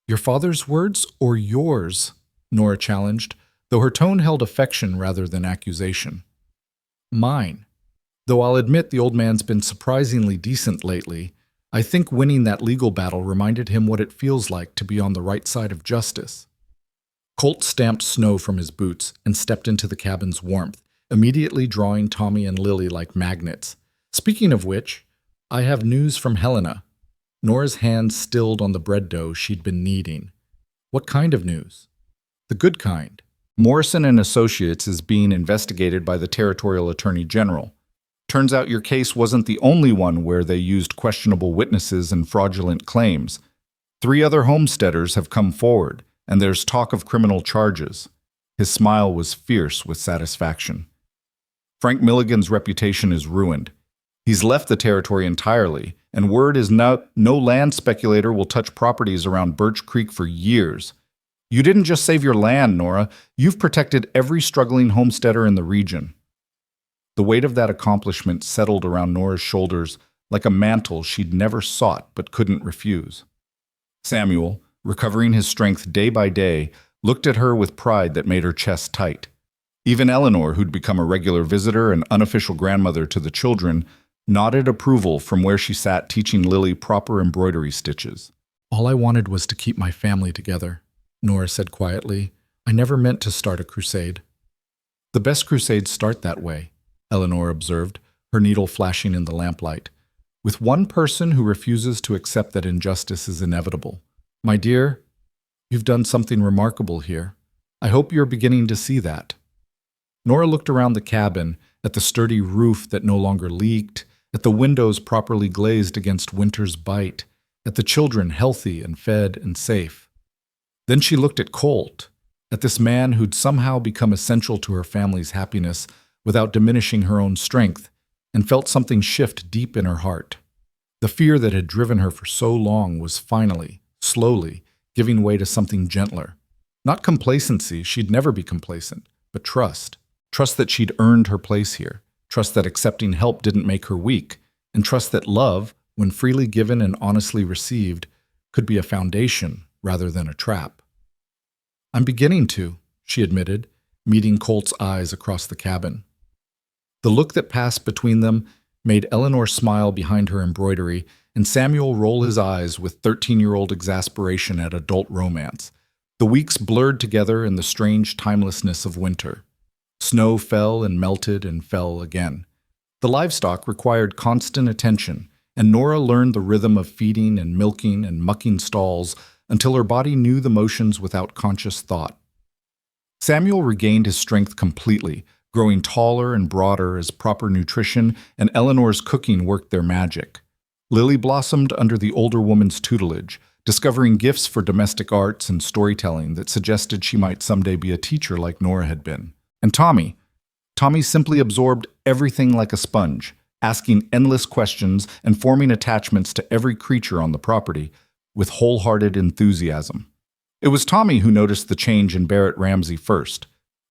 [SPEAKER 2] Your father's words or yours? Nora challenged, though her tone held affection rather than accusation. Mine. Though I'll admit the old man's been surprisingly decent lately, I think winning that legal battle reminded him what it feels like to be on the right side of justice. Colt stamped snow from his boots and stepped into the cabin's warmth, immediately drawing Tommy and Lily like magnets. Speaking of which, I have news from Helena. Nora's hands stilled on the bread dough she'd been kneading. What kind of news? The good kind.
[SPEAKER 1] Morrison and Associates is being investigated by the Territorial Attorney General. Turns out your case wasn't the only one where they used questionable witnesses and fraudulent claims. 3 other homesteaders have come forward, and there's talk of criminal charges. His smile was fierce with satisfaction. Frank Milligan's reputation is ruined. He's left the territory entirely, and word is no land speculator will touch properties around Birch Creek for years. You didn't just save your land, Nora. You've protected every struggling homesteader in the region. The weight of that accomplishment settled around Nora's shoulders like a mantle she'd never sought but couldn't refuse. Samuel, recovering his strength day by day, looked at her with pride that made her chest tight. Even Eleanor, who'd become a regular visitor and unofficial grandmother to the children, nodded approval from where she sat teaching Lily proper embroidery stitches.
[SPEAKER 2] All I wanted was to keep my family together, Nora said quietly. I never meant to start a crusade. The best crusades start that way, Eleanor observed, her needle flashing in the lamplight, with one person who refuses to accept that injustice is inevitable. My dear, you've done something remarkable here. I hope you're beginning to see that. Nora looked around the cabin, at the sturdy roof that no longer leaked, at the windows properly glazed against winter's bite, at the children healthy and fed and safe. Then she looked at Colt, at this man who'd somehow become essential to her family's happiness without diminishing her own strength, and felt something shift deep in her heart. The fear that had driven her for so long was finally, slowly, giving way to something gentler. Not complacency, she'd never be complacent, but trust. Trust that she'd earned her place here. Trust that accepting help didn't make her weak. And trust that love, when freely given and honestly received, could be a foundation rather than a trap. I'm beginning to, she admitted, meeting Colt's eyes across the cabin. The look that passed between them made Eleanor smile behind her embroidery and Samuel roll his eyes with 13-year-old exasperation at adult romance. The weeks blurred together in the strange timelessness of winter. Snow fell and melted and fell again. The livestock required constant attention, and Nora learned the rhythm of feeding and milking and mucking stalls until her body knew the motions without conscious thought. Samuel regained his strength completely, growing taller and broader as proper nutrition and Eleanor's cooking worked their magic. Lily blossomed under the older woman's tutelage, discovering gifts for domestic arts and storytelling that suggested she might someday be a teacher like Nora had been. And Tommy simply absorbed everything like a sponge, asking endless questions and forming attachments to every creature on the property with wholehearted enthusiasm. It was Tommy who noticed the change in Barrett Ramsey first.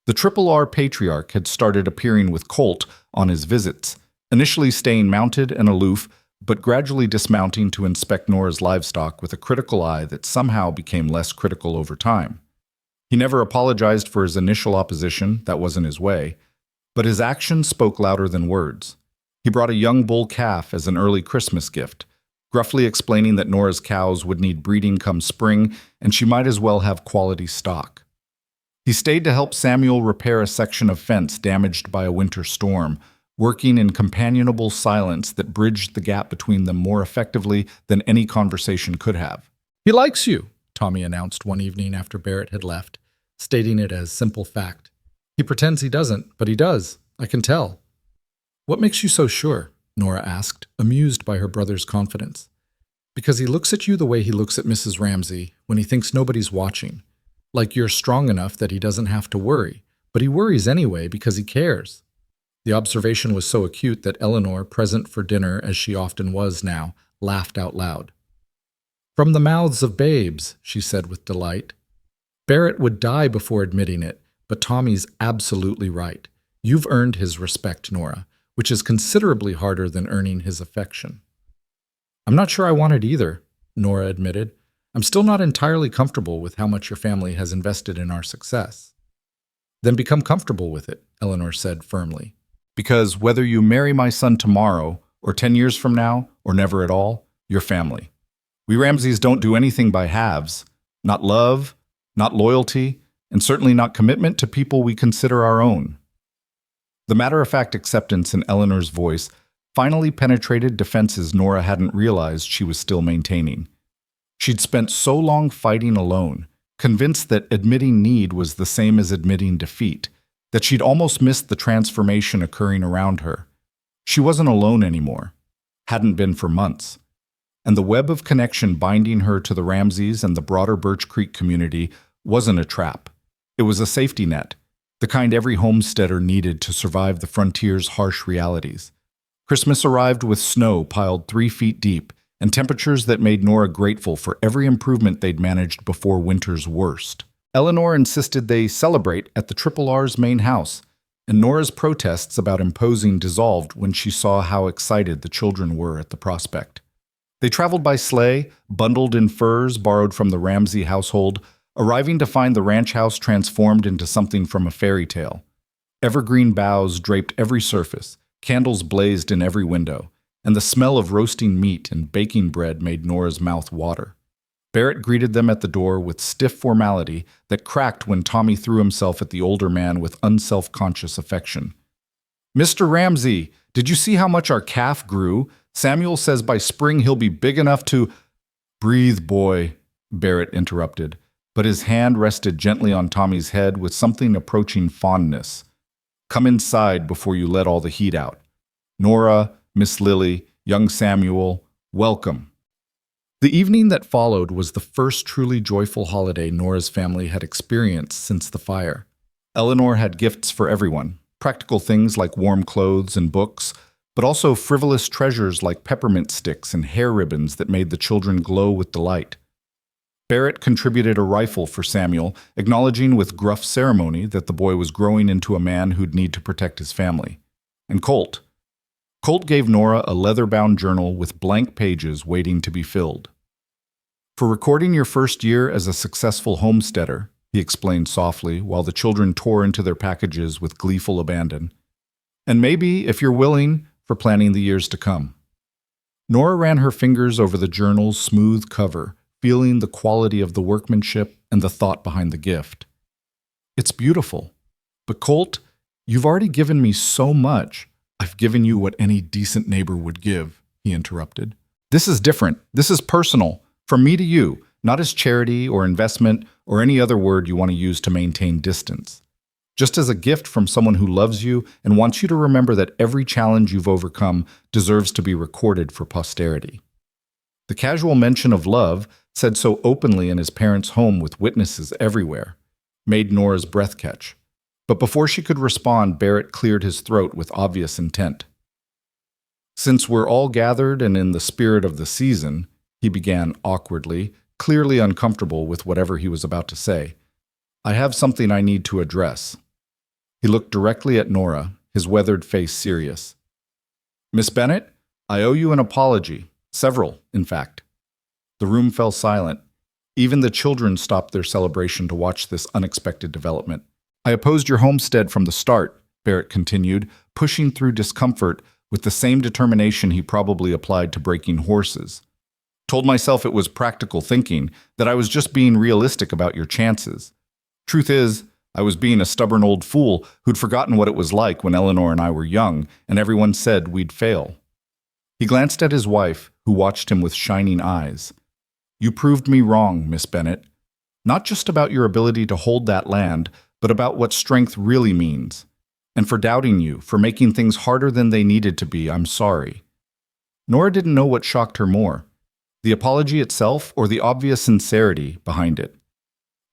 [SPEAKER 2] The Triple R patriarch had started appearing with Colt on his visits, initially staying mounted and aloof, but gradually dismounting to inspect Nora's livestock with a critical eye that somehow became less critical over time. He never apologized for his initial opposition, that wasn't his way, but his actions spoke louder than words. He brought a young bull calf as an early Christmas gift, gruffly explaining that Nora's cows would need breeding come spring and she might as well have quality stock. He stayed to help Samuel repair a section of fence damaged by a winter storm, working in companionable silence that bridged the gap between them more effectively than any conversation could have. He likes you, Tommy announced one evening after Barrett had left, stating it as simple fact. He pretends he doesn't, but he does. I can tell. What makes you so sure? Nora asked, amused by her brother's confidence. Because he looks at you the way he looks at Mrs. Ramsey when he thinks nobody's watching. Like you're strong enough that he doesn't have to worry, but he worries anyway because he cares. The observation was so acute that Eleanor, present for dinner as she often was now, laughed out loud. From the mouths of babes, she said with delight. Barrett would die before admitting it, but Tommy's absolutely right. You've earned his respect, Nora, which is considerably harder than earning his affection. I'm not sure I want it either, Nora admitted. I'm still not entirely comfortable with how much your family has invested in our success. Then become comfortable with it, Eleanor said firmly.
[SPEAKER 1] Because whether you marry my son tomorrow, or 10 years from now, or never at all, you're family. We Ramseys don't do anything by halves. Not love, not loyalty, and certainly not commitment to people we consider our own. The matter-of-fact acceptance in Eleanor's voice finally penetrated defenses Nora hadn't realized she was still maintaining. She'd spent so long fighting alone, convinced that admitting need was the same as admitting defeat, that she'd almost missed the transformation occurring around her. She wasn't alone anymore, hadn't been for months. And the web of connection binding her to the Ramseys and the broader Birch Creek community wasn't a trap. It was a safety net, the kind every homesteader needed to survive the frontier's harsh realities. Christmas arrived with snow piled 3 feet deep and temperatures that made Nora grateful for every improvement they'd managed before winter's worst. Eleanor insisted they celebrate at the Triple R's main house, and Nora's protests about imposing dissolved when she saw how excited the children were at the prospect. They traveled by sleigh, bundled in furs borrowed from the Ramsey household, arriving to find the ranch house transformed into something from a fairy tale. Evergreen boughs draped every surface, candles blazed in every window, and the smell of roasting meat and baking bread made Nora's mouth water. Barrett greeted them at the door with stiff formality that cracked when Tommy threw himself at the older man with unself-conscious affection. "Mr. Ramsey, did you see how much our calf grew? Samuel says by spring he'll be big enough to—" "Breathe, boy," Barrett interrupted, but his hand rested gently on Tommy's head with something approaching fondness. "Come inside before you let all the heat out. Nora, Miss Lily, young Samuel, welcome." The evening that followed was the first truly joyful holiday Nora's family had experienced since the fire. Eleanor had gifts for everyone, practical things like warm clothes and books, but also frivolous treasures like peppermint sticks and hair ribbons that made the children glow with delight. Barrett contributed a rifle for Samuel, acknowledging with gruff ceremony that the boy was growing into a man who'd need to protect his family. And Colt gave Nora a leather-bound journal with blank pages waiting to be filled. "For recording your first year as a successful homesteader," he explained softly while the children tore into their packages with gleeful abandon. "And maybe, if you're willing, for planning the years to come." Nora ran her fingers over the journal's smooth cover, feeling the quality of the workmanship and the thought behind the gift. "It's beautiful. But Colt, you've already given me so much." "I've given you what any decent neighbor would give," he interrupted. "This is different. This is personal. From me to you, not as charity or investment or any other word you want to use to maintain distance. Just as a gift from someone who loves you and wants you to remember that every challenge you've overcome deserves to be recorded for posterity." The casual mention of love, said so openly in his parents' home with witnesses everywhere, made Nora's breath catch. But before she could respond, Barrett cleared his throat with obvious intent. "Since we're all gathered and in the spirit of the season," he began awkwardly, clearly uncomfortable with whatever he was about to say, "I have something I need to address." He looked directly at Nora, his weathered face serious. "Miss Bennett, I owe you an apology. Several, in fact." The room fell silent. Even the children stopped their celebration to watch this unexpected development. "I opposed your homestead from the start," Barrett continued, pushing through discomfort with the same determination he probably applied to breaking horses. "Told myself it was practical thinking, that I was just being realistic about your chances. Truth is, I was being a stubborn old fool who'd forgotten what it was like when Eleanor and I were young, and everyone said we'd fail." He glanced at his wife, who watched him with shining eyes. "You proved me wrong, Miss Bennett. Not just about your ability to hold that land, but about what strength really means. And for doubting you, for making things harder than they needed to be, I'm sorry." Nora didn't know what shocked her more, the apology itself or the obvious sincerity behind it.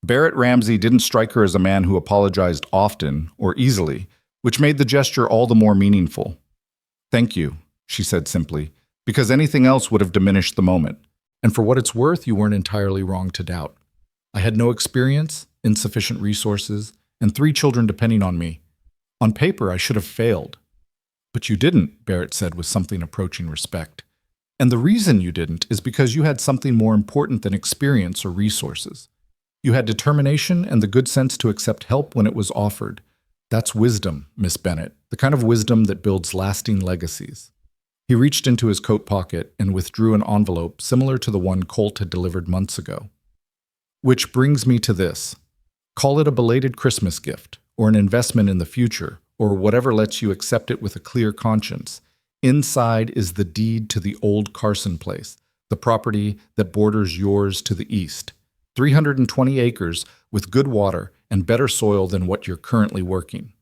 [SPEAKER 1] Barrett Ramsey didn't strike her as a man who apologized often or easily, which made the gesture all the more meaningful. "Thank you," she said simply, "because anything else would have diminished the moment. And for what it's worth, you weren't entirely wrong to doubt. I had no experience, insufficient resources, and 3 children depending on me. On paper, I should have failed." "But you didn't," Barrett said with something approaching respect. "And the reason you didn't is because you had something more important than experience or resources.
[SPEAKER 2] You had determination and the good sense to accept help when it was offered. That's wisdom, Miss Bennet, the kind of wisdom that builds lasting legacies. He reached into his coat pocket and withdrew an envelope similar to the one Colt had delivered months ago. Which brings me to this. Call it a belated Christmas gift, or an investment in the future, or whatever lets you accept it with a clear conscience. Inside is the deed to the old Carson place, the property that borders yours to the east. 320 acres with good water and better soil than what you're currently working.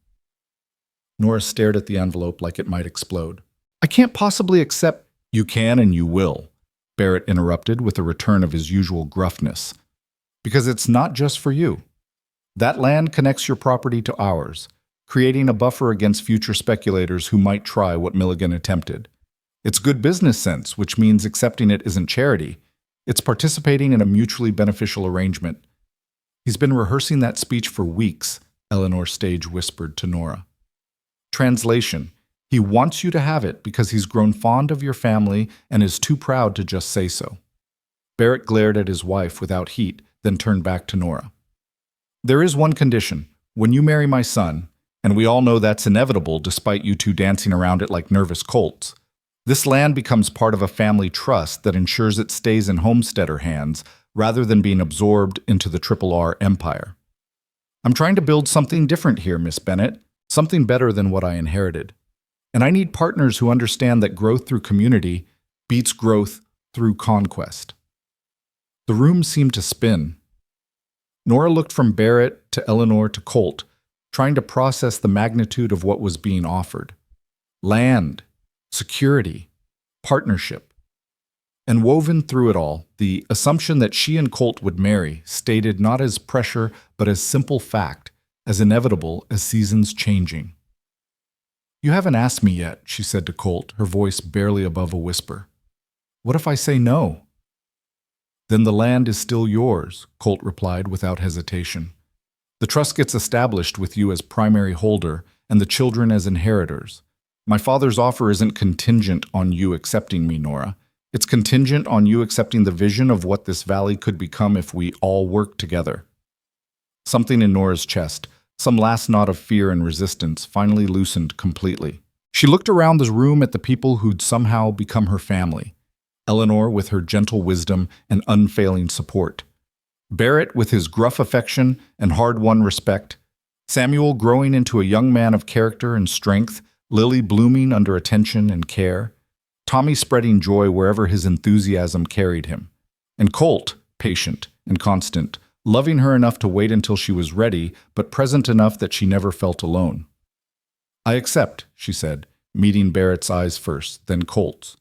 [SPEAKER 2] Nora stared at the envelope like it might explode. I can't possibly accept— You can and you will, Barrett interrupted with a return of his usual gruffness. Because it's not just for you. That land connects your property to ours, creating a buffer against future speculators who might try what Milligan attempted. It's good business sense, which means accepting it isn't charity. It's participating in a mutually beneficial arrangement. He's been rehearsing that speech for weeks, Eleanor Stage whispered to Nora. Translation: He wants you to have it because he's grown fond of your family and is too proud to just say so. Barrett glared at his wife without heat, then turned back to Nora. There is one condition. When you marry my son, and we all know that's inevitable despite you two dancing around it like nervous colts, this land becomes part of a family trust that ensures it stays in homesteader hands rather than being absorbed into the Triple R empire. I'm trying to build something different here, Miss Bennet, something better than what I inherited. And I need partners who understand that growth through community beats growth through conquest. The room seemed to spin. Nora looked from Barrett to Eleanor to Colt, trying to process the magnitude of what was being offered. Land, security, partnership. And woven through it all, the assumption that she and Colt would marry, stated not as pressure but as simple fact, as inevitable as seasons changing. You haven't asked me yet, she said to Colt, her voice barely above a whisper. What if I say no? Then the land is still yours, Colt replied without hesitation. The trust gets established with you as primary holder and the children as inheritors. My father's offer isn't contingent on you accepting me, Nora. It's contingent on you accepting the vision of what this valley could become if we all work together. Something in Nora's chest, some last knot of fear and resistance, finally loosened completely. She looked around the room at the people who'd somehow become her family. Eleanor with her gentle wisdom and unfailing support. Barrett with his gruff affection and hard-won respect. Samuel growing into a young man of character and strength, Lily blooming under attention and care. Tommy spreading joy wherever his enthusiasm carried him. And Colt, patient and constant, loving her enough to wait until she was ready, but present enough that she never felt alone. I accept, she said, meeting Barrett's eyes first, then Colt's.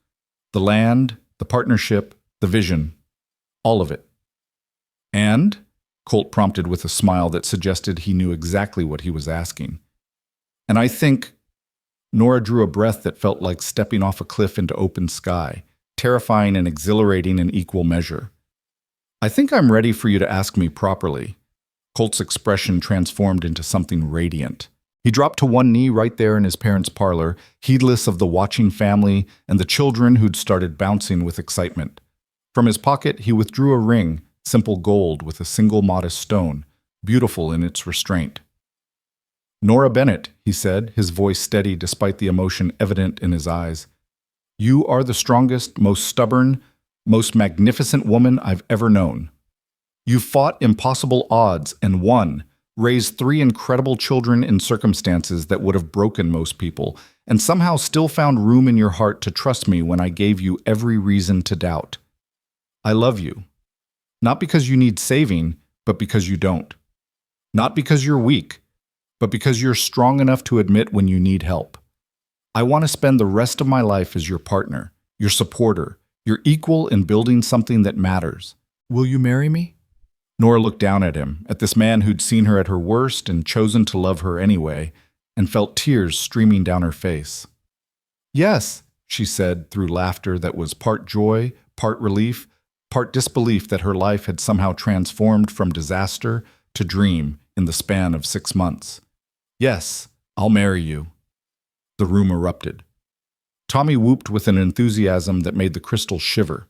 [SPEAKER 2] The land, the partnership, the vision, all of it. And? Colt prompted with a smile that suggested he knew exactly what he was asking. And I think— Nora drew a breath that felt like stepping off a cliff into open sky, terrifying and exhilarating in equal measure. I think I'm ready for you to ask me properly. Colt's expression transformed into something radiant. He dropped to one knee right there in his parents' parlor, heedless of the watching family and the children who'd started bouncing with excitement. From his pocket, he withdrew a ring, simple gold with a single modest stone, beautiful in its restraint. Nora Bennet, he said, his voice steady despite the emotion evident in his eyes. You are the strongest, most stubborn, most magnificent woman I've ever known. You've fought impossible odds and won, raised 3 incredible children in circumstances that would have broken most people, and somehow still found room in your heart to trust me when I gave you every reason to doubt. I love you. Not because you need saving, but because you don't. Not because you're weak, but because you're strong enough to admit when you need help. I want to spend the rest of my life as your partner, your supporter, your equal in building something that matters. Will you marry me? Nora looked down at him, at this man who'd seen her at her worst and chosen to love her anyway, and felt tears streaming down her face. Yes, she said through laughter that was part joy, part relief, part disbelief that her life had somehow transformed from disaster to dream in the span of 6 months. Yes, I'll marry you. The room erupted. Tommy whooped with an enthusiasm that made the crystal shiver.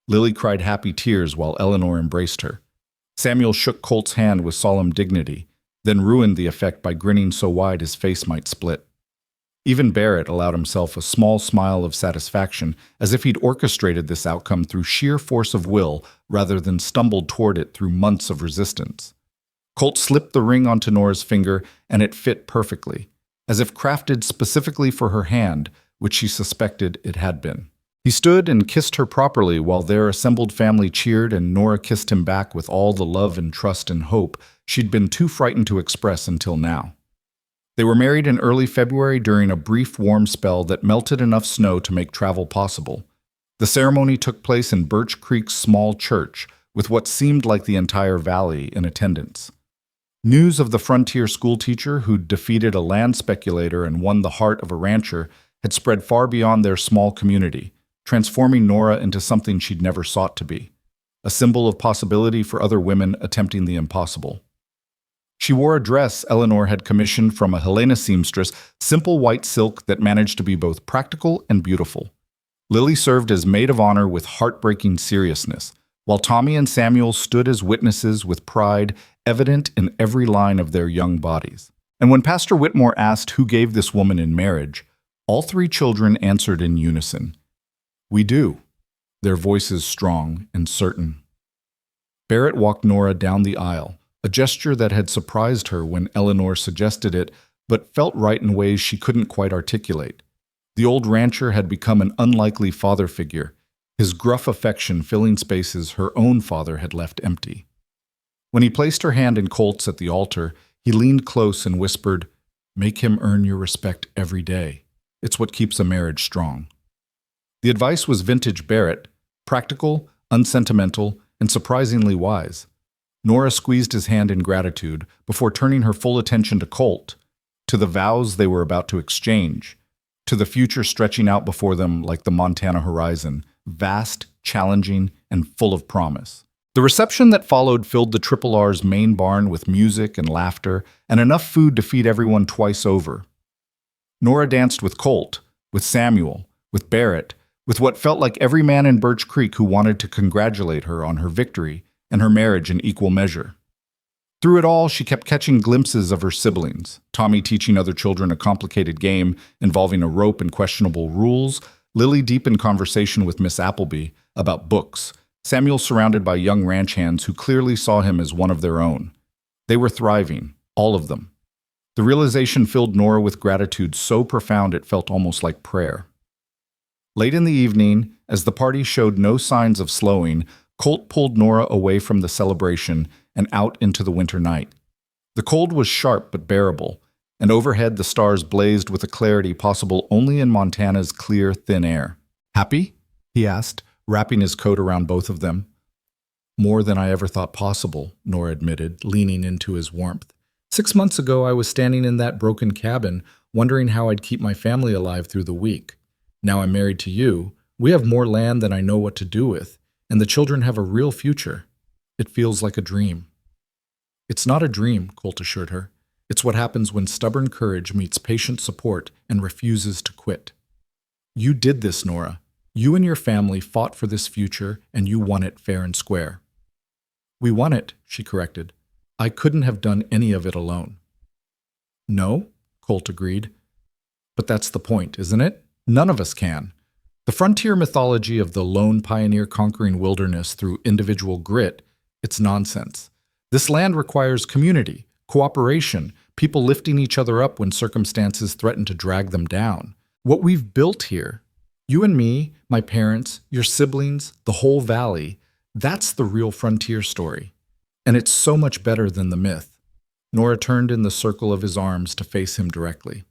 [SPEAKER 2] Lily cried happy tears while Eleanor embraced her.
[SPEAKER 1] Samuel shook Colt's hand with solemn dignity, then ruined the effect by grinning so wide his face might split. Even Barrett allowed himself a small smile of satisfaction, as if he'd orchestrated this outcome through sheer force of will rather than stumbled toward it through months of resistance. Colt slipped the ring onto Nora's finger, and it fit perfectly, as if crafted specifically for her hand, which she suspected it had been. He stood and kissed her properly while their assembled family cheered, and Nora kissed him back with all the love and trust and hope she'd been too frightened to express until now. They were married in early February during a brief warm spell that melted enough snow to make travel possible. The ceremony took place in Birch Creek's small church, with what seemed like the entire valley in attendance. News of the frontier schoolteacher who'd defeated a land speculator and won the heart of a rancher had spread far beyond their small community, transforming Nora into something she'd never sought to be, a symbol of possibility for other women attempting the impossible. She wore a dress Eleanor had commissioned from a Helena seamstress, simple white silk that managed to be both practical and beautiful. Lily served as maid of honor with heartbreaking seriousness, while Tommy and Samuel stood as witnesses with pride evident in every line of their young bodies. And when Pastor Whitmore asked who gave this woman in marriage, all three children answered in unison, "We do," their voices strong and certain. Barrett walked Nora down the aisle, a gesture that had surprised her when Eleanor suggested it, but felt right in ways she couldn't quite articulate. The old rancher had become an unlikely father figure, his gruff affection filling spaces her own father had left empty. When he placed her hand in Colt's at the altar, he leaned close and whispered, "Make him earn your respect every day. It's what keeps a marriage strong." The advice was vintage Barrett, practical, unsentimental, and surprisingly wise. Nora squeezed his hand in gratitude before turning her full attention to Colt, to the vows they were about to exchange, to the future stretching out before them like the Montana horizon, vast, challenging, and full of promise. The reception that followed filled the Triple R's main barn with music and laughter and enough food to feed everyone twice over. Nora danced with Colt, with Samuel, with Barrett, with what felt like every man in Birch Creek who wanted to congratulate her on her victory and her marriage in equal measure. Through it all, she kept catching glimpses of her siblings, Tommy teaching other children a complicated game involving a rope and questionable rules, Lily deep in conversation with Miss Appleby about books, Samuel surrounded by young ranch hands who clearly saw him as one of their own. They were thriving, all of them. The realization filled Nora with gratitude so profound it felt almost like prayer. Late in the evening, as the party showed no signs of slowing, Colt pulled Nora away from the celebration and out into the winter night. The cold was sharp but bearable, and overhead the stars blazed with a clarity possible only in Montana's clear, thin air. "Happy?" he asked, wrapping his coat around both of them. "More than I ever thought possible," Nora admitted, leaning into his warmth. 6 months ago, I was standing in that broken cabin, wondering how I'd keep my family alive through the week. Now I'm married to you. We have more land than I know what to do with, and the children have a real future. It feels like a dream." "It's not a dream," Colt assured her. "It's what happens when stubborn courage meets patient support and refuses to quit. You did this, Nora. You and your family fought for this future, and you won it fair and square." "We won it," she corrected. "I couldn't have done any of it alone." "No," Colt agreed. "But that's the point, isn't it? None of us can. The frontier mythology of the lone pioneer conquering wilderness through individual grit, it's nonsense. This land requires community, cooperation, people lifting each other up when circumstances threaten to drag them down. What we've built here, you and me, my parents, your siblings, the whole valley, that's the real frontier story. And it's so much better than the myth." Nora turned in the circle of his arms to face him directly.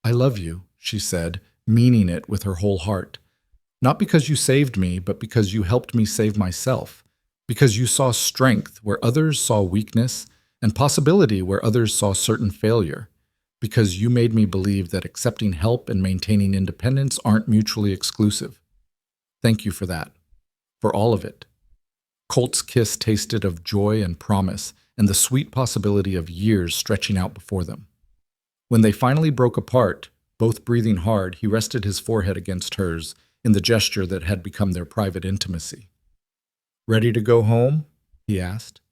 [SPEAKER 1] "I love you," she said, meaning it with her whole heart. "Not because you saved me, but because you helped me save myself. Because you saw strength where others saw weakness, and possibility where others saw certain failure. Because you made me believe that accepting help and maintaining independence aren't mutually exclusive. Thank you for that. For all of it." Colt's kiss tasted of joy and promise, and the sweet possibility of years stretching out before them. When they finally broke apart, both breathing hard, he rested his forehead against hers in the gesture that had become their private intimacy. "Ready to go home?" he asked.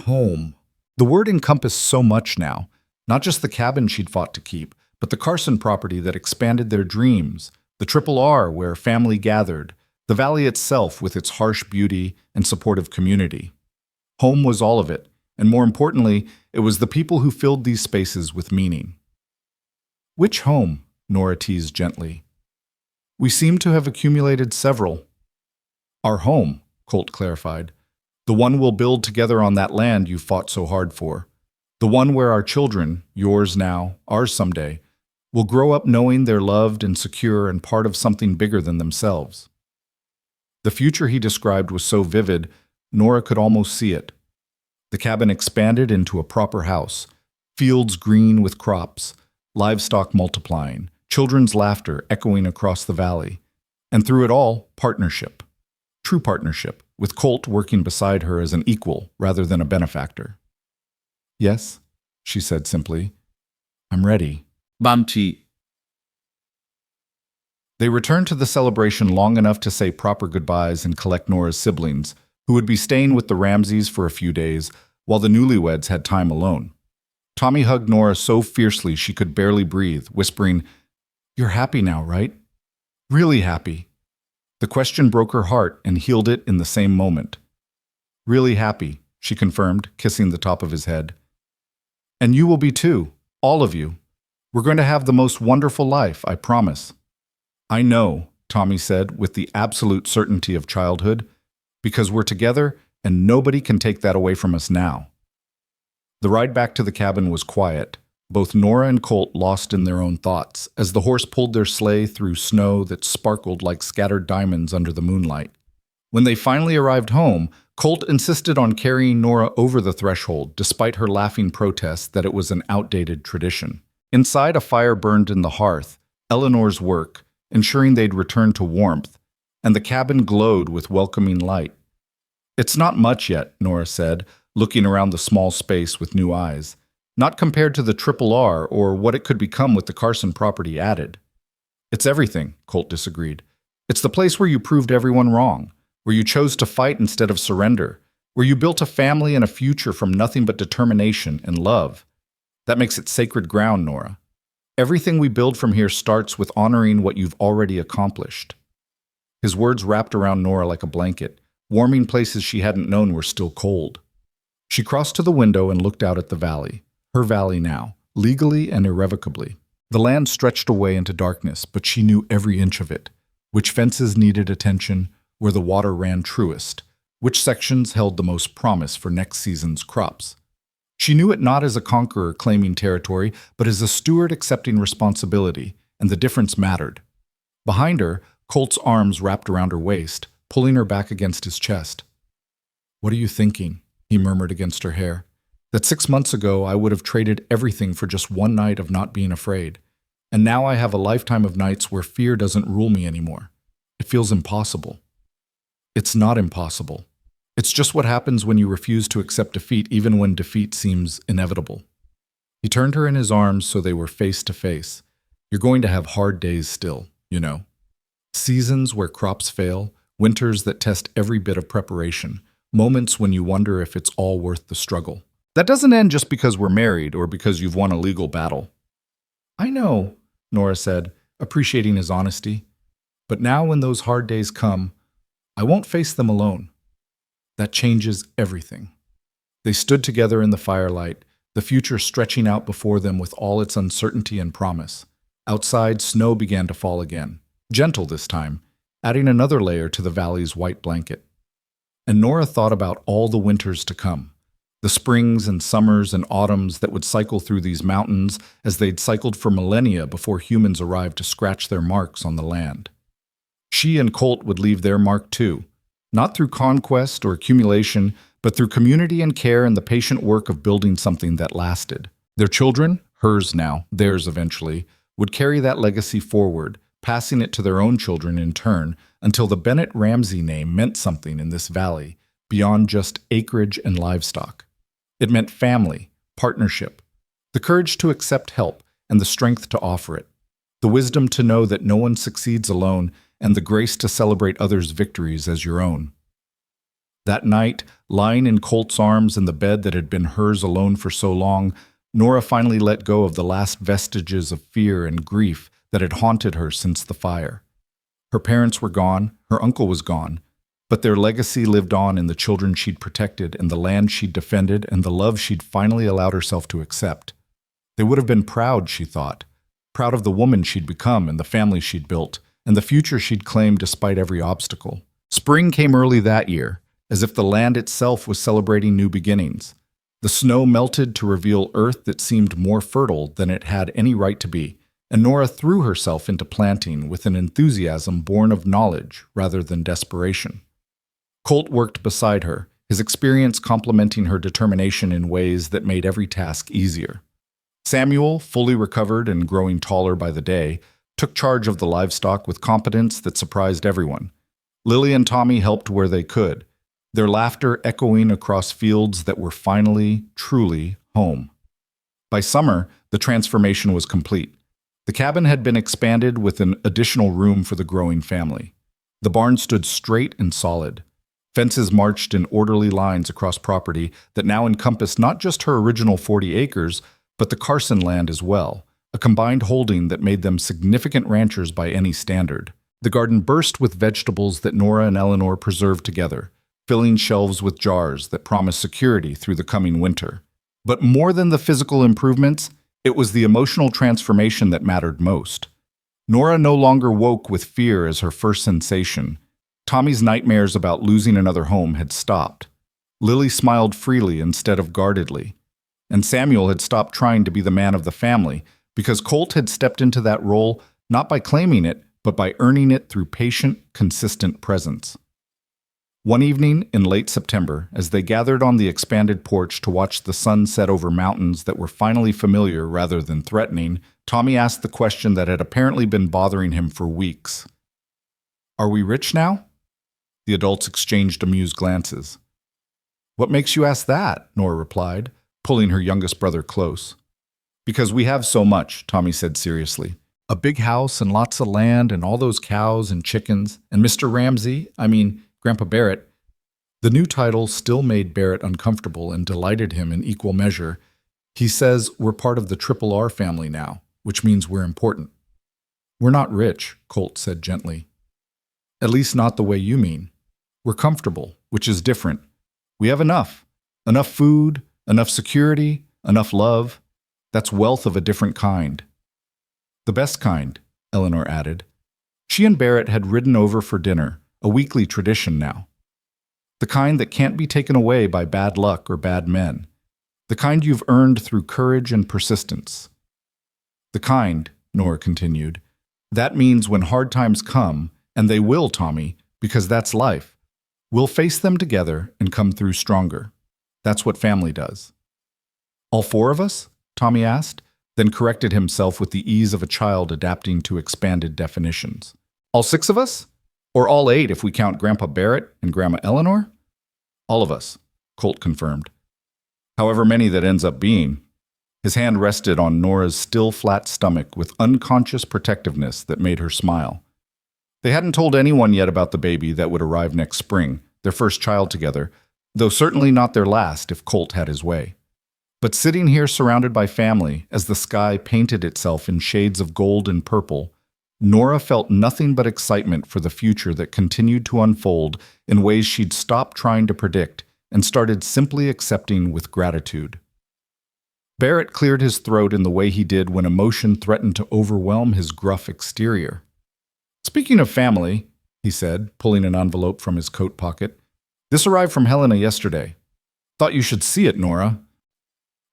[SPEAKER 2] Home.
[SPEAKER 1] The word encompassed so much now, not just the cabin she'd fought to keep, but the Carson property that expanded their dreams, the Triple R where family gathered, the valley itself with its harsh beauty and supportive community. Home was all of it, and more importantly, it was the people who filled these spaces with meaning. Which home? Nora teased gently. We seem to have accumulated several. Our home, Colt clarified. The one we'll build together on that land you fought so hard for. The one where our children, yours now, ours someday, will grow up knowing they're loved and secure and part of something bigger than themselves. The future he described was so vivid, Nora could almost see it. The cabin expanded into a proper house, fields green with crops, livestock multiplying, children's laughter echoing across the valley, and through it all, partnership. True partnership, with Colt working beside her as an equal rather than a benefactor. Yes, she said simply. I'm ready.
[SPEAKER 3] Bumpty.
[SPEAKER 1] They returned to the celebration long enough to say proper goodbyes and collect Nora's siblings, who would be staying with the Ramseys for a few days while the newlyweds had time alone. Tommy hugged Nora so fiercely she could barely breathe, whispering, You're happy now, right? Really happy. The question broke her heart and healed it in the same moment. Really happy, she confirmed, kissing the top of his head. And you will be too, all of you. We're going to have the most wonderful life, I promise. I know, Tommy said with the absolute certainty of childhood, because we're together and nobody can take that away from us now. The ride back to the cabin was quiet, both Nora and Colt lost in their own thoughts as the horse pulled their sleigh through snow that sparkled like scattered diamonds under the moonlight. When they finally arrived home, Colt insisted on carrying Nora over the threshold despite her laughing protests that it was an outdated tradition. Inside, a fire burned in the hearth, Eleanor's work, ensuring they'd return to warmth, and the cabin glowed with welcoming light. It's not much yet, Nora said, looking around the small space with new eyes. Not compared to the Triple R or what it could become with the Carson property added. It's everything, Colt disagreed. It's the place where you proved everyone wrong, where you chose to fight instead of surrender, where you built a family and a future from nothing but determination and love. That makes it sacred ground, Nora. Everything we build from here starts with honoring what you've already accomplished. His words wrapped around Nora like a blanket, warming places she hadn't known were still cold. She crossed to the window and looked out at the valley. Her valley now, legally and irrevocably. The land stretched away into darkness, but she knew every inch of it. Which fences needed attention, where the water ran truest, which sections held the most promise for next season's crops. She knew it not as a conqueror claiming territory, but as a steward accepting responsibility, and the difference mattered. Behind her, Colt's arms wrapped around her waist, pulling her back against his chest. What are you thinking? He murmured against her hair. That 6 months ago I would have traded everything for just one night of not being afraid. And now I have a lifetime of nights where fear doesn't rule me anymore. It feels impossible. It's not impossible. It's just what happens when you refuse to accept defeat even when defeat seems inevitable. He turned her in his arms so they were face to face. You're going to have hard days still, you know. Seasons where crops fail, winters that test every bit of preparation, moments when you wonder if it's all worth the struggle. That doesn't end just because we're married or because you've won a legal battle. I know, Nora said, appreciating his honesty. But now when those hard days come, I won't face them alone. That changes everything. They stood together in the firelight, the future stretching out before them with all its uncertainty and promise. Outside, snow began to fall again, gentle this time, adding another layer to the valley's white blanket. And Nora thought about all the winters to come. The springs and summers and autumns that would cycle through these mountains as they'd cycled for millennia before humans arrived to scratch their marks on the land. She and Colt would leave their mark too, not through conquest or accumulation, but through community and care and the patient work of building something that lasted. Their children, hers now, theirs eventually, would carry that legacy forward, passing it to their own children in turn until the Bennett Ramsey name meant something in this valley beyond just acreage and livestock. It meant family, partnership, the courage to accept help and the strength to offer it, the wisdom to know that no one succeeds alone, and the grace to celebrate others' victories as your own. That night, lying in Colt's arms in the bed that had been hers alone for so long, Nora finally let go of the last vestiges of fear and grief that had haunted her since the fire. Her parents were gone, her uncle was gone, but their legacy lived on in the children she'd protected and the land she'd defended and the love she'd finally allowed herself to accept. They would have been proud, she thought, proud of the woman she'd become and the family she'd built, and the future she'd claimed despite every obstacle. Spring came early that year, as if the land itself was celebrating new beginnings. The snow melted to reveal earth that seemed more fertile than it had any right to be, and Nora threw herself into planting with an enthusiasm born of knowledge rather than desperation. Colt worked beside her, his experience complementing her determination in ways that made every task easier. Samuel, fully recovered and growing taller by the day, took charge of the livestock with competence that surprised everyone. Lily and Tommy helped where they could, their laughter echoing across fields that were finally, truly home. By summer, the transformation was complete. The cabin had been expanded with an additional room for the growing family. The barn stood straight and solid. Fences marched in orderly lines across property that now encompassed not just her original 40 acres, but the Carson land as well, a combined holding that made them significant ranchers by any standard. The garden burst with vegetables that Nora and Eleanor preserved together, filling shelves with jars that promised security through the coming winter. But more than the physical improvements, it was the emotional transformation that mattered most. Nora no longer woke with fear as her first sensation. Tommy's nightmares about losing another home had stopped. Lily smiled freely instead of guardedly. And Samuel had stopped trying to be the man of the family because Colt had stepped into that role not by claiming it, but by earning it through patient, consistent presence. One evening in late September, as they gathered on the expanded porch to watch the sun set over mountains that were finally familiar rather than threatening, Tommy asked the question that had apparently been bothering him for weeks. "Are we rich now?" The adults exchanged amused glances. "What makes you ask that?" Nora replied, pulling her youngest brother close. "Because we have so much," Tommy said seriously. "A big house and lots of land and all those cows and chickens, and Mr. Ramsey, Grandpa Barrett." The new title still made Barrett uncomfortable and delighted him in equal measure. "He says we're part of the Triple R family now, which means we're important." "We're not rich," Colt said gently. "At least not the way you mean. We're comfortable, which is different. We have enough. Enough food, enough security, enough love. That's wealth of a different kind." "The best kind," Eleanor added. She and Barrett had ridden over for dinner, a weekly tradition now. "The kind that can't be taken away by bad luck or bad men. The kind you've earned through courage and persistence." "The kind," Nora continued, "that means when hard times come, and they will, Tommy, because that's life, we'll face them together and come through stronger. That's what family does." "All four of us?" Tommy asked, then corrected himself with the ease of a child adapting to expanded definitions. "All six of us? Or all eight if we count Grandpa Barrett and Grandma Eleanor?" "All of us," Colt confirmed. "However many that ends up being." His hand rested on Nora's still flat stomach with unconscious protectiveness that made her smile. They hadn't told anyone yet about the baby that would arrive next spring, their first child together, though certainly not their last if Colt had his way. But sitting here surrounded by family, as the sky painted itself in shades of gold and purple, Nora felt nothing but excitement for the future that continued to unfold in ways she'd stopped trying to predict and started simply accepting with gratitude. Barrett cleared his throat in the way he did when emotion threatened to overwhelm his gruff exterior. "Speaking of family," he said, pulling an envelope from his coat pocket, "this arrived from Helena yesterday. Thought you should see it, Nora."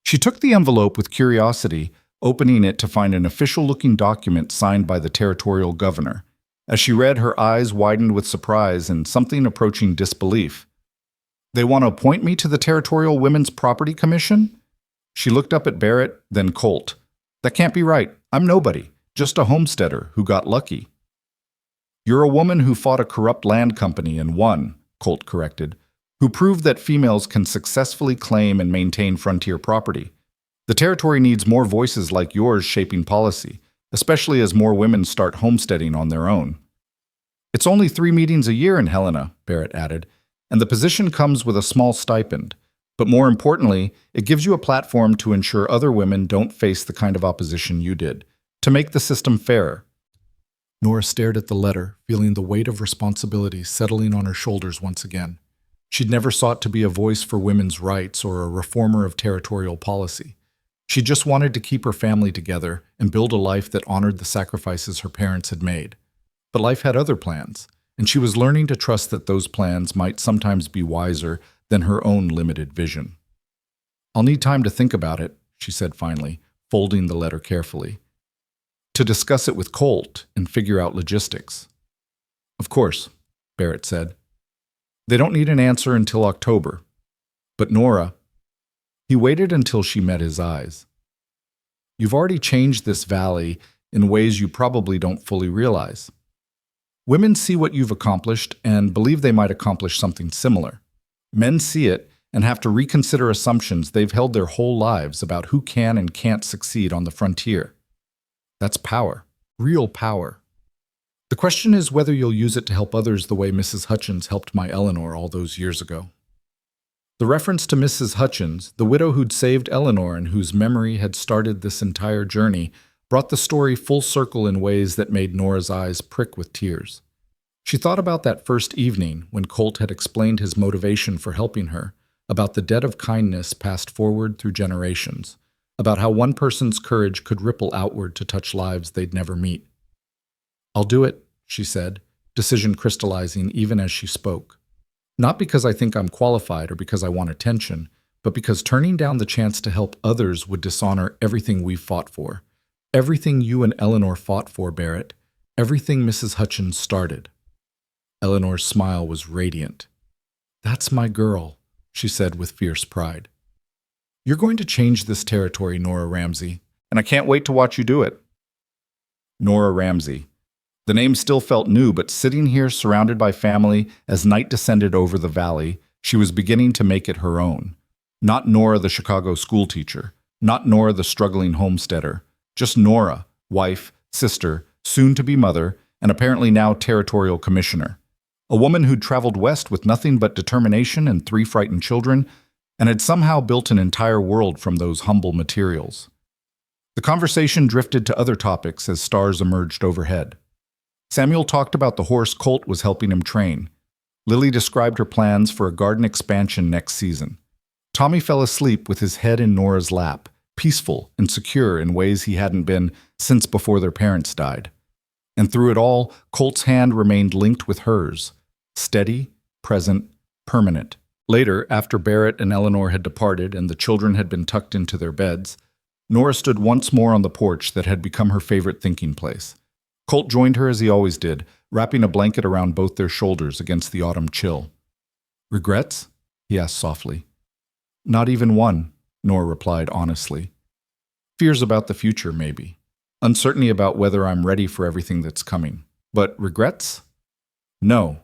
[SPEAKER 1] She took the envelope with curiosity, opening it to find an official-looking document signed by the territorial governor. As she read, her eyes widened with surprise and something approaching disbelief. "They want to appoint me to the Territorial Women's Property Commission?" She looked up at Barrett, then Colt. "That can't be right. I'm nobody, just a homesteader who got lucky." "You're a woman who fought a corrupt land company and won," Colt corrected, "who proved that females can successfully claim and maintain frontier property. The territory needs more voices like yours shaping policy, especially as more women start homesteading on their own." "It's only 3 meetings a year in Helena," Barrett added, and the position comes with a small stipend. But more importantly, it gives you a platform to ensure other women don't face the kind of opposition you did, to make the system fairer.
[SPEAKER 2] Nora stared at the letter, feeling the weight of responsibility settling on her shoulders once again. She'd never sought to be a voice for women's rights or a reformer of territorial policy. She just wanted to keep her family together and build a life that honored the sacrifices her parents had made. But life had other plans, and she was learning to trust that those plans might sometimes be wiser than her own limited vision. "I'll need time to think about it," she said finally, folding the letter carefully. "To discuss it with Colt and figure out logistics." "Of course," Barrett said. "They don't need an answer until October. But Nora..." He waited until she met his eyes. "You've already changed this valley in ways you probably don't fully realize. Women see what you've accomplished and believe they might accomplish something similar. Men see it and have to reconsider assumptions they've held their whole lives about who can and can't succeed on the frontier. That's power, real power. The question is whether you'll use it to help others the way Mrs. Hutchins helped my Eleanor all those years ago." The reference to Mrs. Hutchins, the widow who'd saved Eleanor and whose memory had started this entire journey, brought the story full circle in ways that made Nora's eyes prick with tears. She thought about that first evening when Colt had explained his motivation for helping her, about the debt of kindness passed forward through generations, about how one person's courage could ripple outward to touch lives they'd never meet. "I'll do it," she said, decision crystallizing even as she spoke. "Not because I think I'm qualified or because I want attention, but because turning down the chance to help others would dishonor everything we've fought for. Everything you and Eleanor fought for, Barrett. Everything Mrs. Hutchins started." Eleanor's smile was radiant. "That's my girl," she said with fierce pride. "You're going to change this territory, Nora Ramsey, and I can't wait to watch you do it." Nora Ramsey. The name still felt new, but sitting here surrounded by family as night descended over the valley, she was beginning to make it her own. Not Nora the Chicago schoolteacher, not Nora the struggling homesteader, just Nora, wife, sister, soon-to-be mother, and apparently now territorial commissioner. A woman who'd traveled west with nothing but determination and 3 frightened children, and had somehow built an entire world from those humble materials. The conversation drifted to other topics as stars emerged overhead. Samuel talked about the horse Colt was helping him train. Lily described her plans for a garden expansion next season. Tommy fell asleep with his head in Nora's lap, peaceful and secure in ways he hadn't been since before their parents died. And through it all, Colt's hand remained linked with hers, steady, present, permanent. Later, after Barrett and Eleanor had departed and the children had been tucked into their beds, Nora stood once more on the porch that had become her favorite thinking place. Colt joined her as he always did, wrapping a blanket around both their shoulders against the autumn chill. "Regrets?" he asked softly. "Not even one," Nora replied honestly. "Fears about the future, maybe. Uncertainty about whether I'm ready for everything that's coming. But regrets? No.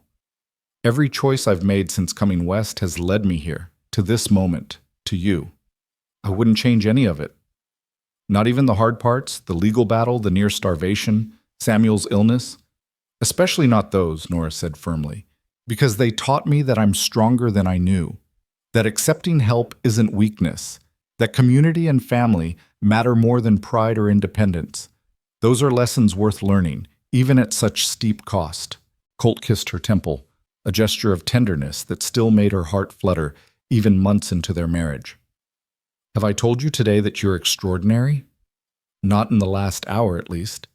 [SPEAKER 2] Every choice I've made since coming west has led me here, to this moment, to you. I wouldn't change any of it. Not even the hard parts, the legal battle, the near starvation, Samuel's illness. Especially not those," Nora said firmly, "because they taught me that I'm stronger than I knew, that accepting help isn't weakness, that community and family matter more than pride or independence. Those are lessons worth learning, even at such steep cost." Colt kissed her temple, a gesture of tenderness that still made her heart flutter even months into their marriage. "Have I told you today that you're extraordinary? Not in the last hour, at least.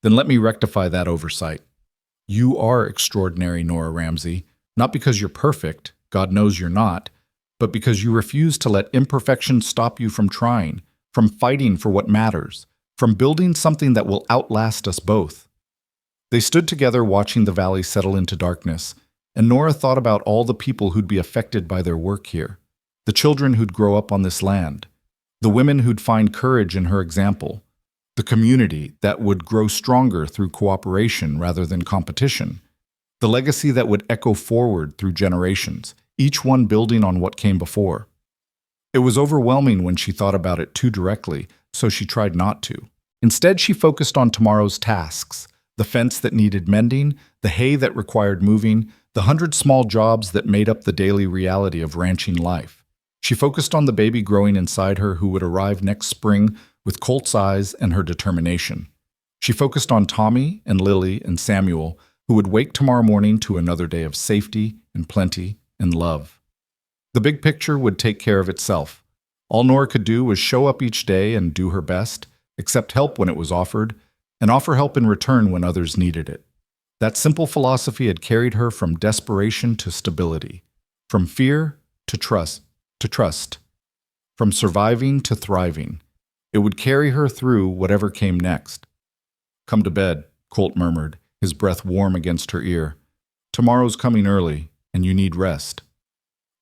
[SPEAKER 2] Then let me rectify that oversight. You are extraordinary, Nora Ramsey, not because you're perfect, God knows you're not, but because you refuse to let imperfection stop you from trying, from fighting for what matters, from building something that will outlast us both." They stood together watching the valley settle into darkness, and Nora thought about all the people who'd be affected by their work here, the children who'd grow up on this land, the women who'd find courage in her example, the community that would grow stronger through cooperation rather than competition, the legacy that would echo forward through generations, each one building on what came before. It was overwhelming when she thought about it too directly, so she tried not to. Instead, she focused on tomorrow's tasks, the fence that needed mending, the hay that required moving, the
[SPEAKER 1] the 100 small jobs that made up the daily reality of ranching life. She focused on the baby growing inside her who would arrive next spring with Colt's eyes and her determination. She focused on Tommy and Lily and Samuel, who would wake tomorrow morning to another day of safety and plenty and love. The big picture would take care of itself. All Nora could do was show up each day and do her best, accept help when it was offered, and offer help in return when others needed it. That simple philosophy had carried her from desperation to stability, from fear to trust, from surviving to thriving. It would carry her through whatever came next. "Come to bed," Colt murmured, his breath warm against her ear. "Tomorrow's coming early, and you need rest."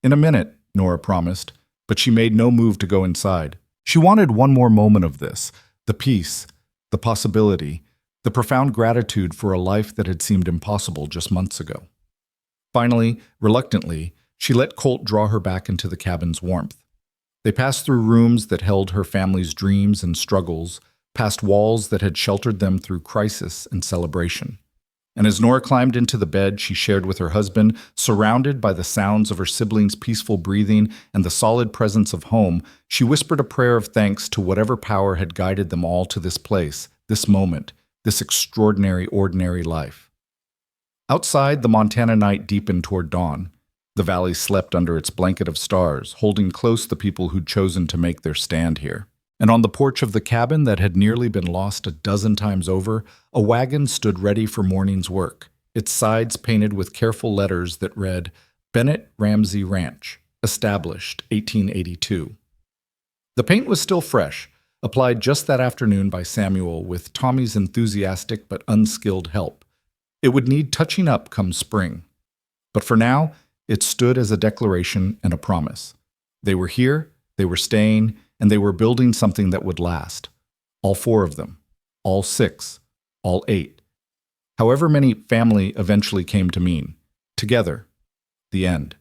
[SPEAKER 1] "In a minute," Nora promised, but she made no move to go inside. She wanted one more moment of this, the peace, the possibility, the profound gratitude for a life that had seemed impossible just months ago. Finally, reluctantly, she let Colt draw her back into the cabin's warmth. They passed through rooms that held her family's dreams and struggles, past walls that had sheltered them through crisis and celebration. And as Nora climbed into the bed she shared with her husband, surrounded by the sounds of her siblings' peaceful breathing and the solid presence of home, she whispered a prayer of thanks to whatever power had guided them all to this place, this moment, this extraordinary, ordinary life. Outside, the Montana night deepened toward dawn. The valley slept under its blanket of stars, holding close the people who'd chosen to make their stand here. And on the porch of the cabin that had nearly been lost a dozen times over, a wagon stood ready for morning's work, its sides painted with careful letters that read, "Bennett Ramsey Ranch, established 1882. The paint was still fresh, applied just that afternoon by Samuel with Tommy's enthusiastic but unskilled help. It would need touching up come spring. But for now, it stood as a declaration and a promise. They were here, they were staying, and they were building something that would last. All 4 of them, all 6, all 8. However many family eventually came to mean. Together. The end.